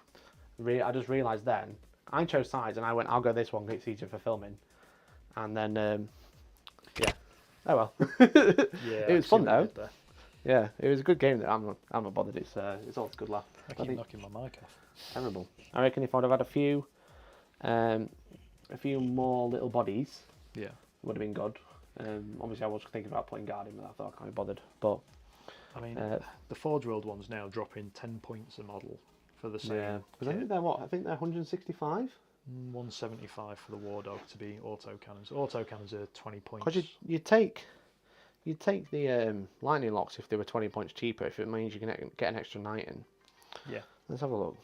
I just realised then, I chose sides and I went, I'll go this one, it's easier for filming. And then, yeah. Oh well. Yeah. It was fun though. There. Yeah, it was a good game. I'm not bothered. It's all a good laugh. I keep knocking my mic off. Terrible. I reckon if I'd have had a few more little bodies, Yeah. it would have been good. Obviously, I was thinking about putting guard in, but I thought I can't be bothered. But I mean, the Forge World one's now dropping 10 points a model for the same. yeah, because I think they're what? I think they're 165. 175 for the War Dog to be auto cannons. Auto cannons are 20 points. Because you'd take the lightning locks if they were 20 points cheaper. If it means you can get an extra knight in. Yeah. Let's have a look.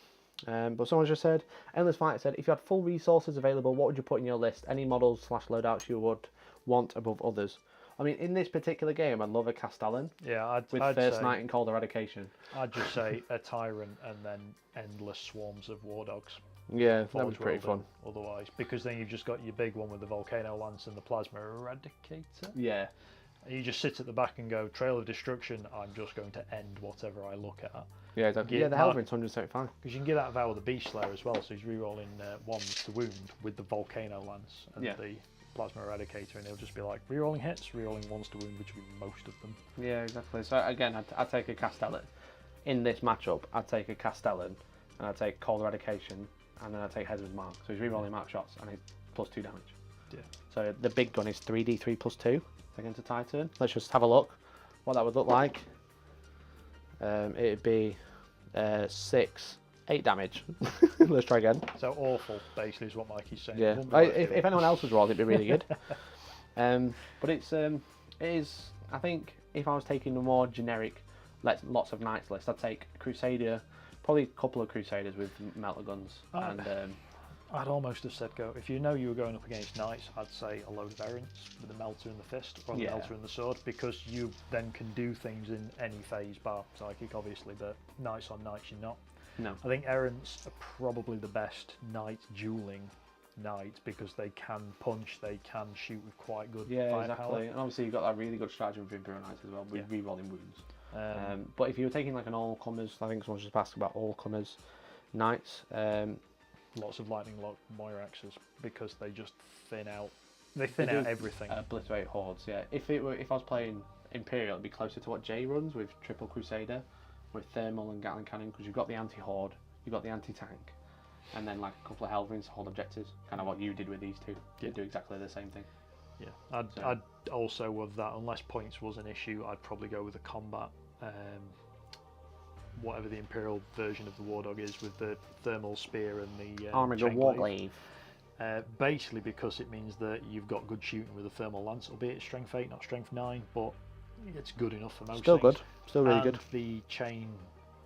But someone just said, Endless Fighter said, if you had full resources available, what would you put in your list? Any models / loadouts you would want above others? I mean, in this particular game, I'd love a Castellan Yeah, I'd first say, knight and cold eradication. I'd just say a Tyrant and then endless swarms of War Dogs. Yeah, that Forge was pretty World fun. Otherwise, because then you've just got your big one with the Volcano Lance and the Plasma Eradicator. Yeah. And you just sit at the back and go, Trail of Destruction, I'm just going to end whatever I look at. Yeah, exactly. Yeah, Yeah, the Helverin's 175. Because you can get that Vow of the Beast Slayer as well, so he's rerolling 1 to wound with the Volcano Lance and the Plasma Eradicator, and he'll just be like, rerolling hits, rerolling 1s to wound, which will be most of them. Yeah, exactly. So again, I'd take a Castellan. In this matchup, I'd take a Castellan, and I'd take cold eradication, and then I'd take Headsmens Mark. So he's rerolling mark shots, and he's +2 damage. Yeah. So the big gun is 3d3 +2 against a Titan. Let's just have a look what that would look like. It'd be 8 damage. Let's try again. So awful, basically, is what Mikey's saying. Yeah. If anyone else was rolled, it'd be really good. But it is. I think if I was taking a more generic, lots of knights list, I'd take Crusader, probably a couple of Crusaders with melter guns, and I'd almost have said go. If you know you were going up against knights, I'd say a load of Errants with the melter in the fist or the melter in the sword, because you then can do things in any phase, bar psychic, obviously. But knights on knights, you're not. No. I think Errants are probably the best knight dueling knights because they can punch, they can shoot with quite good firepower. Exactly. And obviously you've got that really good strategy with Imperial Knights as well, with rerolling wounds. But if you were taking like an all-comers, I think someone just asked about all-comers knights. Lots of lightning lock Moiraxes because they just thin out. They thin out everything. Obliterate hordes. Yeah. If I was playing Imperial, it'd be closer to what Jay runs with triple Crusader, with thermal and Gatling cannon, because you've got the anti-horde, you've got the anti-tank, and then like a couple of Helverins to hold objectives. Kind of what you did with these two. You do exactly the same thing. Yeah. I'd also with that, unless points was an issue, I'd probably go with a combat. Whatever the Imperial version of the War Dog is, with the thermal spear and the Armored chain Warglaive. Basically because it means that you've got good shooting with a thermal lance, albeit it's strength 8, not strength 9, but it's good enough for most Still things. good. Still really good. The chain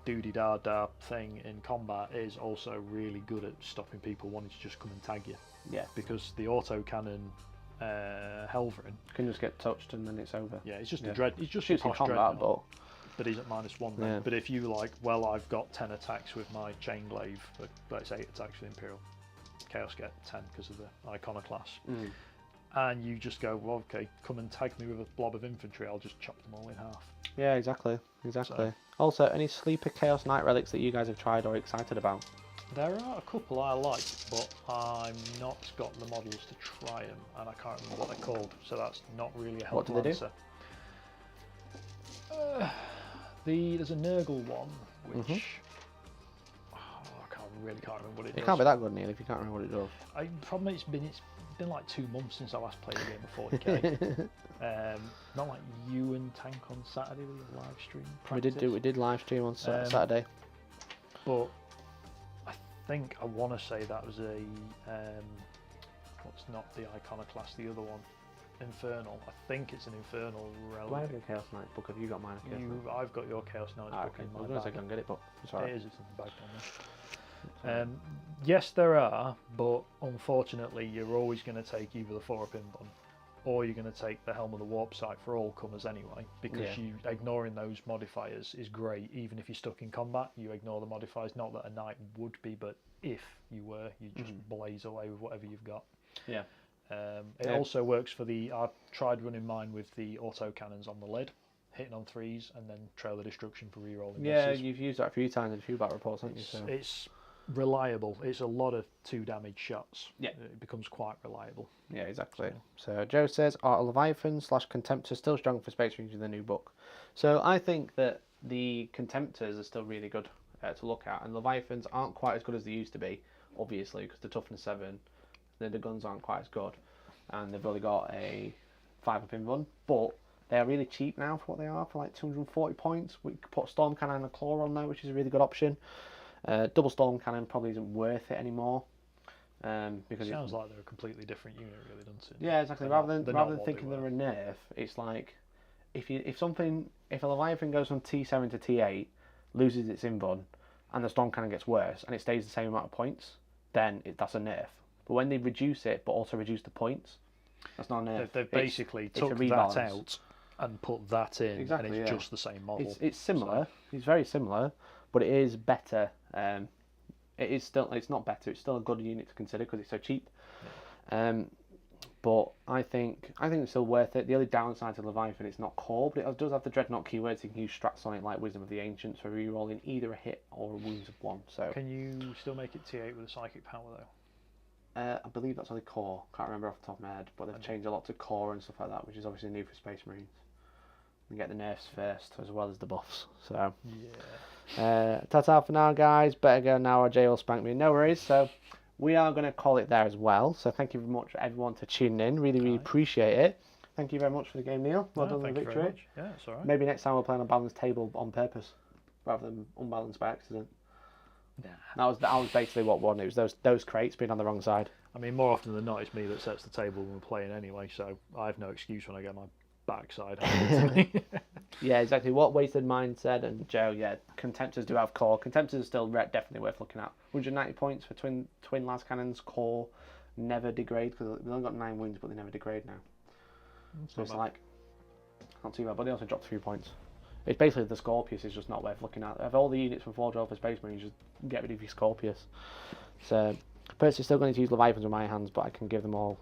doody-da-da thing in combat is also really good at stopping people wanting to just come and tag you. Yeah. Because the autocannon Helverin can just get touched and then it's over. Yeah, it's just a dread. It's just shoots a in posh combat, dreadnought. But he's at -1 then. Yeah. But if you like, well, I've got 10 attacks with my chain glaive, let's say 8 attacks with Imperial. Chaos get 10 because of the iconoclast. And you just go, well, okay, come and tag me with a blob of infantry, I'll just chop them all in half. Yeah, exactly. So, also, any sleeper Chaos Knight relics that you guys have tried or excited about? there are a couple I like, but I'm not got the models to try them, and I can't remember what they're called, so that's not really a helpful answer. There's a Nurgle one, which I really can't remember what it does. It can't be that good, Neil, if you can't remember what it does. Problem is, it's been like 2 months since I last played a game of 40k. Not like you and Tank on Saturday with your live stream practice. We did live stream on Saturday. But I think I want to say that was a what's not the iconoclast, the other one. Infernal. I think it's an Infernal relic. Do I have the Chaos Knights book? Have you got mine? I've got your Chaos Knights book Okay. in I my was going to say bag. go and get it, but it's alright. It is, it's in the bag down there. Yes, there are, but unfortunately, you're always going to take either the 4-up Invuln, or you're going to take the Helm of the Warp Sight for all comers anyway, because you ignoring those modifiers is great. Even if you're stuck in combat, you ignore the modifiers. Not that a knight would be, but if you were, you just blaze away with whatever you've got. Yeah. It also works for the. I've tried running mine with the auto cannons on the lid, hitting on 3s, and then Trail of Destruction for rerolling. Yeah, misses. you've used that a few times in a few battle reports, haven't you? So. It's reliable. It's a lot of 2 damage shots. Yeah. It becomes quite reliable. Yeah, exactly. So Joe says, are Leviathan / Contemptors still strong for Space Marines in the new book? So I think that the Contemptors are still really good to look at, and Leviathans aren't quite as good as they used to be, obviously, because the toughness 7, then the guns aren't quite as good, and they've only got a 5-up Invuln, but they are really cheap now for what they are, for like 240 points. We could put Storm Cannon and a Claw on there, which is a really good option. Double Storm Cannon probably isn't worth it anymore. Because Sounds like they're a completely different unit, really, doesn't it? Yeah, exactly. They're Rather not than what thinking they they're were. a nerf, it's like if a Leviathan goes from T7 to T8, loses its Invuln, and the Storm Cannon gets worse, and it stays the same amount of points, then that's a nerf. But when they reduce it, but also reduce the points, that's not a nerf. They've basically it's a took that rebalance. out and put that in, Exactly, and it's yeah. just the same model. It's similar. It's very similar, but it is better. It's not better. It's still a good unit to consider because it's so cheap. But I think it's still worth it. The only downside to Leviathan, it's not core, but it does have the Dreadnought keywords. You can use strats on it like Wisdom of the Ancients for rerolling either a hit or a wounds of 1. So Can you still make it T8 with a psychic power though? I believe that's only core. Can't remember off the top of my head, but they've changed a lot to core and stuff like that, which is obviously new for Space Marines. You get the nerfs first as well as the buffs. So Yeah. ta-ta for now, guys. Better go now or Jay will spank me. No worries. So we are going to call it there as well. So thank you very much everyone for tuning in. Really appreciate it. Thank you very much for the game, Neil. Well done on the Thank you very victory. much. Yeah, it's alright. Maybe next time we'll play on a balanced table on purpose rather than unbalanced by accident. Nah. That was basically what won. It was those crates being on the wrong side. I mean, more often than not, it's me that sets the table when we're playing anyway, so I have no excuse when I get my backside handed to me. Yeah, exactly. What Wasted Mind said, and Joe, yeah, Contemptors do have core. Contemptors are still definitely worth looking at. 190 points for twin las cannons, core, never degrade, because they've only got 9 wounds, but they never degrade now. So it's like, not too bad, but they also dropped 3 points. It's basically the Scorpius is just not worth looking at. Of all the units from 4-12 for Space Marines, just get rid of your Scorpius. So, personally still going to use Leviathans with my hands, but I can give them all.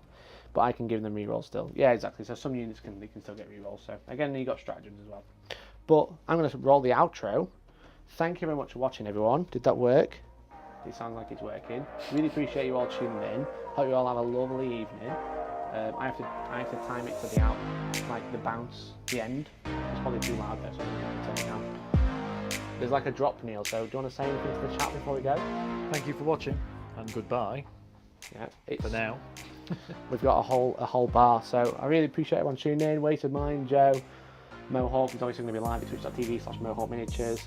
But I can give them rerolls still. Yeah, exactly. So some units can still get rerolls. So again, you got stratagems as well. But I'm going to roll the outro. Thank you very much for watching, everyone. Did that work? It sounds like it's working. Really appreciate you all tuning in. Hope you all have a lovely evening. I have to time it to the out, like the bounce, the end. It's probably too loud there, so I'm going to turn it down. There's like a drop, Neil. So do you want to say anything to the chat before we go? Thank you for watching, and goodbye Yeah. for now. We've got a whole bar, so I really appreciate everyone tuning in. Wasted Mind, Joe, Mohawk is obviously going to be live at twitch.tv/Mohawk Miniatures.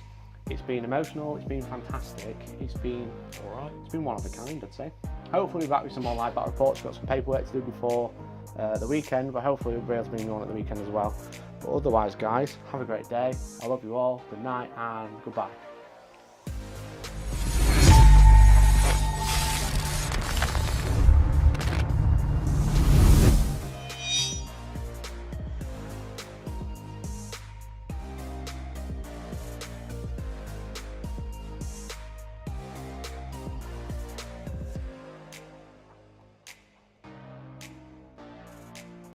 It's been emotional, it's been fantastic, it's been Alright. It's been one of a kind, I'd say. Hopefully we'll be back with some more live battle reports. We've got some paperwork to do before the weekend, but hopefully we'll be able to bring you on at the weekend as well. But otherwise, guys, have a great day. I love you all. Good night and goodbye.